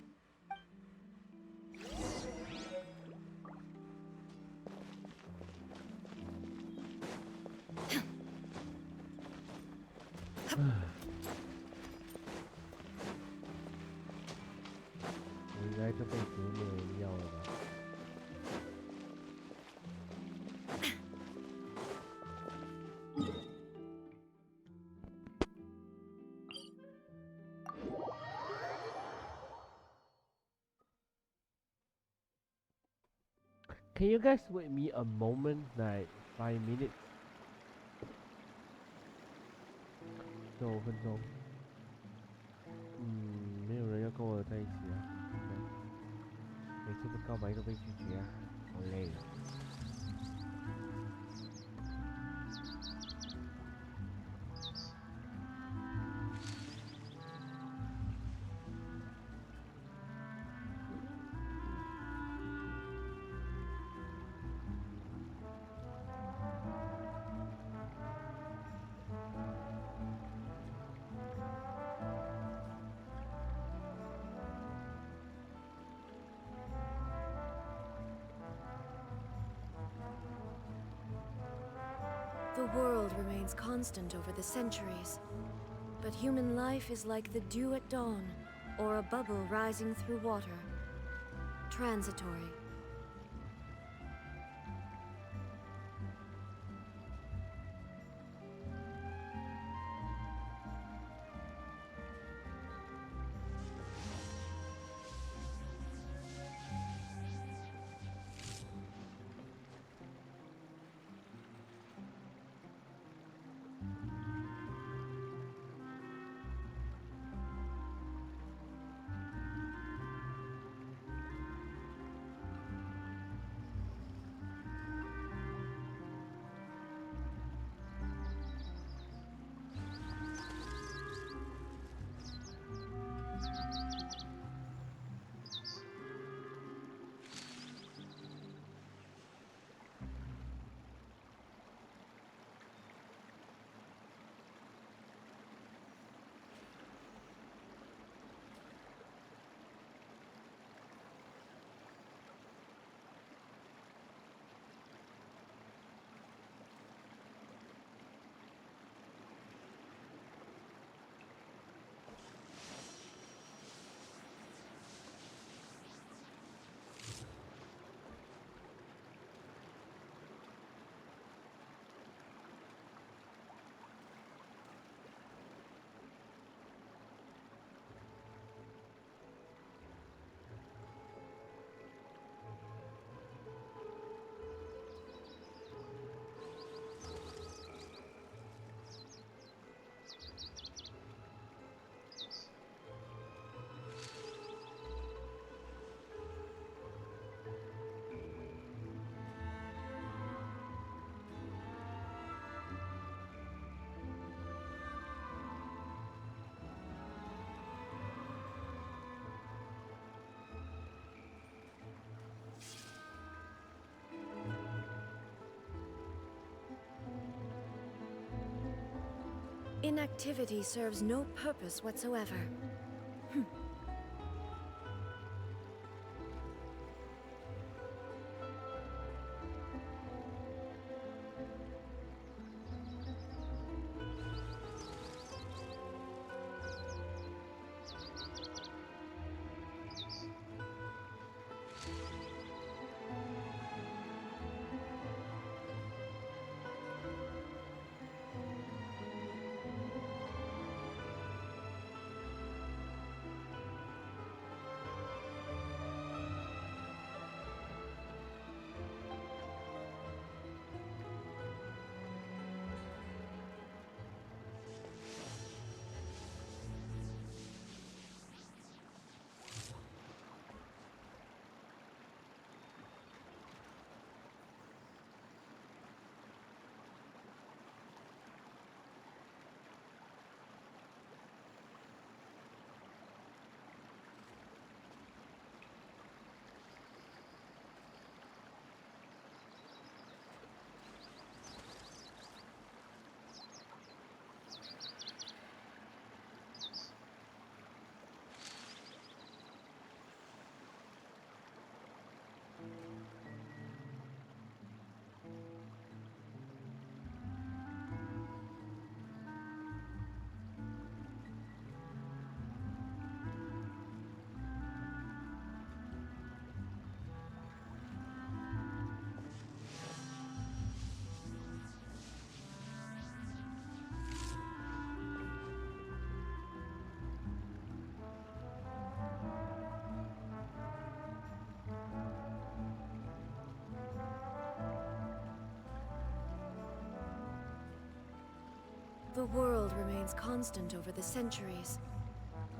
Speaker 1: Can you guys wait me a moment, like 5 minutes? 5分钟。没有人要跟我在一起啊。每次的告白都被拒绝啊，好累啊。
Speaker 8: The world remains constant over the centuries, but human life is like the dew at dawn, or a bubble rising through water. Transitory. Inactivity serves no purpose whatsoever. The world remains constant over the centuries,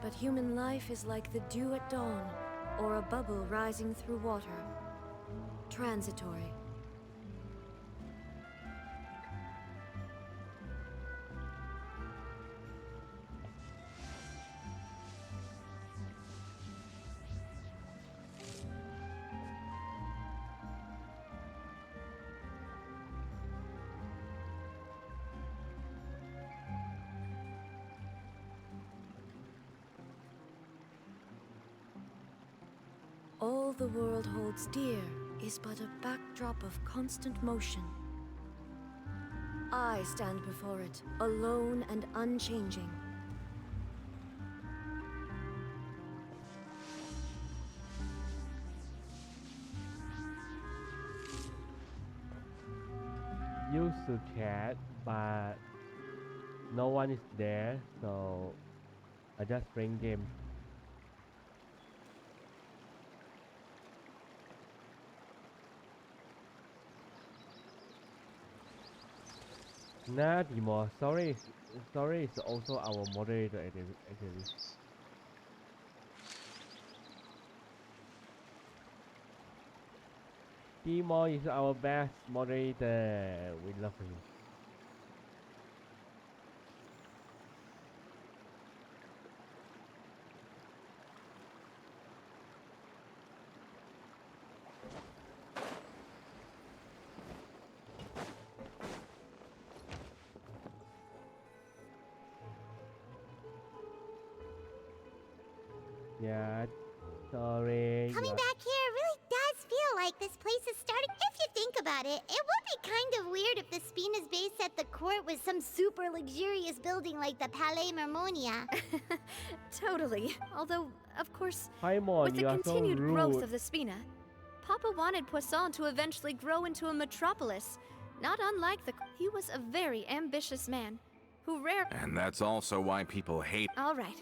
Speaker 8: but human life is like the dew at dawn, or a bubble rising through water. Transitory. All the world holds dear is but a backdrop of constant motion. I stand before it, alone and unchanging.
Speaker 1: Used to chat, but no one is there, so I just bring game. Nah, Timo, sorry is also our moderator actually. Timo is our best moderator. We love him. Yeah, sorry.
Speaker 7: Coming back here really does feel like this place is starting. If you think about it, it would be kind of weird if the Spina's base at the court was some super luxurious building like the Palais Marmonia.
Speaker 13: Totally. Although, of course,
Speaker 1: Paimon,
Speaker 13: with the continued growth of the Spina, Papa wanted Poisson to eventually grow into a metropolis. Not unlike the... He was a very ambitious man who
Speaker 5: And that's also why people hate...
Speaker 13: All right.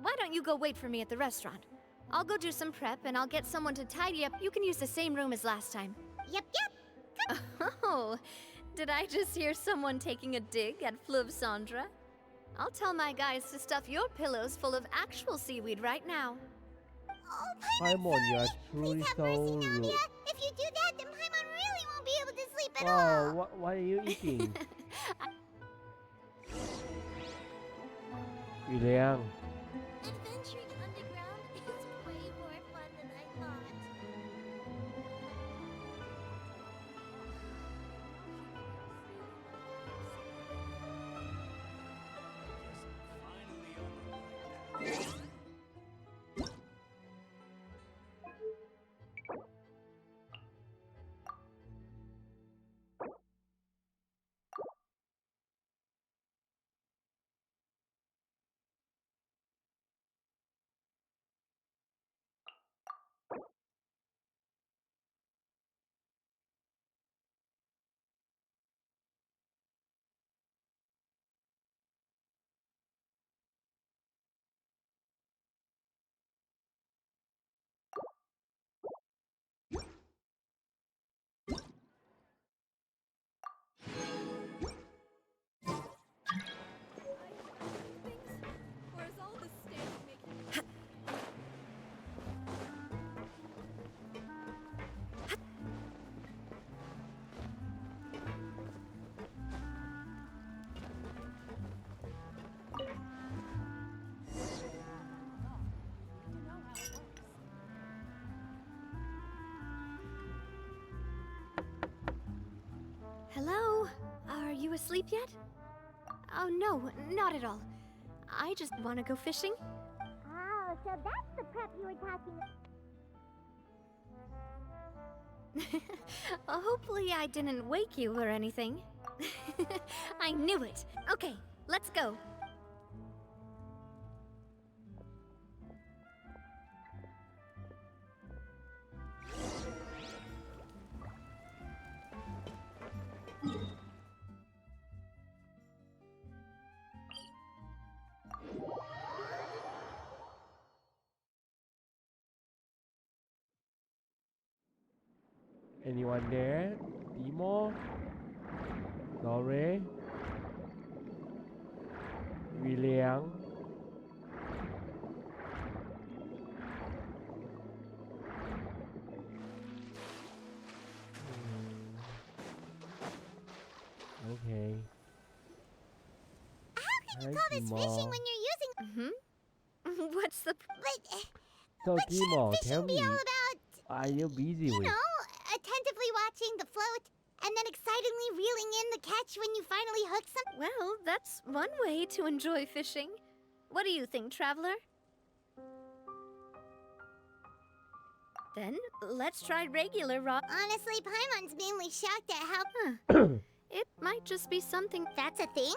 Speaker 13: Why don't you go wait for me at the restaurant? I'll go do some prep and I'll get someone to tidy up. You can use the same room as last time.
Speaker 7: Yep.
Speaker 13: Oh, did I just hear someone taking a dig at Fleuve Cendra? I'll tell my guys to stuff your pillows full of actual seaweed right now.
Speaker 7: Oh,
Speaker 1: Paimon, you are truly so rude.
Speaker 7: If you do that, then Paimon really won't be able to sleep at
Speaker 1: Wow,
Speaker 7: all.
Speaker 1: what are you eating? Yuliang.
Speaker 7: Adventuring underground is way more fun than I thought.
Speaker 13: you asleep yet? Oh no, not at all. I just want to go fishing.
Speaker 7: Oh, so that's the prep you were talking about.
Speaker 13: Hopefully I didn't wake you or anything. I knew it. Okay, let's go.
Speaker 1: Anyone there? Timo? Sorry? William? Okay.
Speaker 7: How can you call this fishing when you're using...
Speaker 13: What's the...
Speaker 1: So
Speaker 7: But
Speaker 1: Timo,
Speaker 7: shouldn't
Speaker 1: tell
Speaker 7: fishing
Speaker 1: me,
Speaker 7: be all about,
Speaker 1: are you busy
Speaker 7: you
Speaker 1: with?
Speaker 7: know, attentively watching the float, and then excitedly reeling in the catch when you finally hook some...
Speaker 13: Well, that's one way to enjoy fishing. What do you think, Traveler? Then, let's try regular rod.
Speaker 7: Honestly, Paimon's mainly shocked at how...
Speaker 13: It might just be something...
Speaker 7: That's a thing?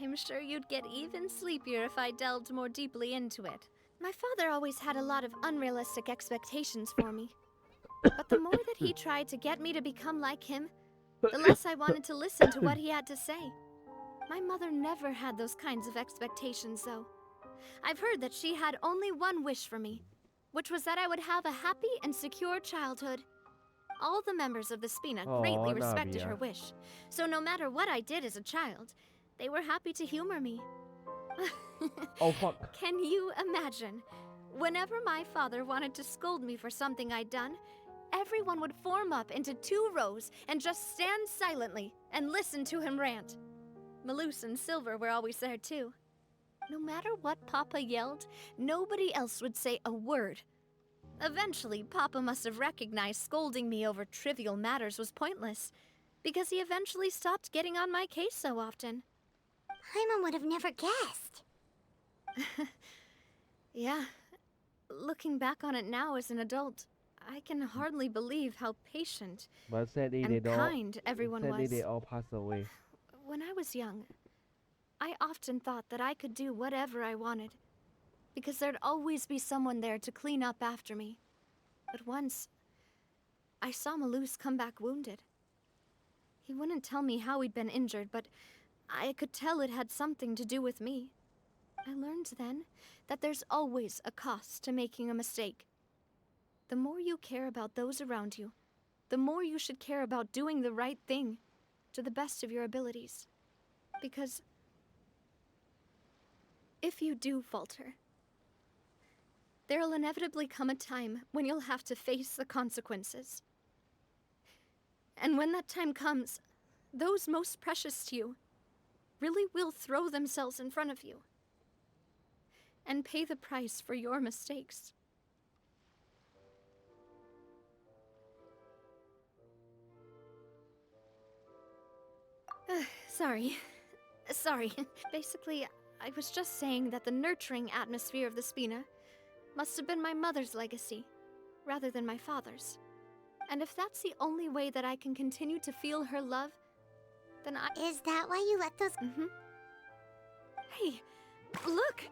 Speaker 13: I'm sure you'd get even sleepier if I delved more deeply into it. My father always had a lot of unrealistic expectations for me. But the more that he tried to get me to become like him, the less I wanted to listen to what he had to say. My mother never had those kinds of expectations, though. I've heard that she had only one wish for me, which was that I would have a happy and secure childhood. All the members of the Spina greatly respected her wish, so no matter what I did as a child, they were happy to humor me.
Speaker 1: Oh fuck.
Speaker 13: Can you imagine? Whenever my father wanted to scold me for something I'd done, everyone would form up into 2 rows and just stand silently and listen to him rant. Malus and Silver were always there too. No matter what Papa yelled, nobody else would say a word. Eventually, Papa must have recognized scolding me over trivial matters was pointless, because he eventually stopped getting on my case so often.
Speaker 7: Paimon would have never guessed.
Speaker 13: Yeah. Looking back on it now as an adult, I can hardly believe how patient
Speaker 1: But sadly,
Speaker 13: and
Speaker 1: they
Speaker 13: kind everyone
Speaker 1: sadly
Speaker 13: was.
Speaker 1: they all passed away.
Speaker 13: When I was young, I often thought that I could do whatever I wanted, because there'd always be someone there to clean up after me. But once, I saw Malus come back wounded. He wouldn't tell me how he'd been injured, but I could tell it had something to do with me. I learned then that there's always a cost to making a mistake. The more you care about those around you, the more you should care about doing the right thing to the best of your abilities. Because if you do falter, there'll inevitably come a time when you'll have to face the consequences. And when that time comes, those most precious to you really will throw themselves in front of you and pay the price for your mistakes. Sorry. Basically, I was just saying that the nurturing atmosphere of the Spina must have been my mother's legacy, rather than my father's. And if that's the only way that I can continue to feel her love, then I...
Speaker 7: Is that why you let those...
Speaker 13: Hey, look!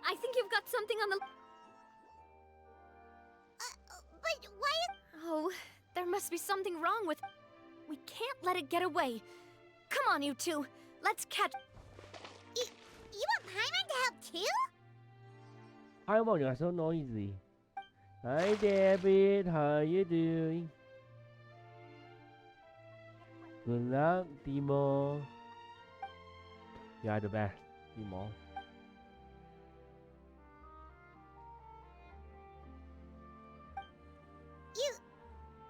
Speaker 13: I think you've got something on the...
Speaker 7: But why...
Speaker 13: Oh, there must be something wrong with... We can't let it get away. Come on, you two. Let's catch...
Speaker 7: You want Paimon to help too?
Speaker 1: Paimon, you are so noisy. Hi David, how you doing? Good luck, Timo. You are the best, Timo.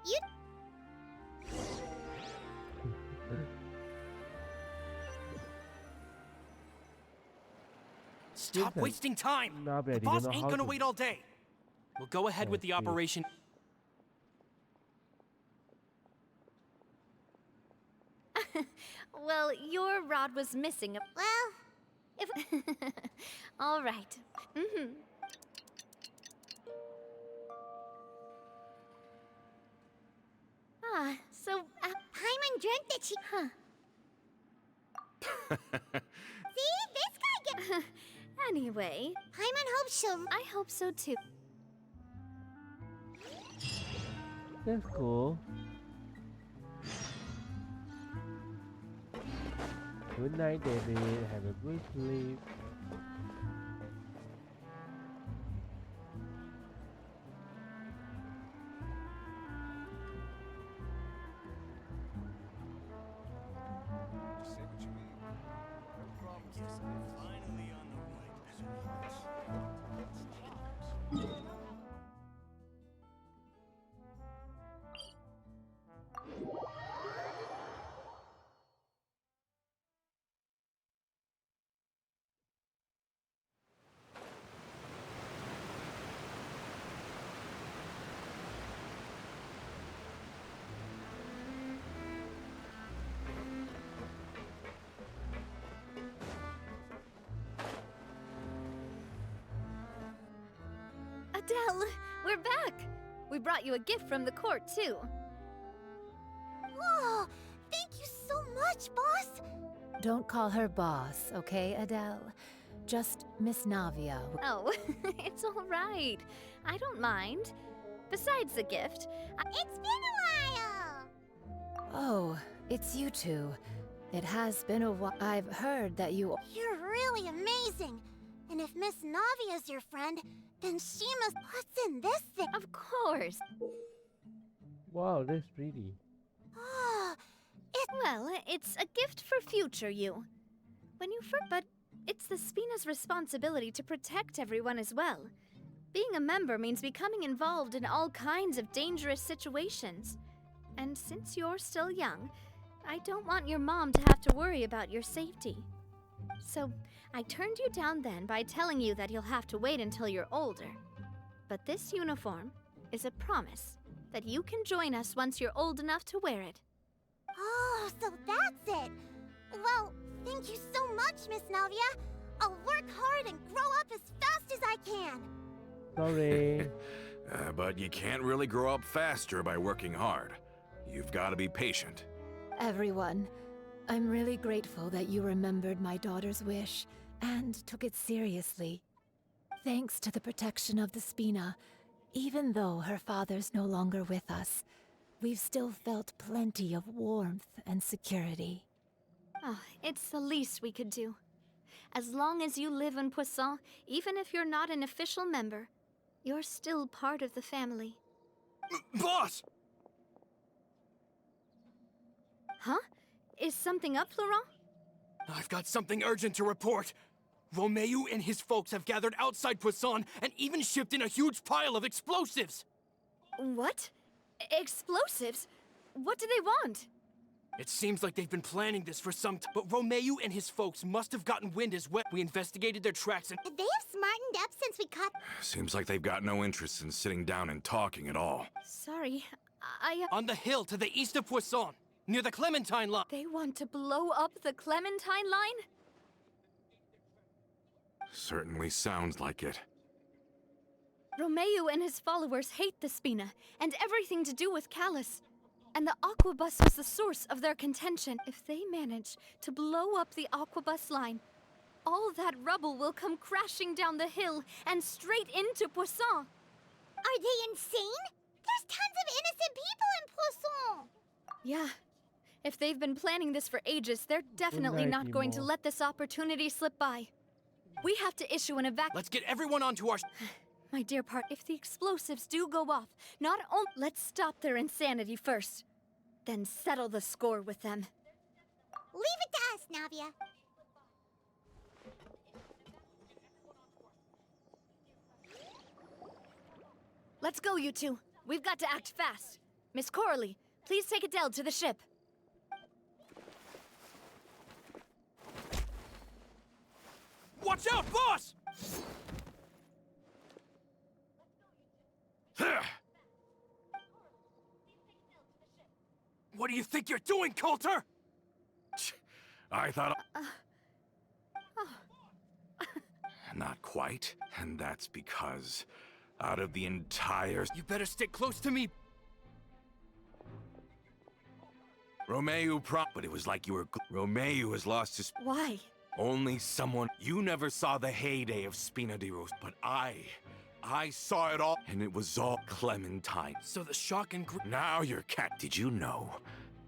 Speaker 7: You...
Speaker 17: Stop wasting time!
Speaker 1: Nah, but I
Speaker 17: The
Speaker 1: didn't
Speaker 17: boss
Speaker 1: know
Speaker 17: ain't
Speaker 1: how
Speaker 17: gonna
Speaker 1: to-
Speaker 17: wait all day. We'll go ahead with the
Speaker 1: Okay.
Speaker 17: operation.
Speaker 13: Well, your rod was missing.
Speaker 7: Well, if...
Speaker 13: All right. So,
Speaker 7: Paimon dreamt that she...
Speaker 13: Huh.
Speaker 7: See? This guy gets...
Speaker 13: Anyway...
Speaker 7: Paimon hopes she'll...
Speaker 13: I hope so too.
Speaker 1: That's cool. Good night, David. Have a good sleep.
Speaker 13: Adele, we're back! We brought you a gift from the court, too.
Speaker 7: Whoa! Thank you so much, boss!
Speaker 16: Don't call her boss, okay, Adele? Just Miss Navia.
Speaker 13: Oh, it's all right. I don't mind. Besides the gift,
Speaker 7: It's been a while!
Speaker 16: Oh, it's you two. It has been a while. I've heard that you...
Speaker 7: You're really amazing! And if Miss Navia's your friend, then she must... What's in this thing?
Speaker 13: Of course.
Speaker 1: Wow, that's pretty.
Speaker 7: Oh,
Speaker 13: Well, it's a gift for future you. But it's the Spina's responsibility to protect everyone as well. Being a member means becoming involved in all kinds of dangerous situations. And since you're still young, I don't want your mom to have to worry about your safety. So, I turned you down then by telling you that you'll have to wait until you're older. But this uniform is a promise that you can join us once you're old enough to wear it.
Speaker 7: Oh, so that's it! Well, thank you so much, Miss Navia. I'll work hard and grow up as fast as I can.
Speaker 1: Sorry.
Speaker 5: But you can't really grow up faster by working hard. You've got to be patient.
Speaker 16: Everyone, I'm really grateful that you remembered my daughter's wish and took it seriously. Thanks to the protection of the Spina, even though her father's no longer with us, we've still felt plenty of warmth and security.
Speaker 13: Oh, it's the least we could do. As long as you live in Poisson, even if you're not an official member, you're still part of the family.
Speaker 17: Boss!
Speaker 13: Huh? Is something up, Laurent?
Speaker 17: I've got something urgent to report. Romeu and his folks have gathered outside Poisson and even shipped in a huge pile of explosives.
Speaker 13: What? Explosives? What do they want?
Speaker 17: It seems like they've been planning this for some time, but Romeu and his folks must have gotten wind as well. We investigated their tracks and...
Speaker 7: They have smartened up since we caught...
Speaker 5: Seems like they've got no interest in sitting down and talking at all.
Speaker 13: Sorry,
Speaker 17: On the hill to the east of Poisson, near the Clementine line.
Speaker 13: They want to blow up the Clementine line?
Speaker 5: Certainly sounds like it.
Speaker 13: Romeu and his followers hate the Spina and everything to do with Callus. And the Aquabus was the source of their contention. If they manage to blow up the Aquabus line, all that rubble will come crashing down the hill and straight into Poisson.
Speaker 7: Are they insane? There's tons of innocent people in Poisson!
Speaker 13: Yeah. If they've been planning this for ages, they're definitely not going to let this opportunity slip by. We have to issue an evac-
Speaker 17: Let's get everyone onto our...
Speaker 13: My dear part, if the explosives do go off, not only... Let's stop their insanity first. Then settle the score with them.
Speaker 7: Leave it to us, Navia.
Speaker 13: Let's go, you two. We've got to act fast. Miss Coralie, please take Adele to the ship.
Speaker 17: Watch out, boss! What do you think you're doing, Coulter?
Speaker 5: I thought... Not quite, and that's because out of the entire...
Speaker 17: You better stick close to me.
Speaker 5: Romeu but it was like you were... Romeu has lost his...
Speaker 11: Why?
Speaker 5: Only someone... You never saw the heyday of Spina di Rose, but I saw it all, and it was all Clementine.
Speaker 17: So the shock and...
Speaker 5: Now you're cat. Did you know?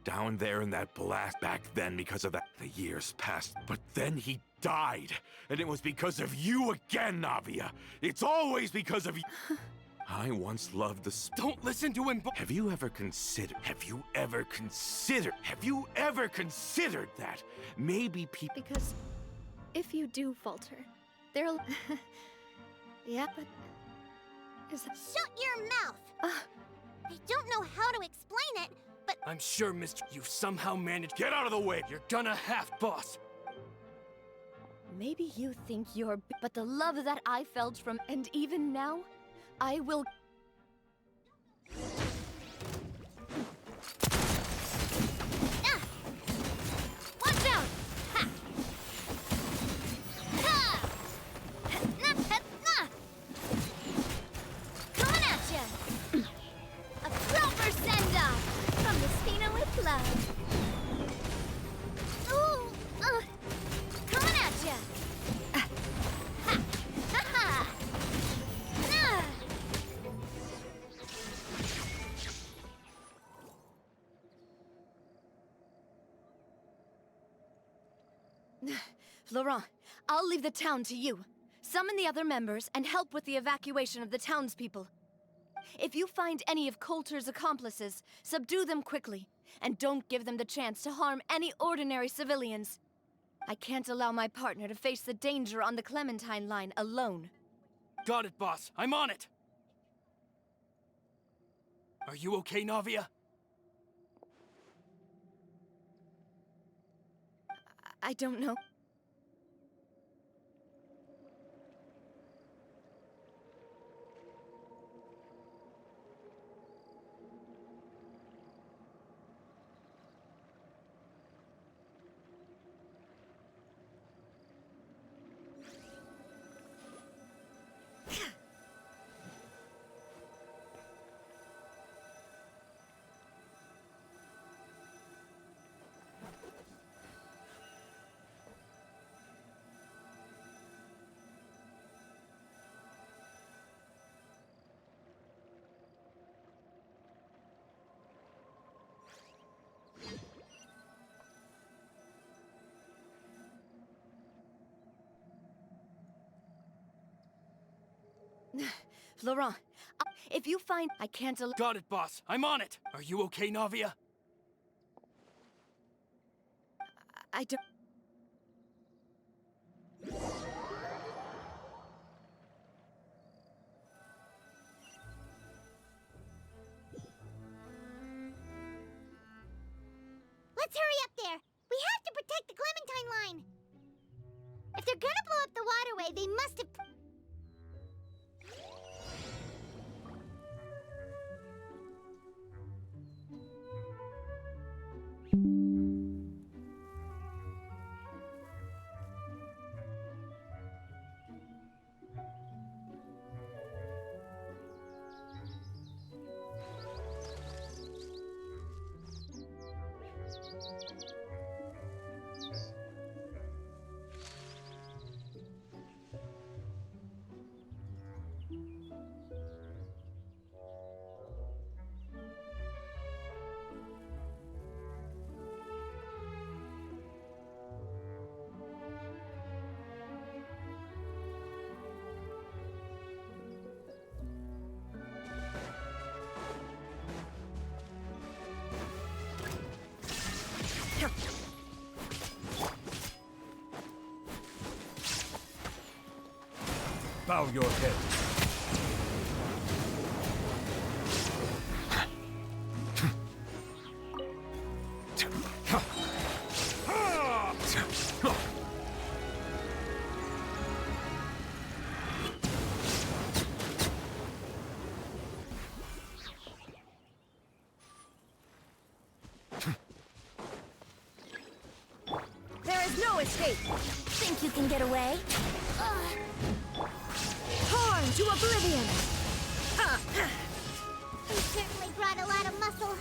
Speaker 5: Down there in that blast back then because of that... The years passed, but then he died. And it was because of you again, Navia. It's always because of you. I once loved the...
Speaker 17: Don't listen to him.
Speaker 5: Have you ever considered that maybe people...
Speaker 13: Because if you do falter, there'll... Yeah, but...
Speaker 7: Shut your mouth! I don't know how to explain it, but...
Speaker 17: I'm sure, Mr. You've somehow managed... Get out of the way! You're gonna have, boss!
Speaker 2: Maybe you think you're... But the love that I felt from... And even now, I will...
Speaker 7: Watch out! Ha! Ha! Coming at ya! A proper send-off from the Spina with love. Ooh! Coming at ya! Ha! Ha ha!
Speaker 2: Laurent, I'll leave the town to you. Summon the other members and help with the evacuation of the townspeople. If you find any of Coulter's accomplices, subdue them quickly, and don't give them the chance to harm any ordinary civilians. I can't allow my partner to face the danger on the Clementine line alone.
Speaker 17: Got it, boss. I'm on it! Are you okay, Navia?
Speaker 2: I don't know. Laurent, if you find... I can't allow...
Speaker 17: Got it, boss. I'm on it! Are you okay, Navia?
Speaker 2: I don't...
Speaker 7: Let's hurry up there! We have to protect the Clementine line! If they're gonna blow up the waterway, they must have...
Speaker 6: Bow your head.
Speaker 2: There
Speaker 9: escape. Think you can get away?
Speaker 16: Torn to oblivion!
Speaker 7: We certainly brought a lot of muscle.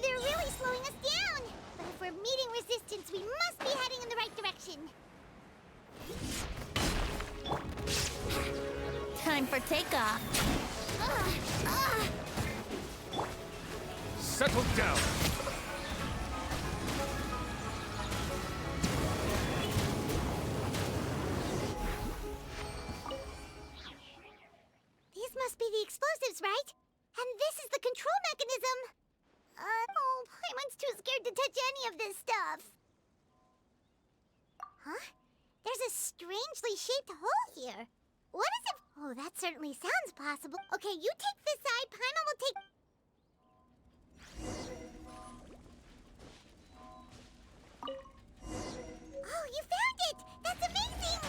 Speaker 7: They're really slowing us down. But if we're meeting resistance, we must be heading in the right direction.
Speaker 9: Time for takeoff.
Speaker 6: Settle down!
Speaker 7: These must be the explosives, right? And this is the control mechanism. Oh, Paimon's too scared to touch any of this stuff. Huh? There's a strangely shaped hole here. What is it? Oh, that certainly sounds possible. Okay, you take this side, Paimon will take... Oh, you found it! That's amazing!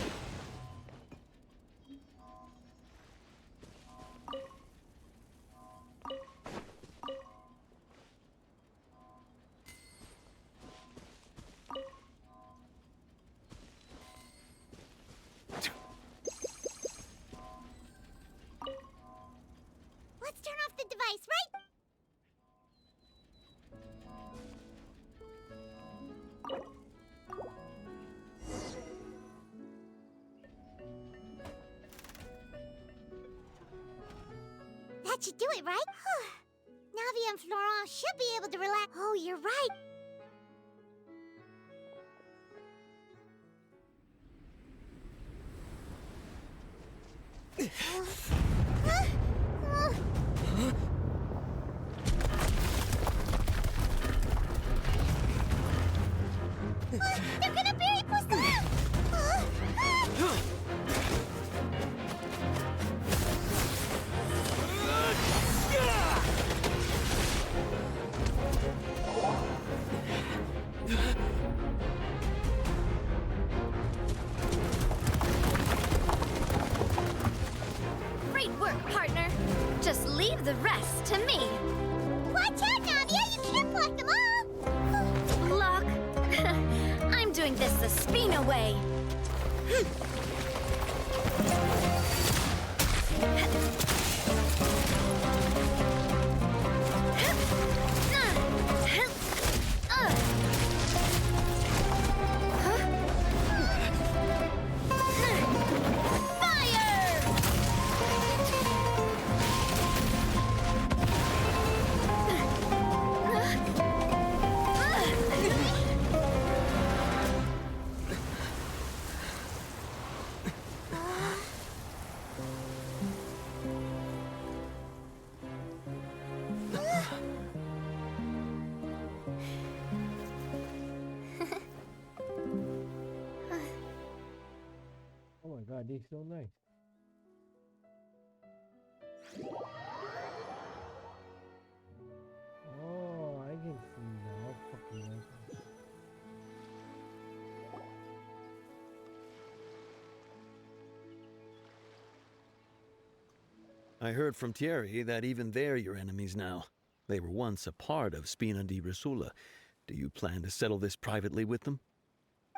Speaker 7: Let's turn off the device, right? That should do it, right? Navi and Florent should be able to relax. Oh, you're right. They're gonna bury Poisson!
Speaker 13: Great work, partner. Just leave the rest to me.
Speaker 7: Watch out, Navia! You can't block them all!
Speaker 13: Block? I'm doing this the Spina way.
Speaker 1: Oh my god, they're so nice. Oh, I can see now. Fucking nice.
Speaker 18: I heard from Thierry that even they're your enemies now. They were once a part of Spina di Risula. Do you plan to settle this privately with them?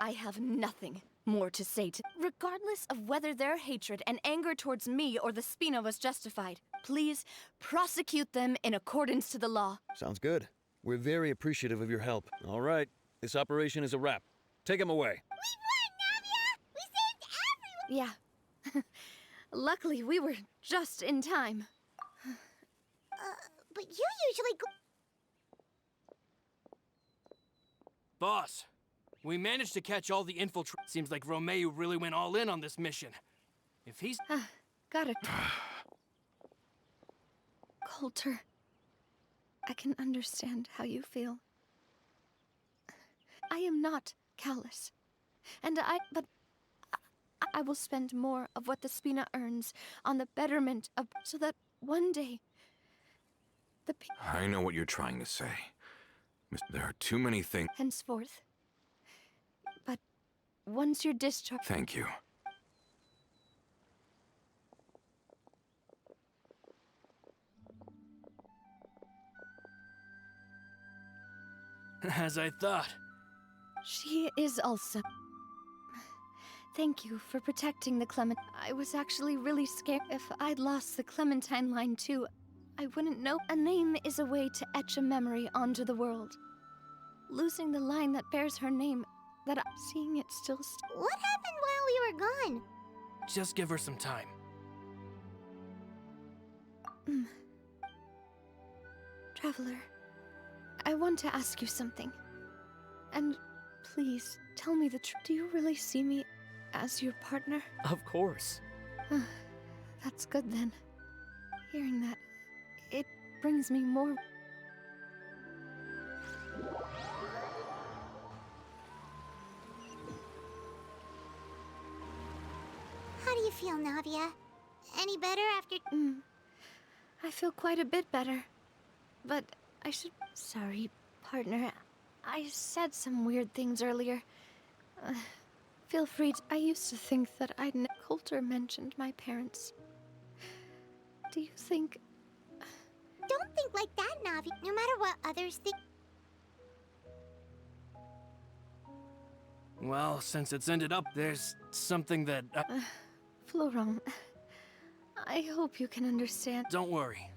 Speaker 19: I have nothing more to say to... Regardless of whether their hatred and anger towards me or the Spina was justified, please prosecute them in accordance to the law.
Speaker 18: Sounds good. We're very appreciative of your help. All right, this operation is a wrap. Take him away.
Speaker 7: We saved everyone!
Speaker 19: Yeah. Luckily, we were just in time.
Speaker 7: But you usually go...
Speaker 17: Boss, we managed to catch all the infiltrators. Seems like Romeo really went all in on this mission. If he's...
Speaker 19: Got it. Coulter, I can understand how you feel. I am not callous. But I will spend more of what the Spina earns on the betterment of... so that one day...
Speaker 5: I know what you're trying to say. There are too many things...
Speaker 19: Henceforth. But once you're discharged...
Speaker 5: Thank you.
Speaker 17: As I thought.
Speaker 19: She is also... Thank you for protecting the Clementine. I was actually really scared. If I'd lost the Clementine line too, I wouldn't know. A name is a way to etch a memory onto the world. Losing the line that bears her name, seeing it still
Speaker 7: What happened while we were gone?
Speaker 17: Just give her some time.
Speaker 19: Traveler, I want to ask you something. And please, tell me the truth. Do you really see me as your partner?
Speaker 17: Of course.
Speaker 19: That's good then. Hearing that, it brings me more...
Speaker 7: How do you feel, Navia? Any better after...
Speaker 19: I feel quite a bit better. But I should... Sorry, partner. I said some weird things earlier. Feel free to... I used to think that Coulter mentioned my parents. Do you think...
Speaker 7: Don't think like that, Navi. No matter what others think...
Speaker 17: Well, since it's ended up, there's something that...
Speaker 19: Florent, I hope you can understand.
Speaker 17: Don't worry.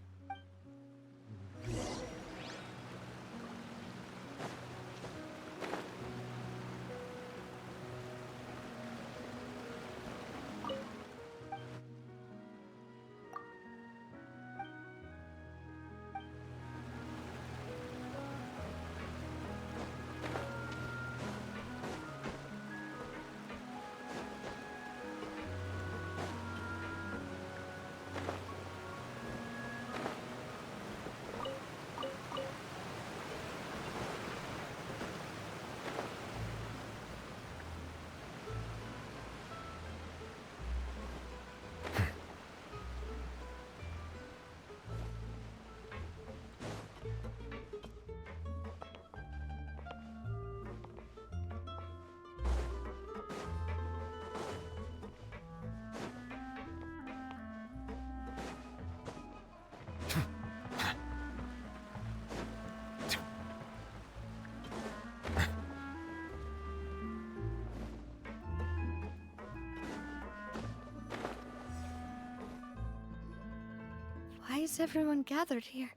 Speaker 19: Why is everyone gathered here?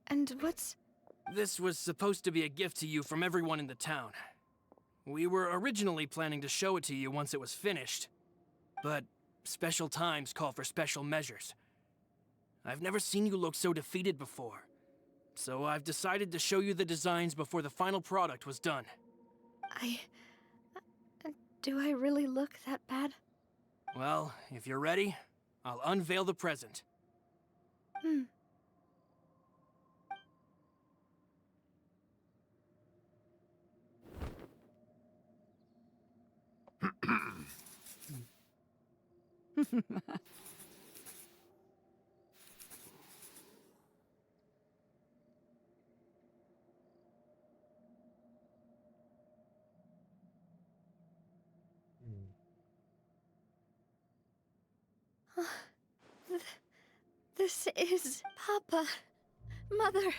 Speaker 19: And what's...
Speaker 17: This was supposed to be a gift to you from everyone in the town. We were originally planning to show it to you once it was finished. But special times call for special measures. I've never seen you look so defeated before. So I've decided to show you the designs before the final product was done.
Speaker 19: Do I really look that bad?
Speaker 17: Well, if you're ready, I'll unveil the present.
Speaker 19: This is Papa, Mother,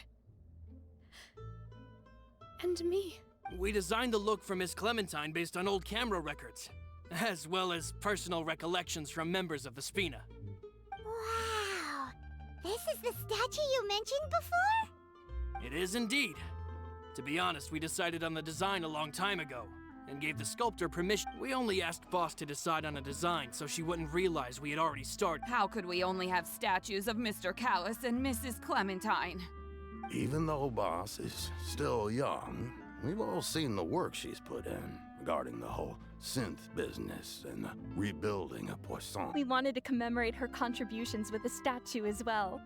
Speaker 19: and me.
Speaker 17: We designed the look for Miss Clementine based on old camera records, as well as personal recollections from members of the Spina.
Speaker 7: Wow! This is the statue you mentioned before?
Speaker 17: It is indeed. To be honest, we decided on the design a long time ago, and gave the sculptor permission. We only asked Boss to decide on a design so she wouldn't realize we had already started.
Speaker 20: How could we only have statues of Mr. Callus and Mrs. Clementine?
Speaker 21: Even though Boss is still young, we've all seen the work she's put in regarding the whole synth business and the rebuilding of Poisson.
Speaker 22: We wanted to commemorate her contributions with a statue as well.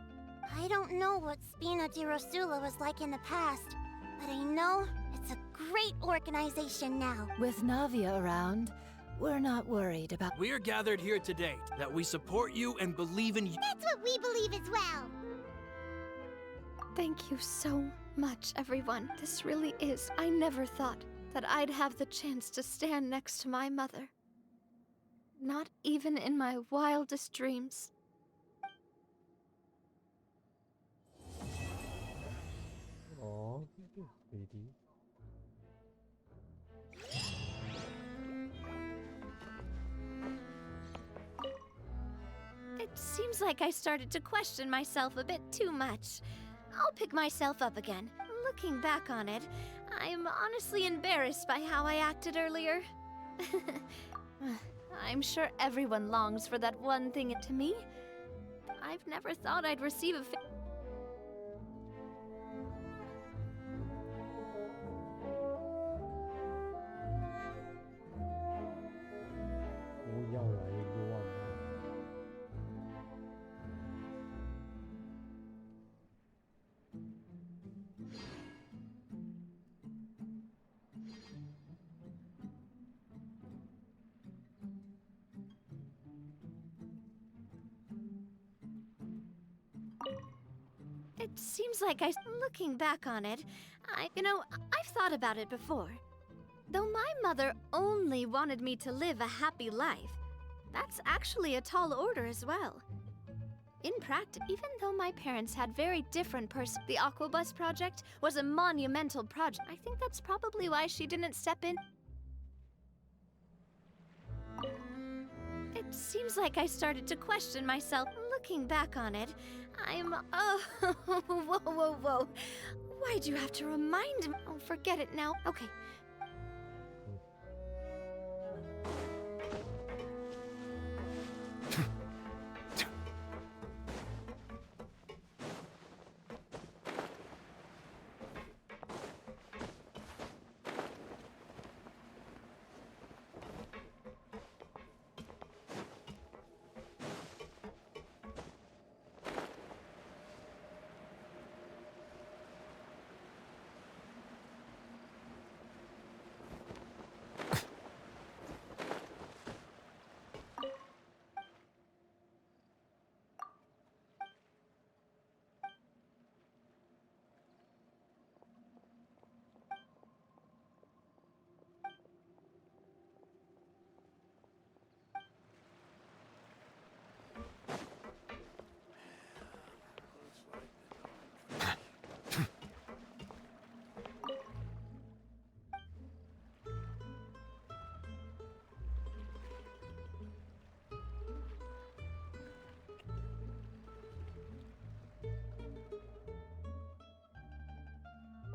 Speaker 7: I don't know what Spina di Rosula was like in the past, but I know it's a great organization now.
Speaker 16: With Navia around, we're not worried about...
Speaker 17: We're gathered here today that we support you and believe in you.
Speaker 7: That's what we believe as well.
Speaker 19: Thank you so much, everyone. This really is... I never thought that I'd have the chance to stand next to my mother. Not even in my wildest dreams.
Speaker 1: Oh, sweetie.
Speaker 13: seems like I started to question myself a bit too much. I'll pick myself up again. Looking back on it, I'm honestly embarrassed by how I acted earlier. I'm sure everyone longs for that one thing to me. I've never thought I'd receive a It seems like looking back on it, I've thought about it before. Though my mother only wanted me to live a happy life, that's actually a tall order as well. In practice, even though my parents had very different the Aquabus project was a monumental project. I think that's probably why she didn't step in. It seems like I started to question myself. Looking back on it, oh, whoa. Why'd you have to remind me? Oh, forget it now. Okay.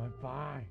Speaker 1: Wi-Fi.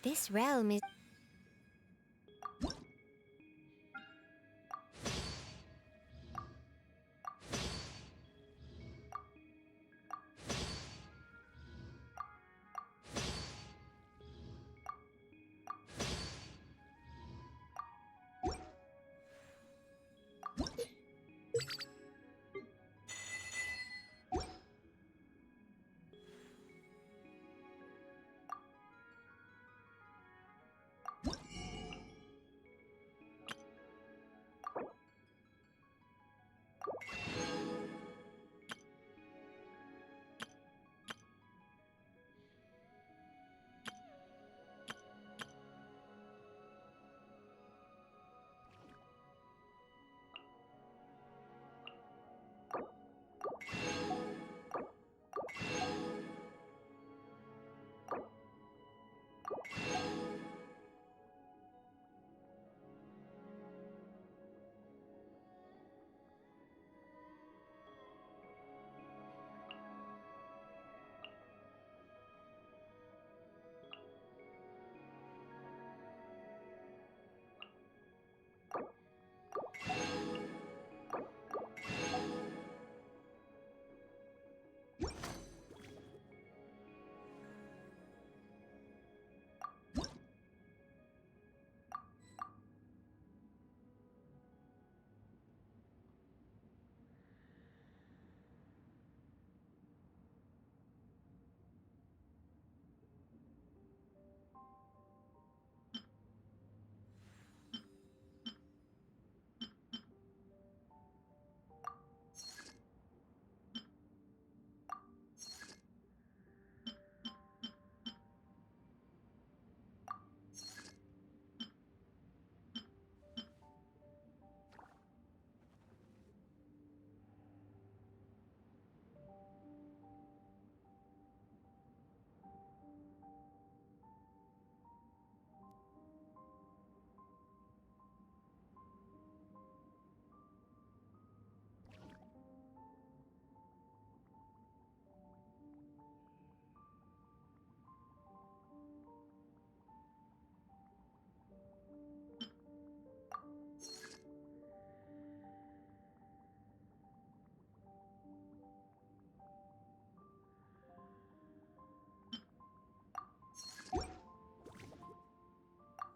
Speaker 7: This realm is...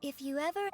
Speaker 7: If you ever...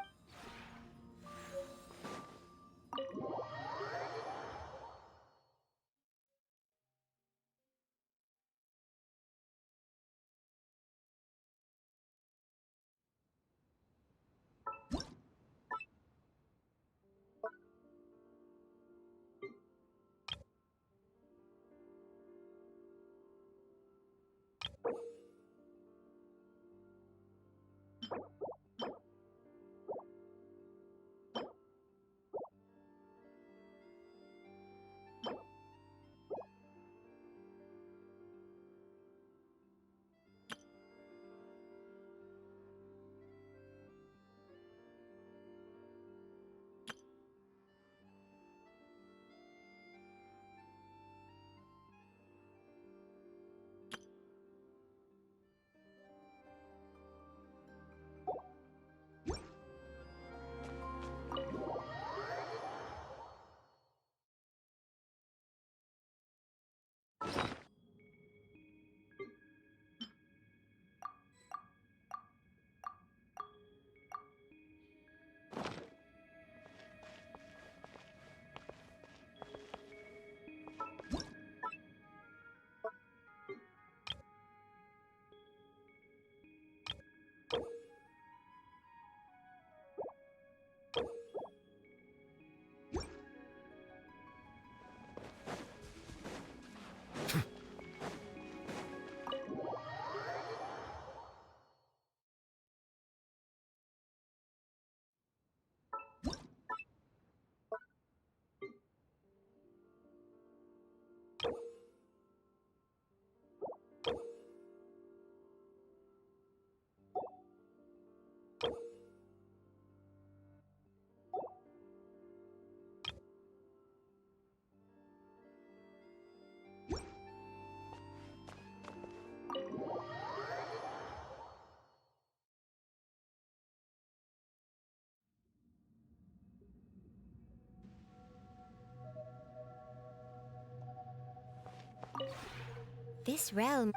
Speaker 7: This realm.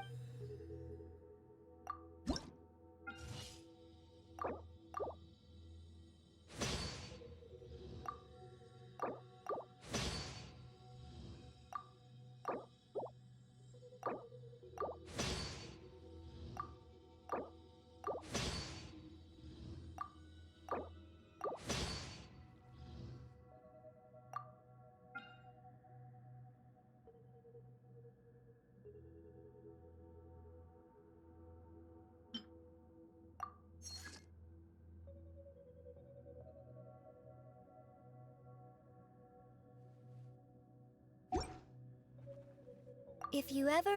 Speaker 7: If you ever...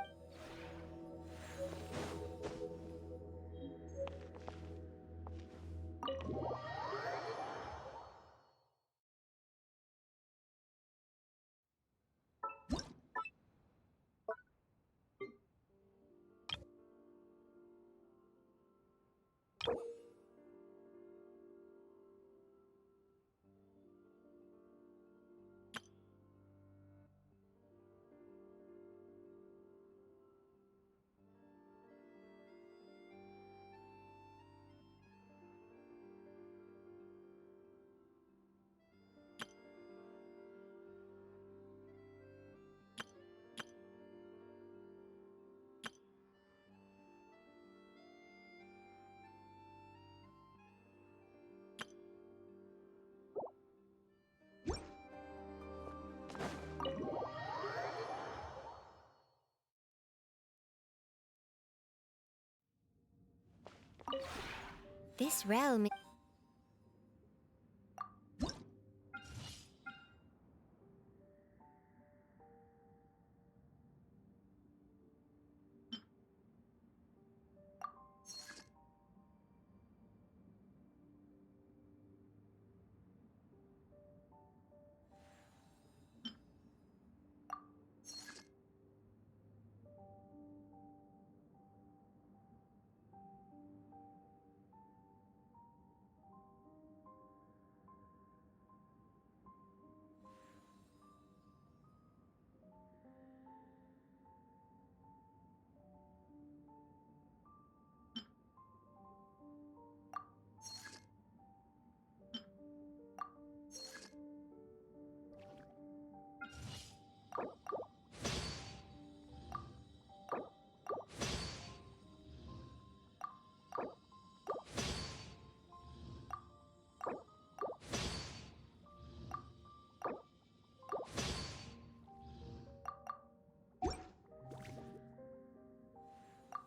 Speaker 7: This realm...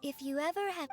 Speaker 7: If you ever have...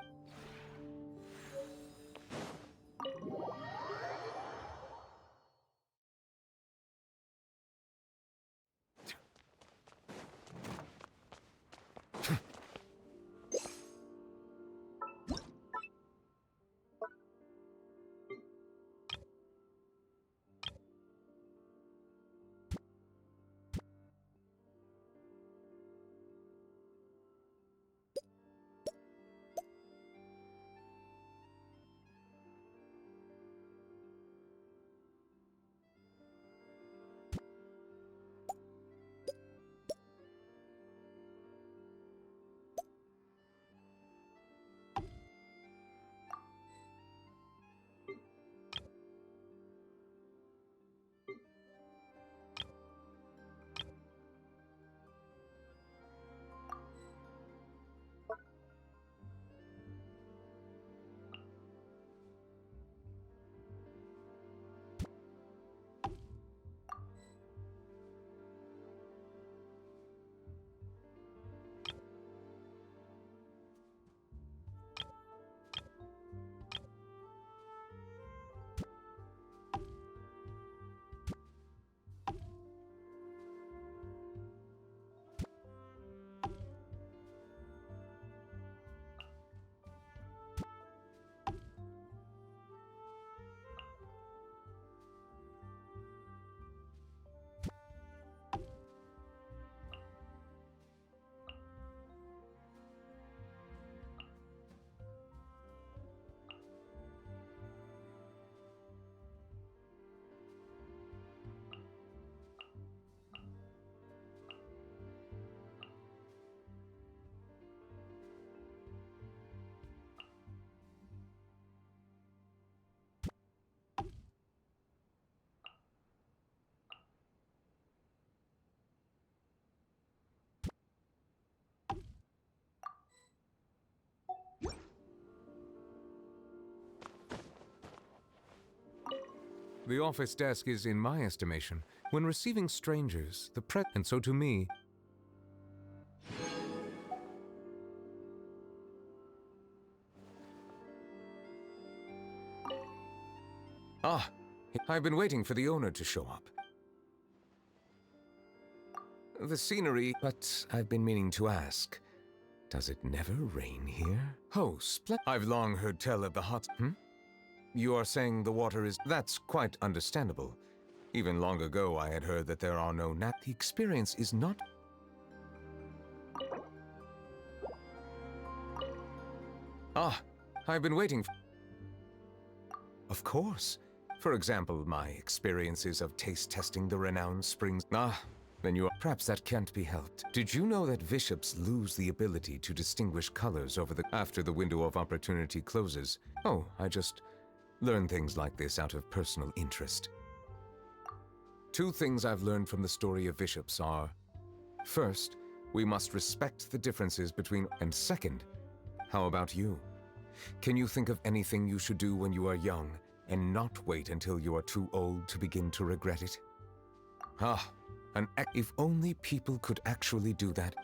Speaker 6: The office desk is, in my estimation, when receiving strangers, and so to me... Ah, I've been waiting for the owner to show up. The scenery, but I've been meaning to ask, does it never rain here? Oh, I've long heard tell of the hot... You are saying the water is... That's quite understandable. Even long ago I had heard that there are no The experience is not... Ah, I've been waiting for... Of course. For example, my experiences of taste testing the renowned springs... Ah, then you are... Perhaps that can't be helped. Did you know that bishops lose the ability to distinguish colors after the window of opportunity closes? Oh, I just learn things like this out of personal interest. 2 things I've learned from the story of bishops are... First, we must respect the differences between... And second, how about you? Can you think of anything you should do when you are young, and not wait until you are too old to begin to regret it? Ah, if only people could actually do that.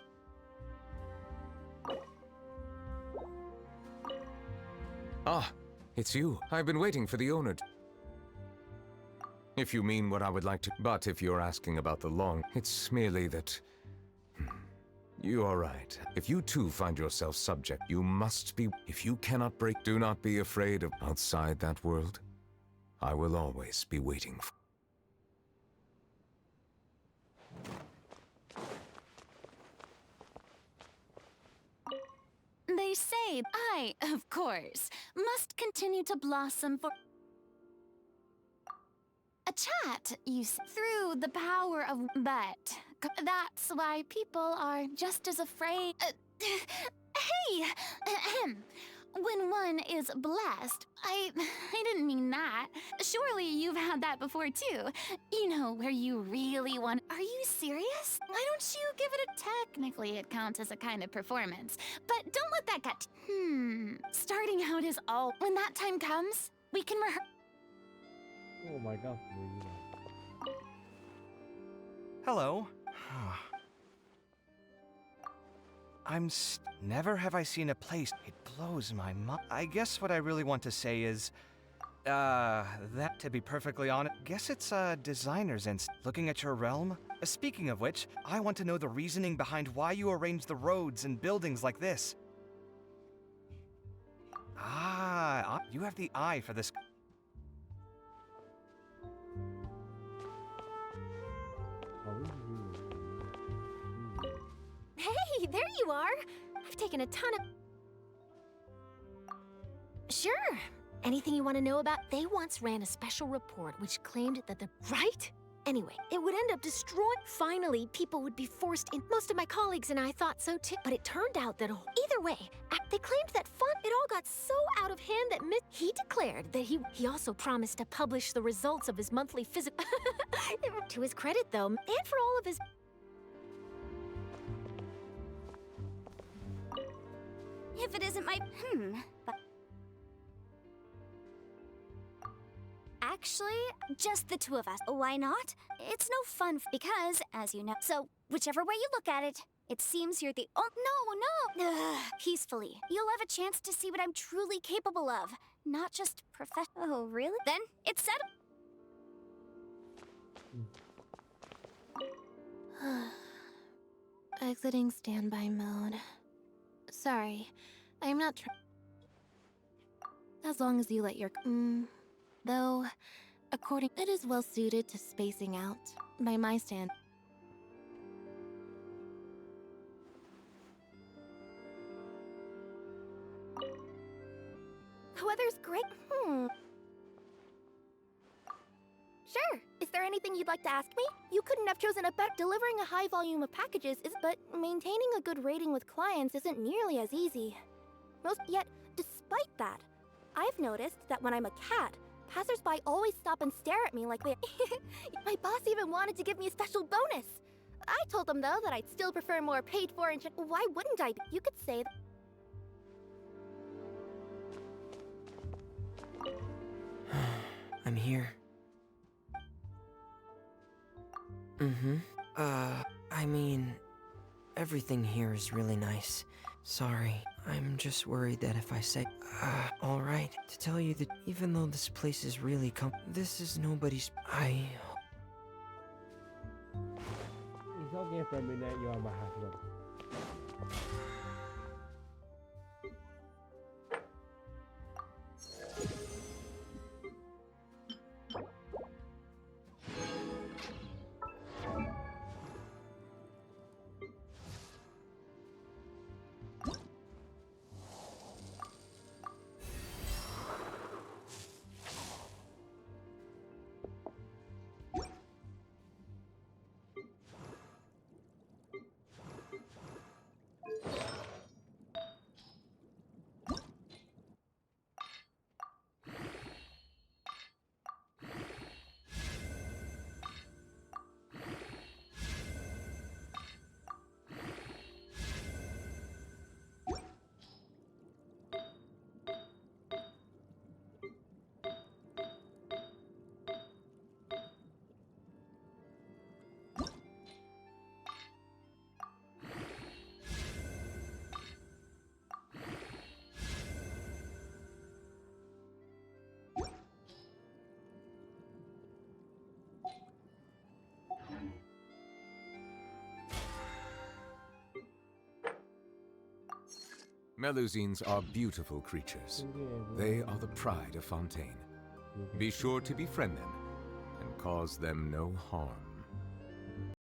Speaker 6: Ah, it's you. I've been waiting for the owner to... If you mean what I would like to... But if you're asking about the long... It's merely that... You are right. If you too find yourself subject, you must be... If you cannot break, do not be afraid of outside that world. I will always be waiting for...
Speaker 2: They say I, of course, must continue to blossom for... A chat, through the power of... But that's why people are just as afraid... Hey! When one is blessed, I didn't mean that. Surely you've had that before too. You know, where you really want... Are you serious? Why don't you give it a... Technically, it counts as a kind of performance. But don't let that get... Starting out is all... When that time comes, we can rehearse...
Speaker 1: Oh my god.
Speaker 3: Hello. Never have I seen a place. It blows my mind. I guess what I really want to say is, that to be perfectly honest, guess it's designers and looking at your realm. Speaking of which, I want to know the reasoning behind why you arrange the roads and buildings like this. Ah, you have the eye for this.
Speaker 9: Hey, there you are! I've taken a ton of... Sure. Anything you want to know about? They once ran a special report which claimed that the... Right? Anyway, it would end up destroying... Finally, people would be forced in... Most of my colleagues and I thought so too. But it turned out that... Either way, they claimed that it all got so out of hand that he declared that he also promised to publish the results of his monthly physical... To his credit, though, and for all of his...
Speaker 7: If it isn't my... But... Actually, just the 2 of us. Why not? It's no fun because, as you know... So, whichever way you look at it, it seems you're the... Oh, no! Peacefully. You'll have a chance to see what I'm truly capable of. Not just Oh, really? Then, it's settled.
Speaker 8: Exiting standby mode. Sorry, I'm not as long as you let your... Though, it is well suited to spacing out, by my stand.
Speaker 9: The weather's great. Sure. Is there anything you'd like to ask me? You couldn't have chosen a better... Delivering a high volume of packages is... But maintaining a good rating with clients isn't nearly as easy. Yet, despite that, I've noticed that when I'm a cat, passersby always stop and stare at me like they... My boss even wanted to give me a special bonus. I told them, though, that I'd still prefer more paid-for and... Why wouldn't I? You could say that...
Speaker 3: I'm here.
Speaker 10: I mean, everything here is really nice. Sorry, I'm just worried that if I say, alright, to tell you that even though this place is really this is nobody's,
Speaker 1: It's okay for me that you are my husband.
Speaker 6: Melusines are beautiful creatures. They are the pride of Fontaine. Be sure to befriend them and cause them no harm.